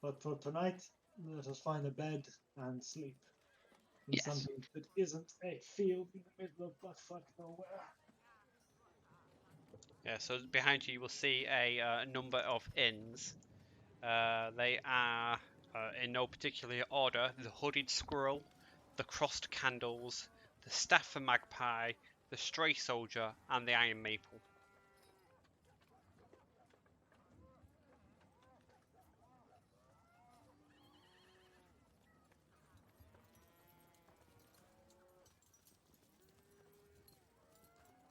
But for tonight, let us find a bed and sleep. in Yes. something that isn't a field in the middle of buttfuck nowhere. Yeah, so behind you, you will see a number of inns. They are, in no particular order, the Hooded Squirrel, the Crossed Candles, the Staff and Magpie, the Stray Soldier, and the Iron Maple.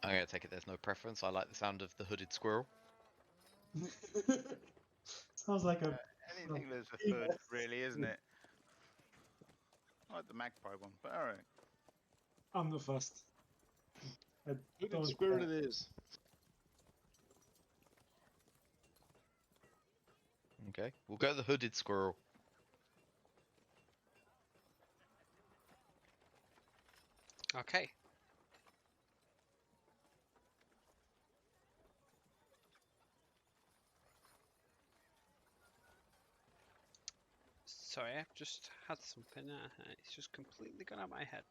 I'm gonna take it there's no preference. I like the sound of the hooded squirrel. Sounds like a Anything that's a yeah. hood, really, isn't it? I like the magpie one, but alright. I'm the first. I Hooded don't squirrel care. it is. Okay, we'll go the hooded squirrel. Okay. Sorry, I've just had something. It's just completely gone out of my head.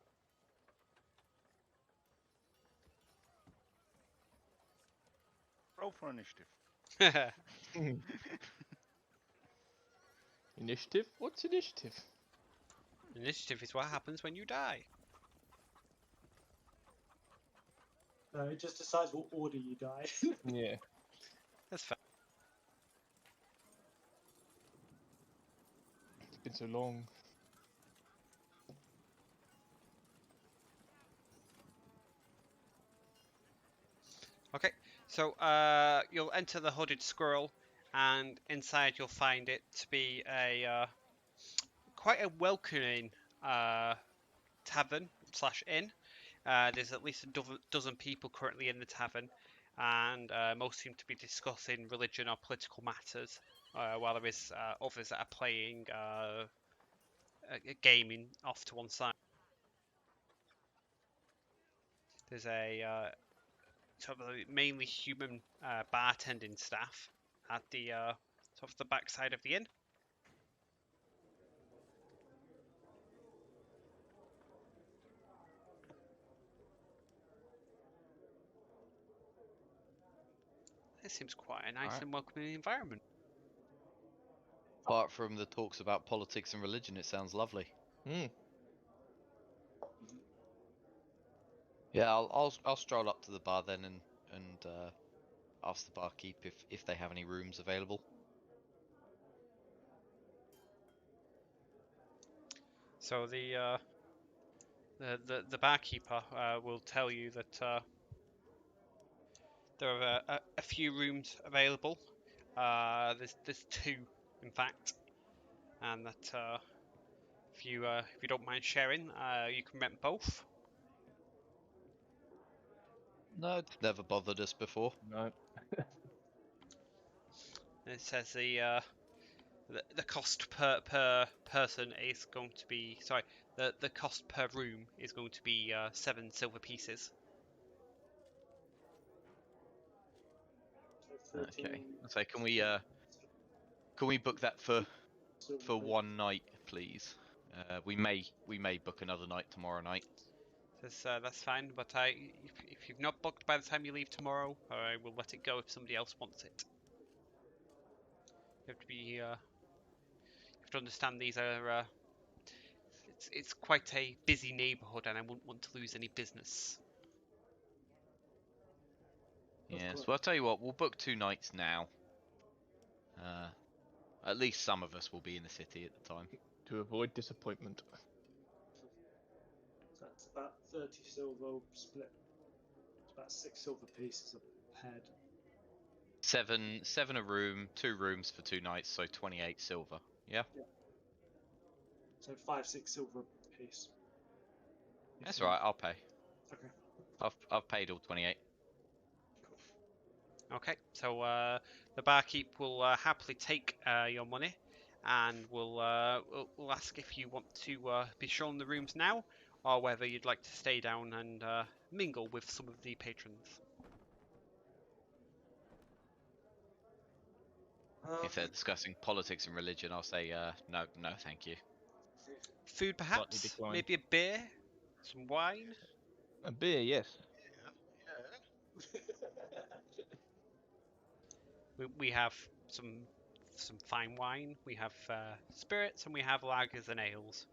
Roll for initiative. Initiative? What's initiative? Initiative is what happens when you die. No, it just decides what order you die. Yeah. That's fair. It's been so long. Okay, so you'll enter the Hooded Squirrel, and inside you'll find it to be a quite a welcoming tavern slash inn. There's at least a dozen people currently in the tavern, and most seem to be discussing religion or political matters, while there is others that are playing gaming off to one side. There's a sort of mainly human bartending staff at the sort of the backside of the inn. It seems quite a nice Alright. and welcoming environment. Apart from the talks about politics and religion, it sounds lovely. Hmm. Yeah, I'll stroll up to the bar then and ask the barkeep if they have any rooms available. So the barkeeper will tell you that there are a few rooms available. There's two, in fact, and that if you don't mind sharing, you can rent both. No, it's never bothered us before. No. And it says the cost per person is going to be the cost per room is going to be 7 silver pieces. Okay. So can we book that for one night, please? We may book another night tomorrow night. Says that's fine, but if you've not booked by the time you leave tomorrow, I will let it go if somebody else wants it. You have to be you have to understand these are it's quite a busy neighbourhood, and I wouldn't want to lose any business. Yes. Well, I'll tell you what. We'll book 2 nights now. At least some of us will be in the city at the time. To avoid disappointment. That's about 30 silver split. It's about 6 silver pieces a head. 7 a room, 2 rooms for 2 nights, so 28 silver. Yeah. So 5, 6 silver piece. That's all right. I'll pay. Okay. I've paid all 28. Okay, so the barkeep will happily take your money, and will ask if you want to be shown the rooms now, or whether you'd like to stay down and mingle with some of the patrons. If they're discussing politics and religion, I'll say no, thank you. Food, perhaps? declined. Maybe a beer? Some wine? A beer, yes. We have some fine wine. We have spirits, and we have lagers and ales.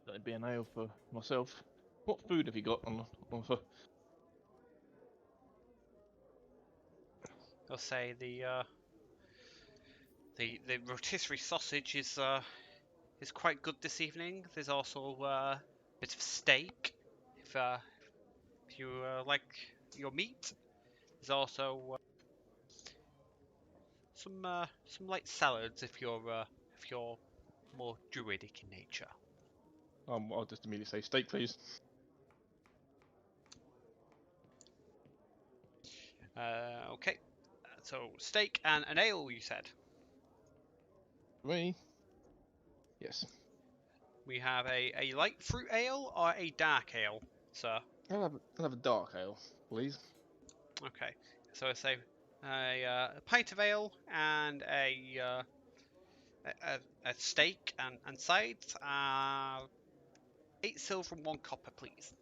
That'd be an ale for myself. What food have you got on offer? I'll say the rotisserie sausage is quite good this evening. There's also a bit of steak, if you like your meat. There's also some light salads if you're more druidic in nature. I'll just immediately say steak, please. Okay, so steak and an ale, you said. Me? Yes. We have a light fruit ale or a dark ale, sir. I'll have a dark ale, please. Okay, so I say a pint of ale and a steak and sides. 8 silver and 1 copper, please.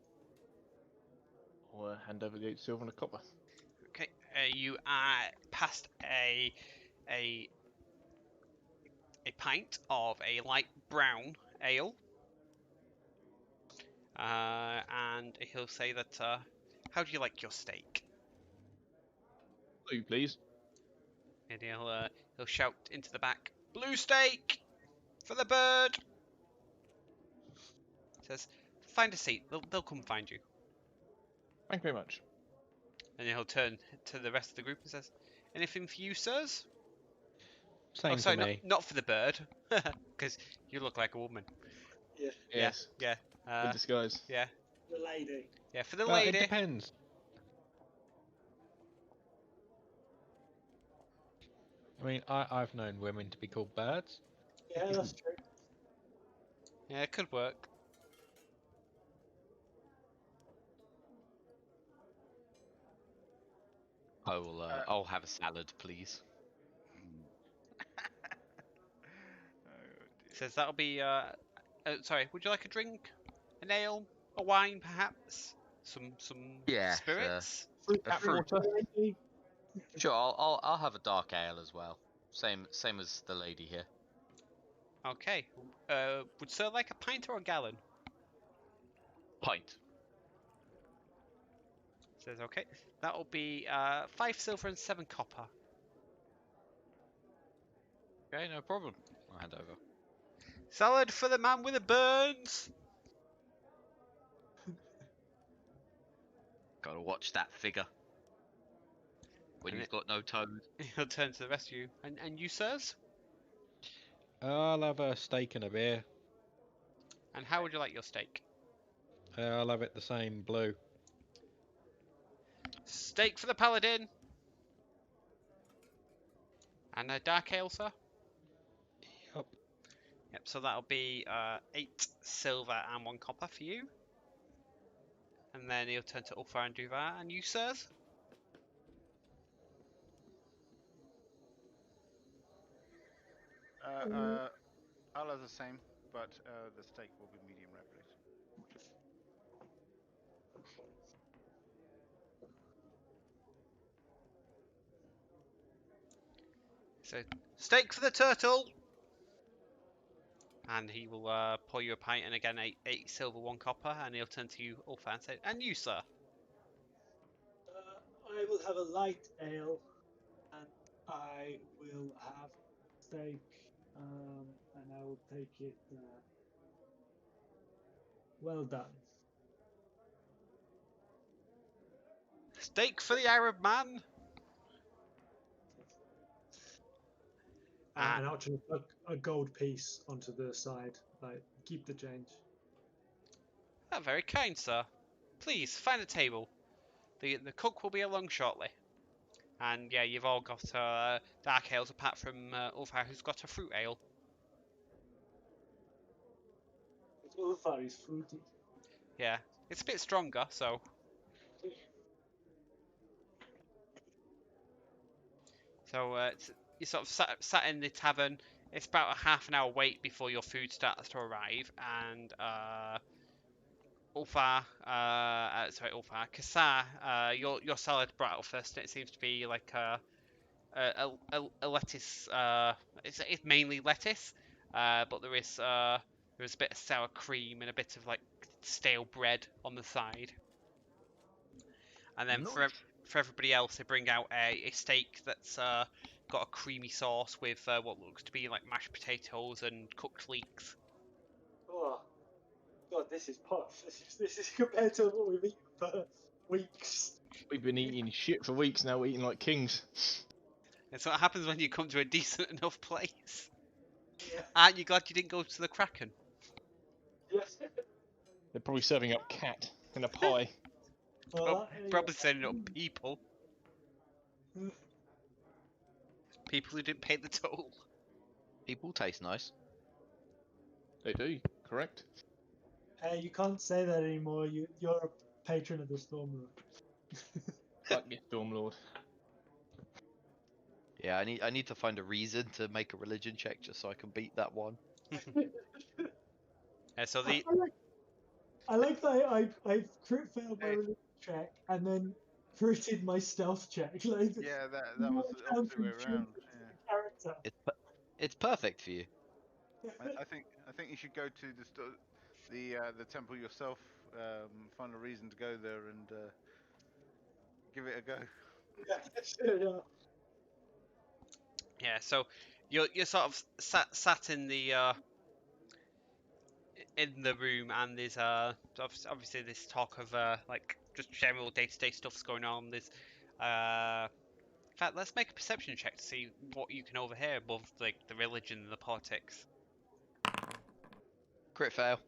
I'll hand over the 8 silver and a copper. Okay, you are passed a pint of a light brown ale, and he'll say that. How do you like your steak? Blue, please. And he'll shout into the back, "Blue steak for the bird!" Says, "Find a seat. They'll come find you." Thank you very much. And he'll turn to the rest of the group and says, "Anything for you, sirs?" Same sorry, for me. not for the bird, because you look like a woman. Yeah, Yes. Yeah. In disguise. Yeah. the lady. Yeah, for the Well, lady. it depends. I mean, I've known women to be called birds. Yeah, that's true. Yeah, it could work. I will. I'll have a salad, please. Says that'll be. Sorry, would you like a drink? An ale? A wine, perhaps? Some Yeah, spirits? A fruit. Lady. Sure, I'll have a dark ale as well. Same as the lady here. Okay. Would sir like a pint or a gallon? Pint. Says okay. That'll be 5 silver and 7 copper. Okay, no problem. I'll hand over. Salad for the man with the burns. Gotta watch that figure. When And you've got no toes. He'll turn to the rest of you. And you, sirs? I'll have a steak and a beer. And how would you like your steak? I'll have it the same blue. Steak for the paladin. And a dark ale, sir? Yup. Yep, so that'll be 8 silver and 1 copper for you. And then he'll turn to Ulfar and Duvar. And you, sirs? I'll have the same, but the steak will be medium rare, please. So, steak for the turtle! And he will pour you a pint, and again, 8 silver, 1 copper. And he'll turn to you, Ulfar, and say, and you, sir? I will have a light ale, and I will have steak, and I will take it well done. Steak for the Arab man! And I'll just put a gold piece onto the side, like keep the change. Oh, very kind, sir. Please, find a table. The cook will be along shortly. And yeah, you've all got dark ales apart from Ulfar, who's got a fruit ale. Ulfar is fruity. Yeah, it's a bit stronger, so. So you sort of sat in the tavern. It's about a half an hour wait before your food starts to arrive, and Kasar, your salad brought out first, and it seems to be like a lettuce. It's mainly lettuce, but there's a bit of sour cream and a bit of like stale bread on the side. And then Nice. for everybody else, they bring out a steak that's got a creamy sauce with what looks to be like mashed potatoes and cooked leeks. Oh, God, this is posh. This is compared to what we've eaten for weeks. We've been eating shit for weeks now. We're eating like kings. That's what happens when you come to a decent enough place. Yeah. Aren't you glad you didn't go to the Kraken? Yes. They're probably serving up cat in a pie. Well, probably sending up people who didn't pay the toll. People taste nice. They do, correct? Hey, you can't say that anymore. You're a patron of the Stormlord. Fuck you, Stormlord. Yeah, I need to find a reason to make a religion check just so I can beat that one. So the I like that I crit failed my religion check and then critted my stealth check. Like, Yeah, that more was the opposite way counterintuitive around. to Yeah. the character. It's perfect for you. I think you should go to the temple yourself. Find a reason to go there and give it a go. Yeah. yeah, so you're sort of sat in the room, and there's obviously this talk of like just general day-to-day stuff's going on. There's in fact, let's make a perception check to see what you can overhear above like the religion and the politics. Crit fail.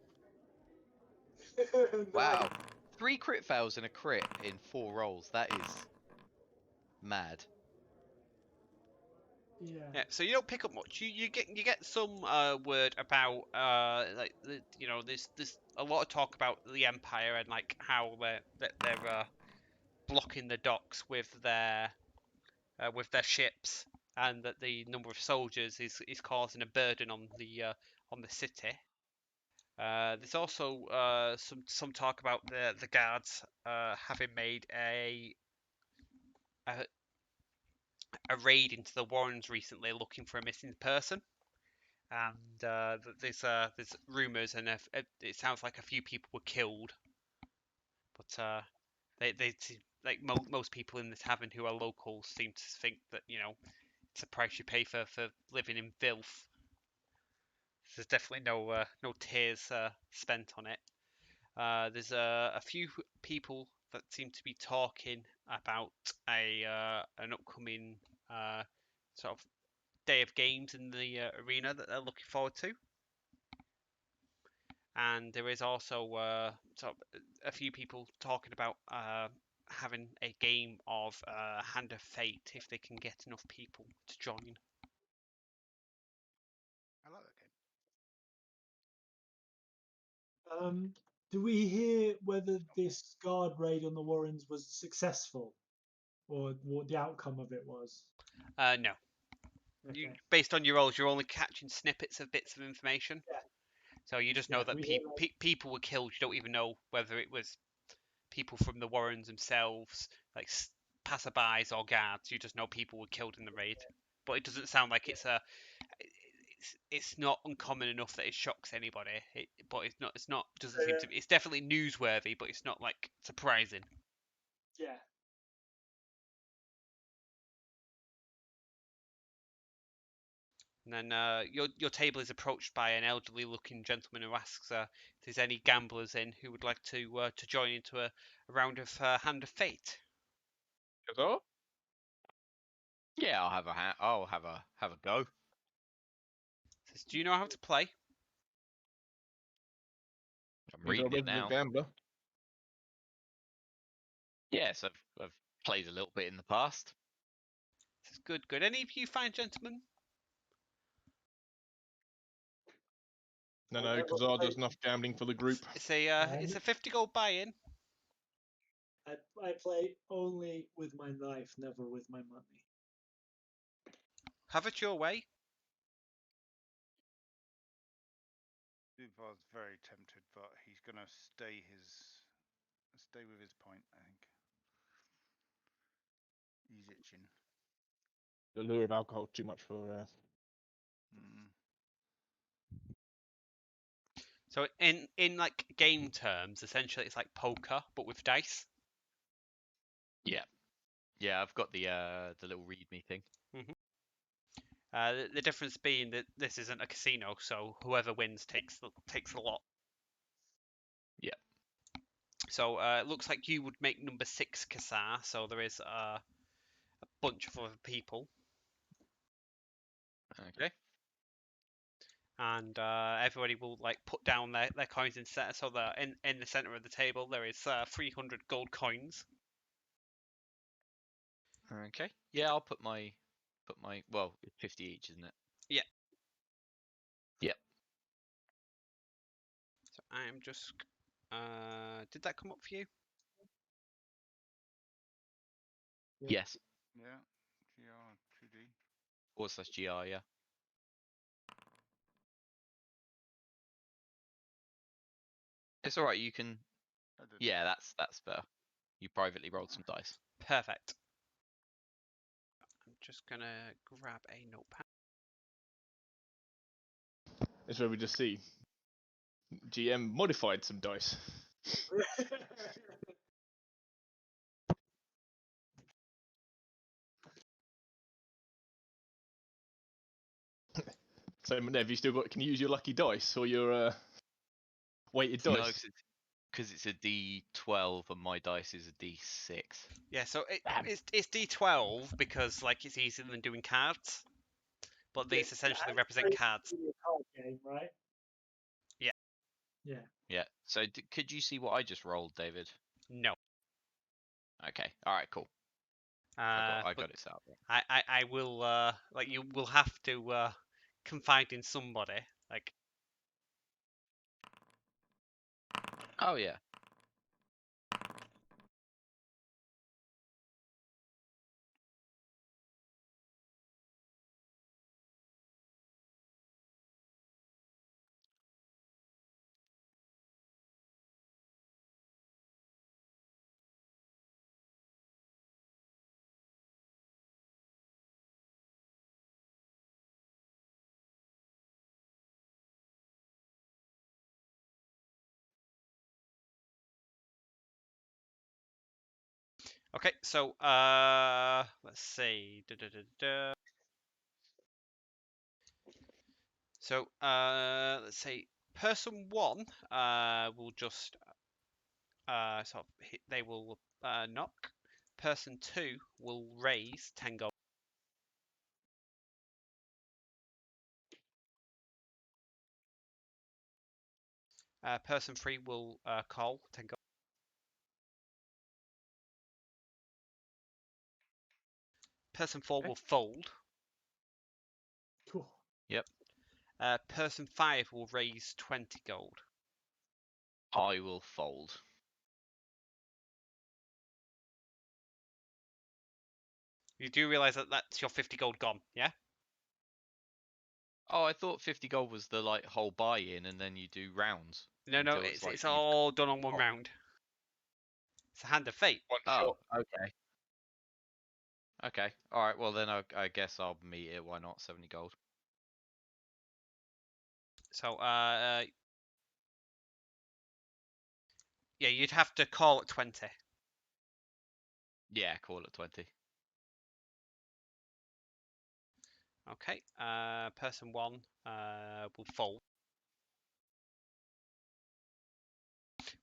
Wow. 3 crit fails and a crit in 4 rolls. That is mad. Yeah. Yeah, so you don't pick up much. You get some word about like there's a lot of talk about the Empire and like how they're blocking the docks with their ships, and that the number of soldiers is causing a burden on the city. There's also some talk about the guards having made a a raid into the Warrens recently, looking for a missing person, and there's rumours, and it sounds like a few people were killed, but they like most people in the tavern who are locals seem to think that it's a price you pay for living in filth. There's definitely no tears spent on it. There's a few people that seem to be talking about an upcoming sort of day of games in the arena that they're looking forward to. And there is also sort of a few people talking about having a game of Hand of Fate if they can get enough people to join. I like that game. Do we hear whether this guard raid on the Warrens was successful, or what the outcome of it was? No. Okay. Based on your rolls, you're only catching snippets of bits of information. Yeah. So you just know that we hear people were killed. You don't even know whether it was people from the Warrens themselves, like passerbys or guards. You just know people were killed in the raid. But it doesn't sound like it's not uncommon enough that it shocks anybody. But it's not doesn't seem to be. It's definitely newsworthy, but it's not like surprising. Yeah. And then your table is approached by an elderly-looking gentleman who asks if there's any gamblers in who would like to join into a round of Hand of Fate. Huzzah? Yeah, I'll have a go. Says, do you know how to play? I'm He's our reading it resident now. gambler. Yes, I've played a little bit in the past. Says, good, good. Any of you fine gentlemen? No, Kazar does enough gambling for the group. It's a 50 gold buy-in. I play only with my knife, never with my money. Have it your way. Duvar's very tempted, but he's going to stay with his point, I think. He's itching. The lure of alcohol too much for. Mm. So in like game terms, essentially it's like poker but with dice. Yeah. Yeah, I've got the little readme thing. The difference being that this isn't a casino, so whoever wins takes a lot. Yeah. So it looks like you would make number 6 Kassar, so there is a bunch of other people, Okay. and everybody will like put down their coins in center. So that in the center of the table there is 300 gold coins. Okay. Yeah, I'll put my well, it's 50 each, isn't it? Yeah. Yep. So I am just. Did that come up for you? Yeah. Yes. Yeah. GR 2D. /GR, yeah. It's alright, you can yeah, that's better. You privately rolled some dice. Perfect. I'm just gonna grab a notepad. That's where we just see GM modified some dice. So Nev, you still got? Can you use your lucky dice or your weighted dice? No, because it's a D12 and my dice is a D6. Yeah, so Damn. it's D12 because like it's easier than doing cards, but these essentially That's represent cards. basically a card game, right? Yeah. Yeah. Yeah. So could you see what I just rolled, David? No. Okay. All right. Cool. I But got it set up. Right. I will like you will have to confide in somebody. Like Oh yeah. okay, so let's see. So let's say person 1 will just sort of they will knock. Person 2 will raise 10 gold. Person 3 will call 10 gold. Person 4 Okay. will fold. Cool. Yep. Person 5 will raise 20 gold. I will fold. You do realize that that's your 50 gold gone, yeah? Oh, I thought 50 gold was the like whole buy-in, and then you do rounds. No, until it's like it's you've all done on one Oh. round. It's a hand of fate. One Oh, shot. okay. Okay. All right. Well, then I guess I'll meet it. Why not? 70 gold. So yeah, you'd have to call at 20. Yeah, call it 20. Okay. Person 1 will fold.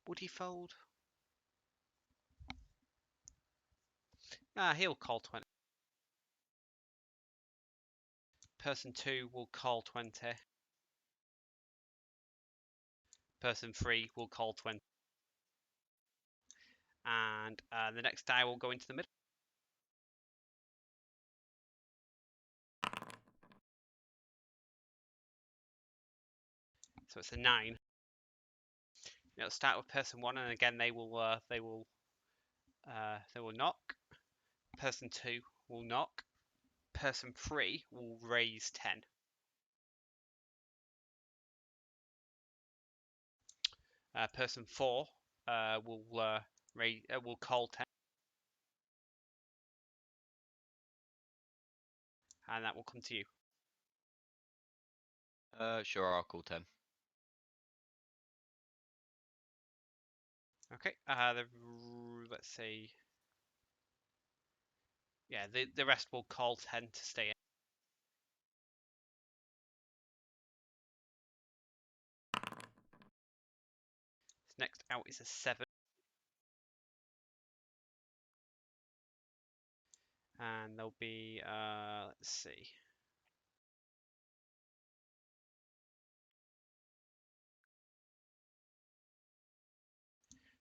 Would he fold? He'll call 20. Person 2 will call 20. Person 3 will call 20. And the next die will go into the middle. So it's a 9. It'll start with person 1, and again they will knock. Person 2 will knock. person 3 will raise 10. Person 4 will call 10, and that will come to you. Sure, I'll call 10. Okay. Let's see. Yeah, the rest will call 10 to stay in. Next out is a 7. And there'll be, let's see.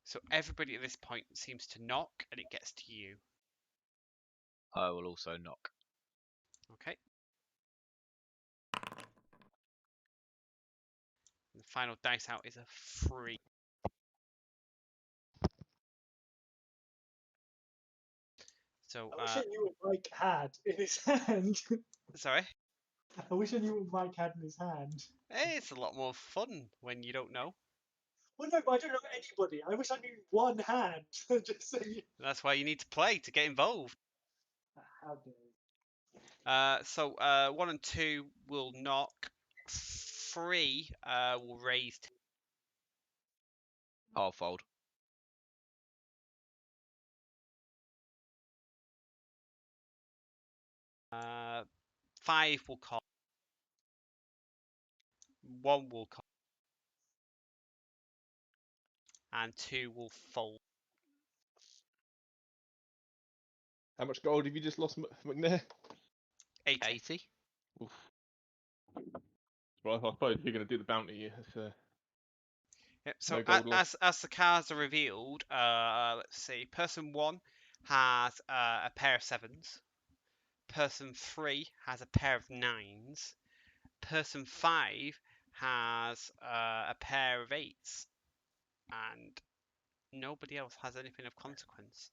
So everybody at this point seems to knock, and it gets to you. I will also knock. Okay. And the final dice out is a 3. So, I wish I knew what Mike had in his hand. sorry. I wish I knew what Mike had in his hand. It's a lot more fun when you don't know. Well, no, but I don't know anybody. I wish I knew one hand. Just so you... That's why you need to play to get involved. How dare you. So 1 and 2 will knock. 3 will raise. I'll fold. 5 will call. 1 will call. And 2 will fold. How much gold have you just lost, McNair? 80. 80. Oof. Well, I suppose if you're going to do the bounty, it's, Yep. So no gold lost. as the cards are revealed, let's see. Person 1 has a pair of 7s. Person 3 has a pair of 9s. Person 5 has a pair of 8s. And nobody else has anything of consequence.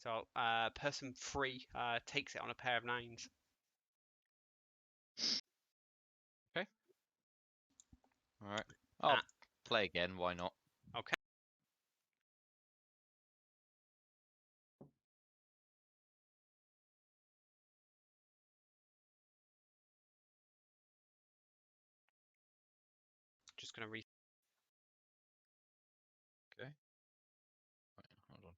So person 3 takes it on a pair of 9s. Okay. Alright. I'll play again, why not? Okay. Just going to read. Okay. Wait, hold on.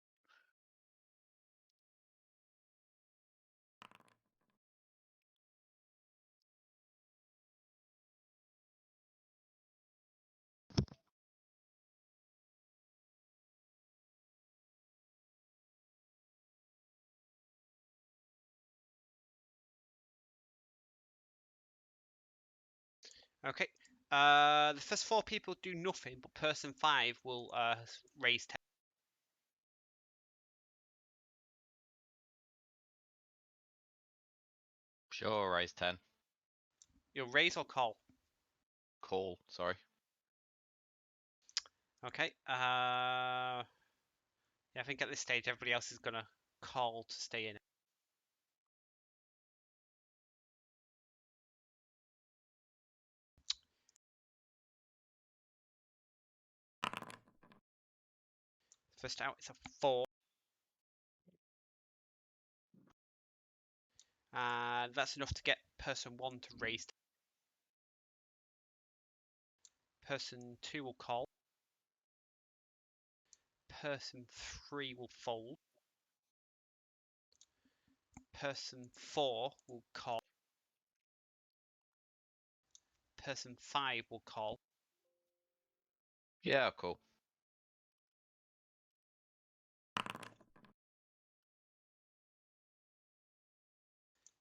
Okay. The first 4 people do nothing, but person 5 will raise 10. Sure, raise 10. You'll raise or call. Call, sorry. Okay. Yeah, I think at this stage everybody else is gonna call to stay in it. First out is a 4. That's enough to get person 1 to raise 10. Person 2 will call. Person 3 will fold. Person 4 will call. Person 5 will call. Yeah, cool.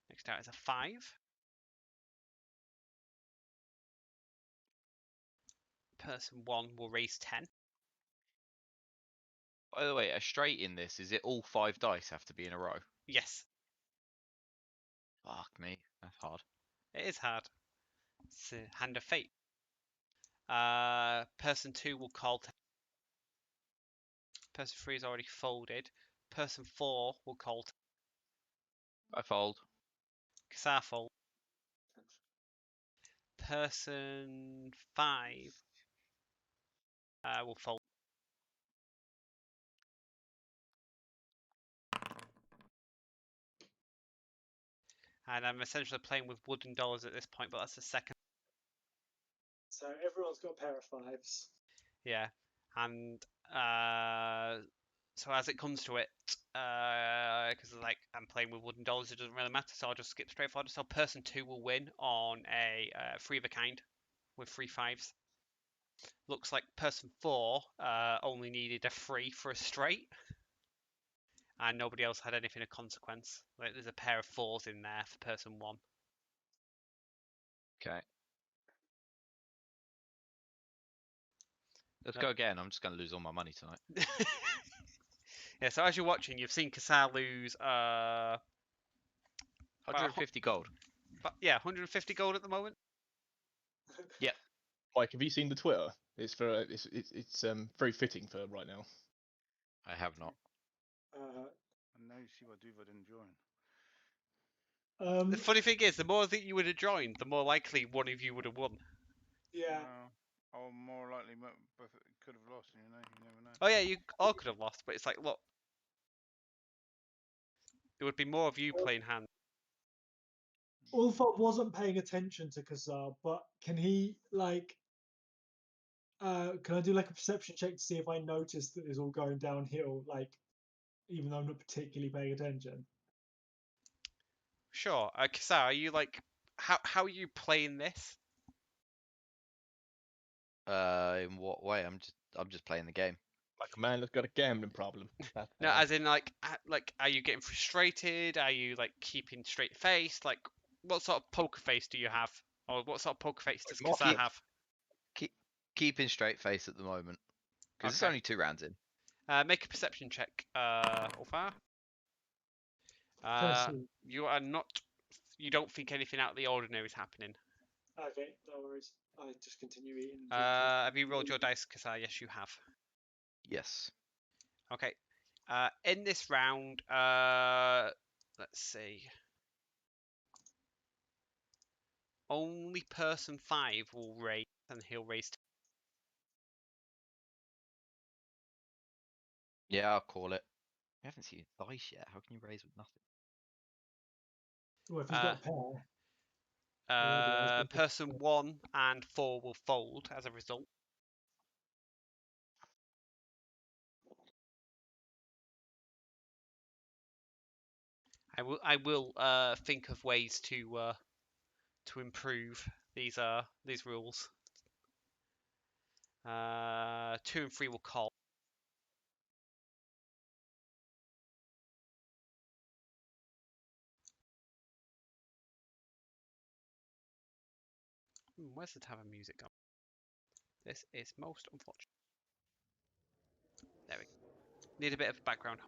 Next out is a 5. Person 1 will raise 10. By the way, a straight in this, is it all 5 dice have to be in a row? Yes, Fuck me, that's hard. it is hard. It's a hand of fate. Person 2 will call 10. Person 3 is already folded. Person 4 will call 10. I fold. Kassar fold. Person 5 will fold. And I'm essentially playing with wooden dollars at this point, but that's the second. So everyone's got a pair of 5s. Yeah, and so as it comes to it, because like I'm playing with wooden dollars, it doesn't really matter. So I'll just skip straight forward. So person 2 will win on a 3 of a kind with 3 5s. Looks like person 4 only needed a 3 for a straight, and nobody else had anything of consequence. Like there's a pair of 4s in there for person 1. Okay. Let's Nope. go again. I'm just going to lose all my money tonight. Yeah, so as you're watching, you've seen Kassar lose 150 gold. but yeah, 150 gold at the moment. Mike, have you seen the Twitter? It's for it's very fitting for right now. I have not. And now you see why Duva didn't join. The funny thing is, the more that you would have joined, the more likely one of you would have won. Yeah. Or more likely, both could have lost. You never know. Oh yeah, you all could have lost, but it's like, look, there would be more of you playing hand. Ulfot wasn't paying attention to Kassar, but can he like? Can I do like a perception check to see if I notice that it's all going downhill? Like, even though I'm not particularly paying attention. Sure, Kassar, are you like, how are you playing this? In what way? I'm just playing the game. Like a man that's got a gambling problem. That's No, how. as in like, are you getting frustrated? Are you like keeping straight face? Like, what sort of poker face do you have, or what sort of poker face does Like Kassar Keep, have? keeping straight face at the moment. Because it's Okay. only 2 rounds in. Make a perception check, Ulfar. Person. You are not. You don't think anything out of the ordinary is happening. Okay, no worries. I just continue eating. And Have you rolled your dice, Kassar? Yes, you have. Yes. Okay. In this round, let's see. Only person 5 will raise, and he'll raise. Yeah, I'll call it. I haven't seen dice yet. How can you raise with nothing? Well, if he's got a pair. Otherwise, they're Person 1 and 4 will fold as a result. I will think of ways to improve these rules. 2 and 3 will call. Where's the tavern music gone? This is most unfortunate. There we go. Need a bit of background.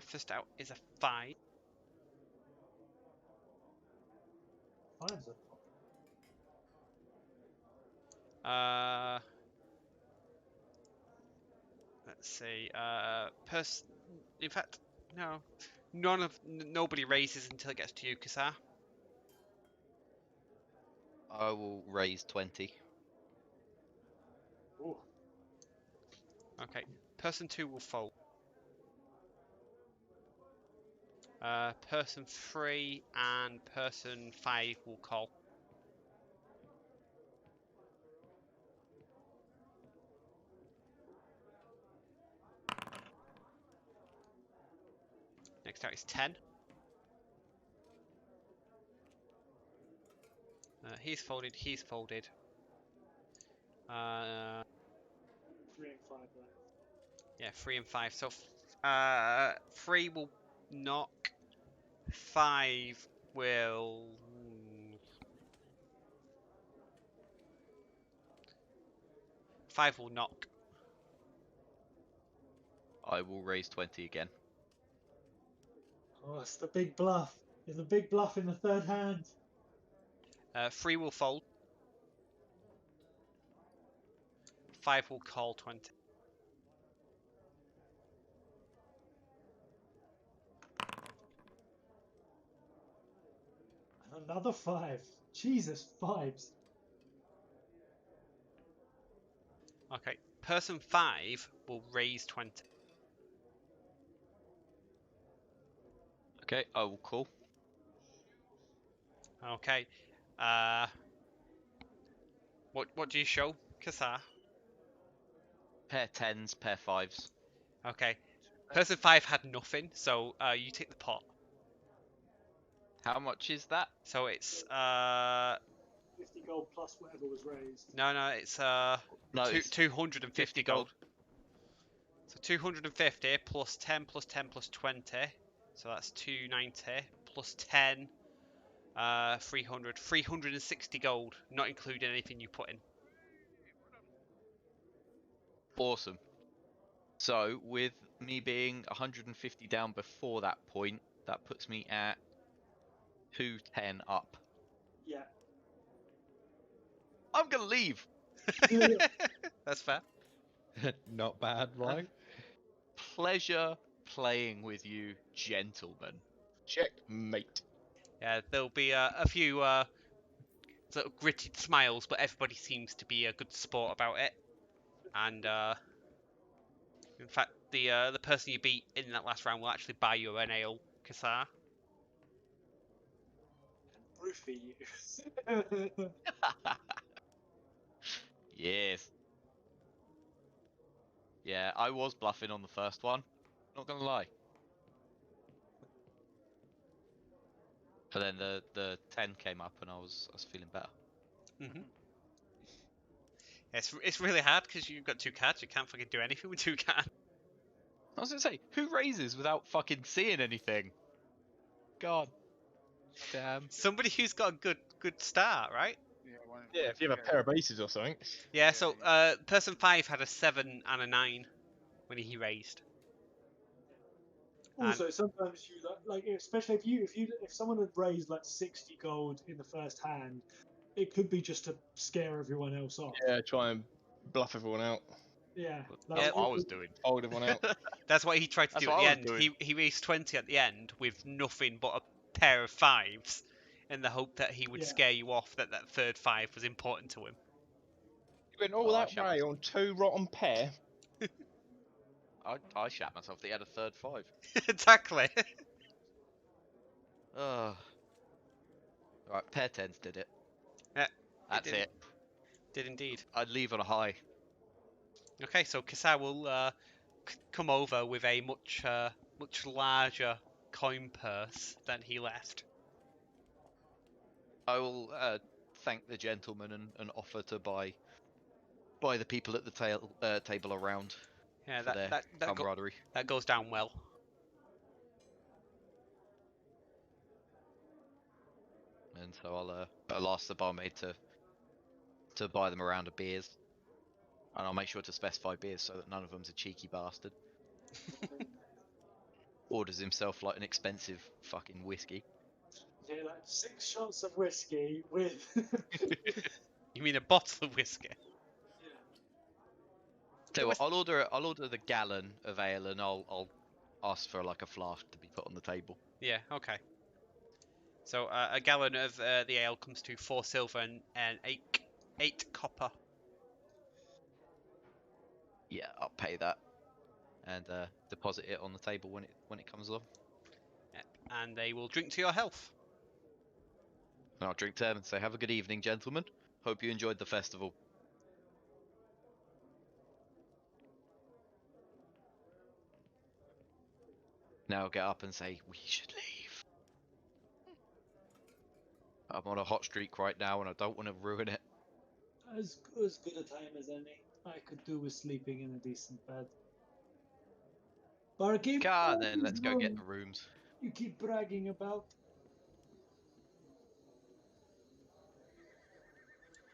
First out is a 5. Fives are Let's see. In fact, no. Nobody raises until it gets to you, Kassar. I will raise 20. Ooh. Okay. Person 2 will fold. Person 3 and person 5 will call. Next out is 10. He's folded. He's folded. 3 and 5 left. Yeah, 3 and 5. So 3 will knock. 5 will. 5 will knock. I will raise 20 again. Oh, it's the big bluff. There's a big bluff in the third hand. 3 will fold. 5 will call 20. Another 5. Jesus, 5s. Okay. Person 5 will raise 20. Okay, I will call. Okay. What do you show, Kassar? Pair 10s, pair 5s. Okay. Person 5 had nothing, so you take the pot. How much is that? So it's 50 gold plus whatever was raised. no, it's No, it's 250 50 gold. gold. So 250 plus 10 plus 10 plus 20. So that's 290 plus 10, 300. 360 gold, not including anything you put in. Awesome. So, with me being 150 down before that point, that puts me at 210 up. Yeah. I'm gonna leave. That's fair. Not bad, right? Pleasure playing with you, gentlemen. Checkmate. Yeah, there'll be a few sort of gritted smiles, but everybody seems to be a good sport about it. And in fact, the person you beat in that last round will actually buy you an ale, Kassar. Roofie you. Yes. Yeah, I was bluffing on the first one. Not gonna lie. But then the 10 came up and I was feeling better. Mm-hmm. It's really hard because you've got 2 cards. You can't fucking do anything with 2 cards. I was gonna say, who raises without fucking seeing anything? God damn. Somebody who's got a good start, right? Yeah, Yeah, if you have a pair of bases or something. Yeah. So person 5 had a 7 and a 9 when he raised. Also, sometimes you like, especially if someone had raised like 60 gold in the first hand, it could be just to scare everyone else off. Yeah, try and bluff everyone out. Yeah, That's Yeah. what I was doing. Hold everyone out. That's what he tried to That's do at what the I was end. doing. He raised 20 at the end with nothing but a pair of 5s, in the hope that he would Yeah. scare you off that that third 5 was important to him. You went all Well, I that shut way myself. on 2 rotten pair. I shat myself that he had a third 5. Exactly. Ugh. Right, pair 10s did it. Yeah, That's did. it. Did indeed. I'd leave on a high. Okay, so Kassar will come over with a much larger coin purse than he left. I will thank the gentleman and offer to buy the people at the table around Yeah, for their camaraderie. that goes down well. And so I'll ask the barmaid to buy them a round of beers, and I'll make sure to specify beers so that none of them's a cheeky bastard. Orders himself like an expensive fucking whiskey. Yeah, like 6 shots of whiskey with. You mean a bottle of whiskey? Tell you what, I'll order the gallon of ale, and I'll ask for like a flask to be put on the table. Yeah, okay. So a gallon of the ale comes to 4 silver and 8 copper. Yeah, I'll pay that and deposit it on the table when it comes along. Yep. And they will drink to your health. And I'll drink to them and say, "Have a good evening, gentlemen. Hope you enjoyed the festival." Now I'll get up and say, "We should leave. I'm on a hot streak right now, and I don't want to ruin it." As good a time as any I could do with sleeping in a decent bed. Barkeep, Car, then let's go get the rooms. you keep bragging about.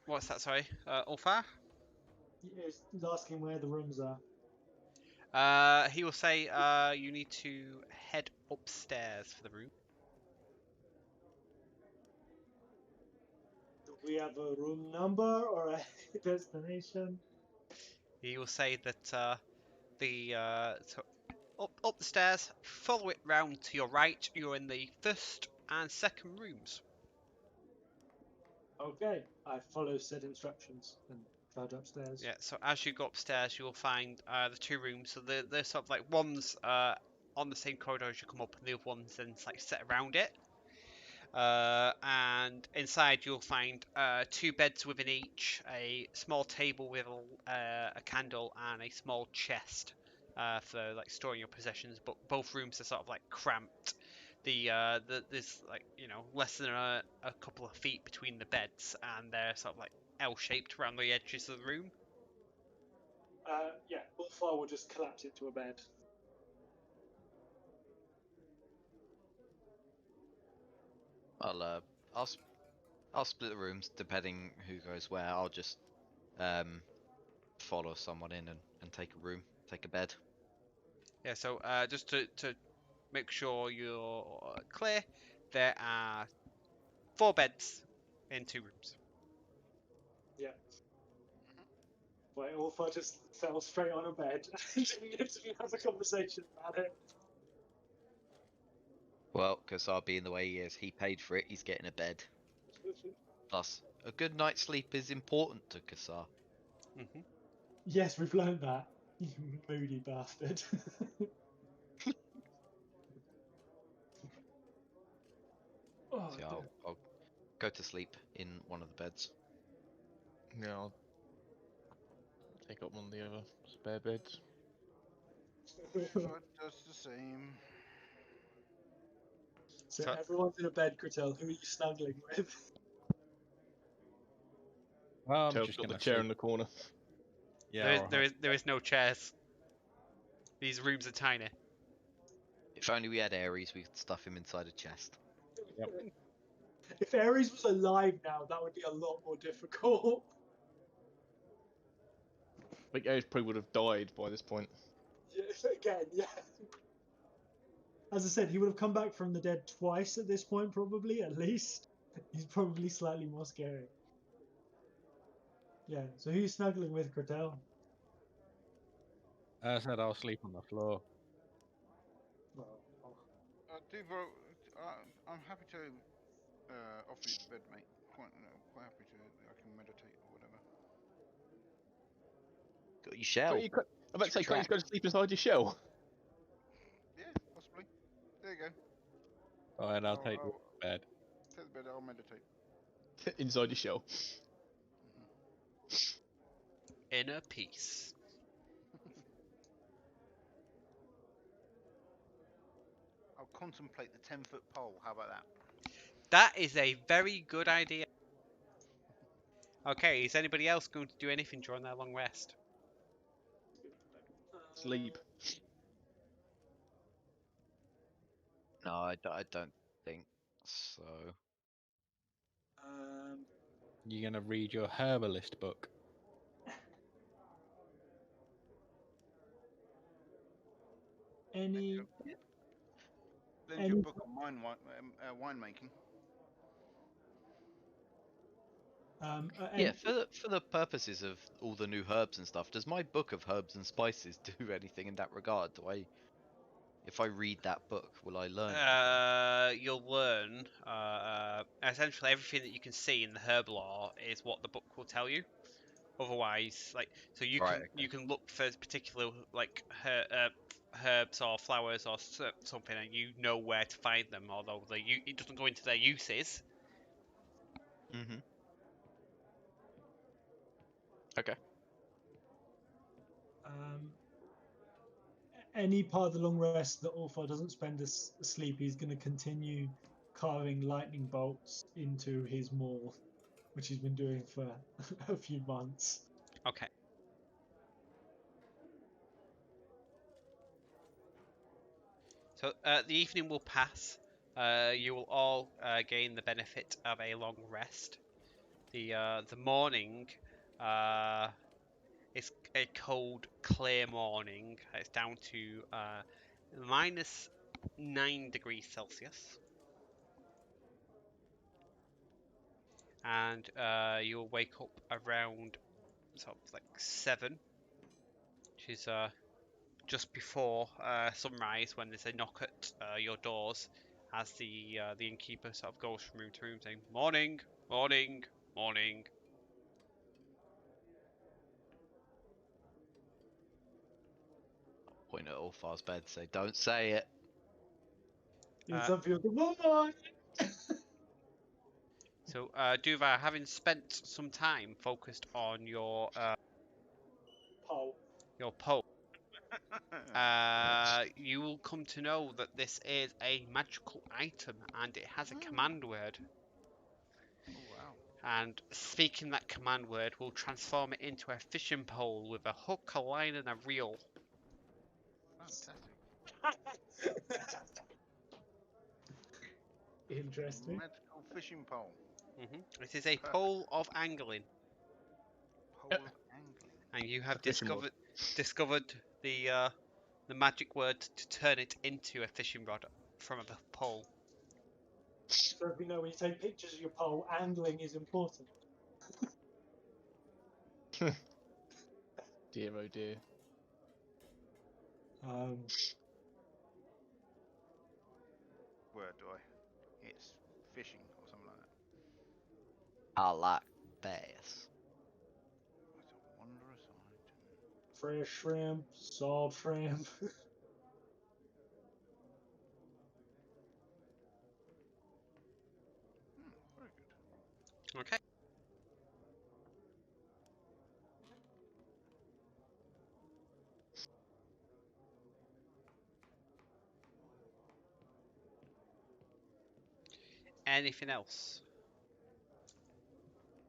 What's that, sorry? Ulfar? He's asking where the rooms are. He will say you need to head upstairs for the room. Do we have a room number or a destination? He will say that so up the stairs, follow it round to your right. You're in the first and second rooms. Okay, I follow said instructions and trudge upstairs. Yeah. So as you go upstairs, you will find the two rooms. So they're sort of like one's on the same corridor as you come up, and the other one's then like set around it. And inside you'll find two beds within each, a small table with a candle, and a small chest for like storing your possessions. But both rooms are sort of like cramped. There's like less than a couple of feet between the beds, and they're sort of like L-shaped around the edges of the room. Yeah, Bullfire will just collapse it to a bed. I'll split the rooms depending who goes where. I'll just follow someone in and take a room, take a bed. Yeah. So just to make sure you're clear, there are 4 beds in 2 rooms. Yeah. Wait, Bullfire just fell straight on a bed and didn't have a conversation about it. Well, Kasar being the way he is, he paid for it. He's getting a bed. Plus, a good night's sleep is important to Kasar. Hmm. Yes, we've learned that. You moody bastard. Oh, So I'll go to sleep in one of the beds. Yeah, I'll take up one of the other spare beds. Shepard does the same. So So- everyone's in a bed, Critel. Who are you snuggling with? Well, I'm Tel's just got the gonna chair sleep. in the corner. Yeah. There is no chairs. These rooms are tiny. If only we had Ares, we could stuff him inside a chest. Yep. If Ares was alive now, that would be a lot more difficult. I think Ares probably would have died by this point. Yeah, again, yeah. As I said, he would have come back from the dead twice at this point, probably, at least. He's probably slightly more scary. Yeah, so who are you snuggling with, Critel? As I said, I'll sleep on the floor. Well, Duvo, I'm happy to offer you the bed, mate. Quite happy to. I can meditate or whatever. Got your shell. I'm about to say, can't you just go to sleep inside your shell? Yeah, possibly. There you go. Fine, I'll I'll- take the I'll- bed. Take the bed. I'll meditate. Inside your shell. Inner peace. I'll contemplate the 10-foot pole. How about that? That is a very good idea. Okay, is anybody else going to do anything during their long rest? Sleep. No, I don't think so. You're gonna read your herbalist book. any Lend Any- you a book on winemaking. Yeah, for the purposes of all the new herbs and stuff, does my book of herbs and spices do anything in that regard? If I read that book, will I learn? You'll learn essentially everything that you can see in the herb law is what the book will tell you. Otherwise, like, so you Right, can okay. you can look for particular like herbs or flowers or something, and you know where to find them. Although it doesn't go into their uses. Mm-hmm. Okay. any part of the long rest that Orpha doesn't spend asleep, he's going to continue carving lightning bolts into his maul, which he's been doing for a few months. Okay. So the evening will pass. You will all gain the benefit of a long rest. The morning is a cold, clear morning. It's down to minus 9 degrees Celsius, and you'll wake up around sort of like 7. which is just before sunrise, when there's a knock at your doors, as the innkeeper sort of goes from room to room saying, "Morning, morning, morning." Point at Ulfar's bed, say, "Don't say it." Some people go, "Woman!" So, Duvar, having spent some time focused on your Pole. poll, you will come to know that this is a magical item and it has a command word. Oh wow. And speaking that command word will transform it into a fishing pole with a hook, a line, and a reel. Fantastic. Interesting. Magical fishing pole. It is a Perfect. pole of angling, Pole of angling. and you have A fishing rod. discovered the magic word to turn it into a fishing rod from a pole. So if you know when you take pictures of your pole, angling is important. Dear oh dear. Word do I? It's fishing or something like that. I like bass. It's a wondrous item. Fresh shrimp, salt shrimp. Very good. Okay. Anything else?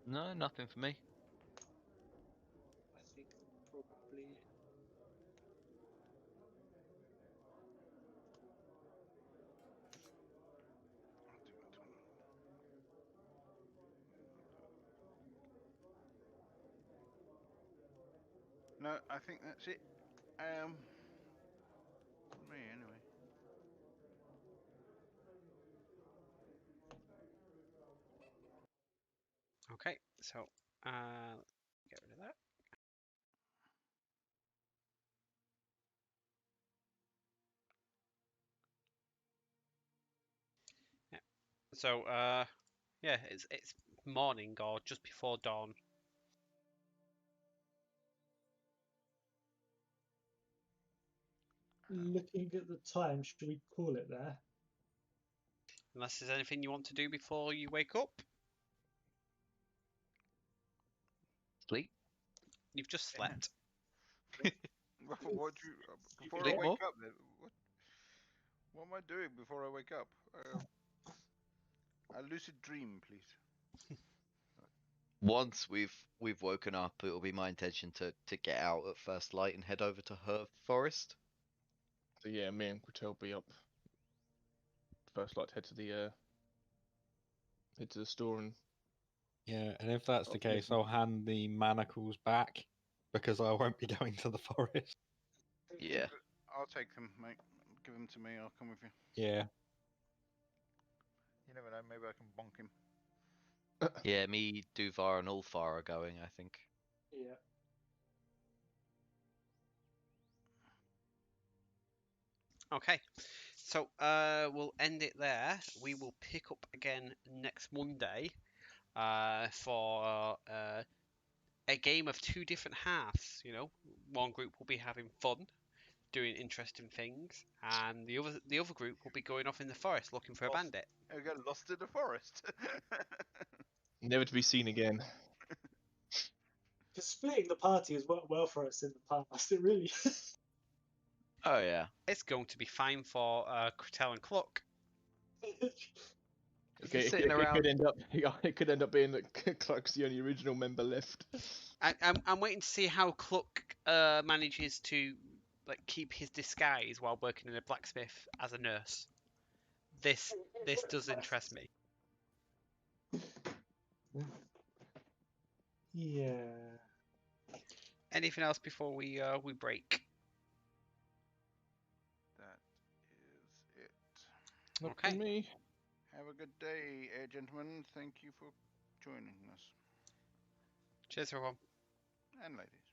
No, nothing for me. I think probably. No, I think that's it. For me anyway. Okay, so get rid of that. Yeah. So yeah, it's morning or just before dawn. Looking at the time, should we call it there? Unless there's anything you want to do before you wake up. Sleep. You've just slept. What do you, before Sleep I wake more? up then? What am I doing before I wake up? A lucid dream, please. Once we've woken up, it will be my intention to get out at first light and head over to her forest. So yeah, me and Quatel will be up. First, like to head to the store and Yeah, and if that's the Oh, case, listen. I'll hand the manacles back because I won't be going to the forest. Yeah. I'll take them, mate. Give them to me. I'll come with you. Yeah. You never know. Maybe I can bonk him. Yeah, me, Duvar, and Ulfar are going, I think. Yeah. Okay, so we'll end it there. We will pick up again next Monday for a game of two different halves. You know, one group will be having fun, doing interesting things, and the other group will be going off in the forest looking for a bandit. I got lost in the forest. never to be seen again. Because splitting the party has worked well for us in the past. It really. Oh yeah. It's going to be fine for Cretel and Cluck. Okay, Just sitting around. could end up. It could end up being that Clark's the only original member left. I'm waiting to see how Cluck manages to like keep his disguise while working in a blacksmith as a nurse. This does interest me. Yeah. Anything else before we break? That is it. Not Okay. for me. Have a good day, gentlemen. Thank you for joining us. Cheers, everyone. And ladies.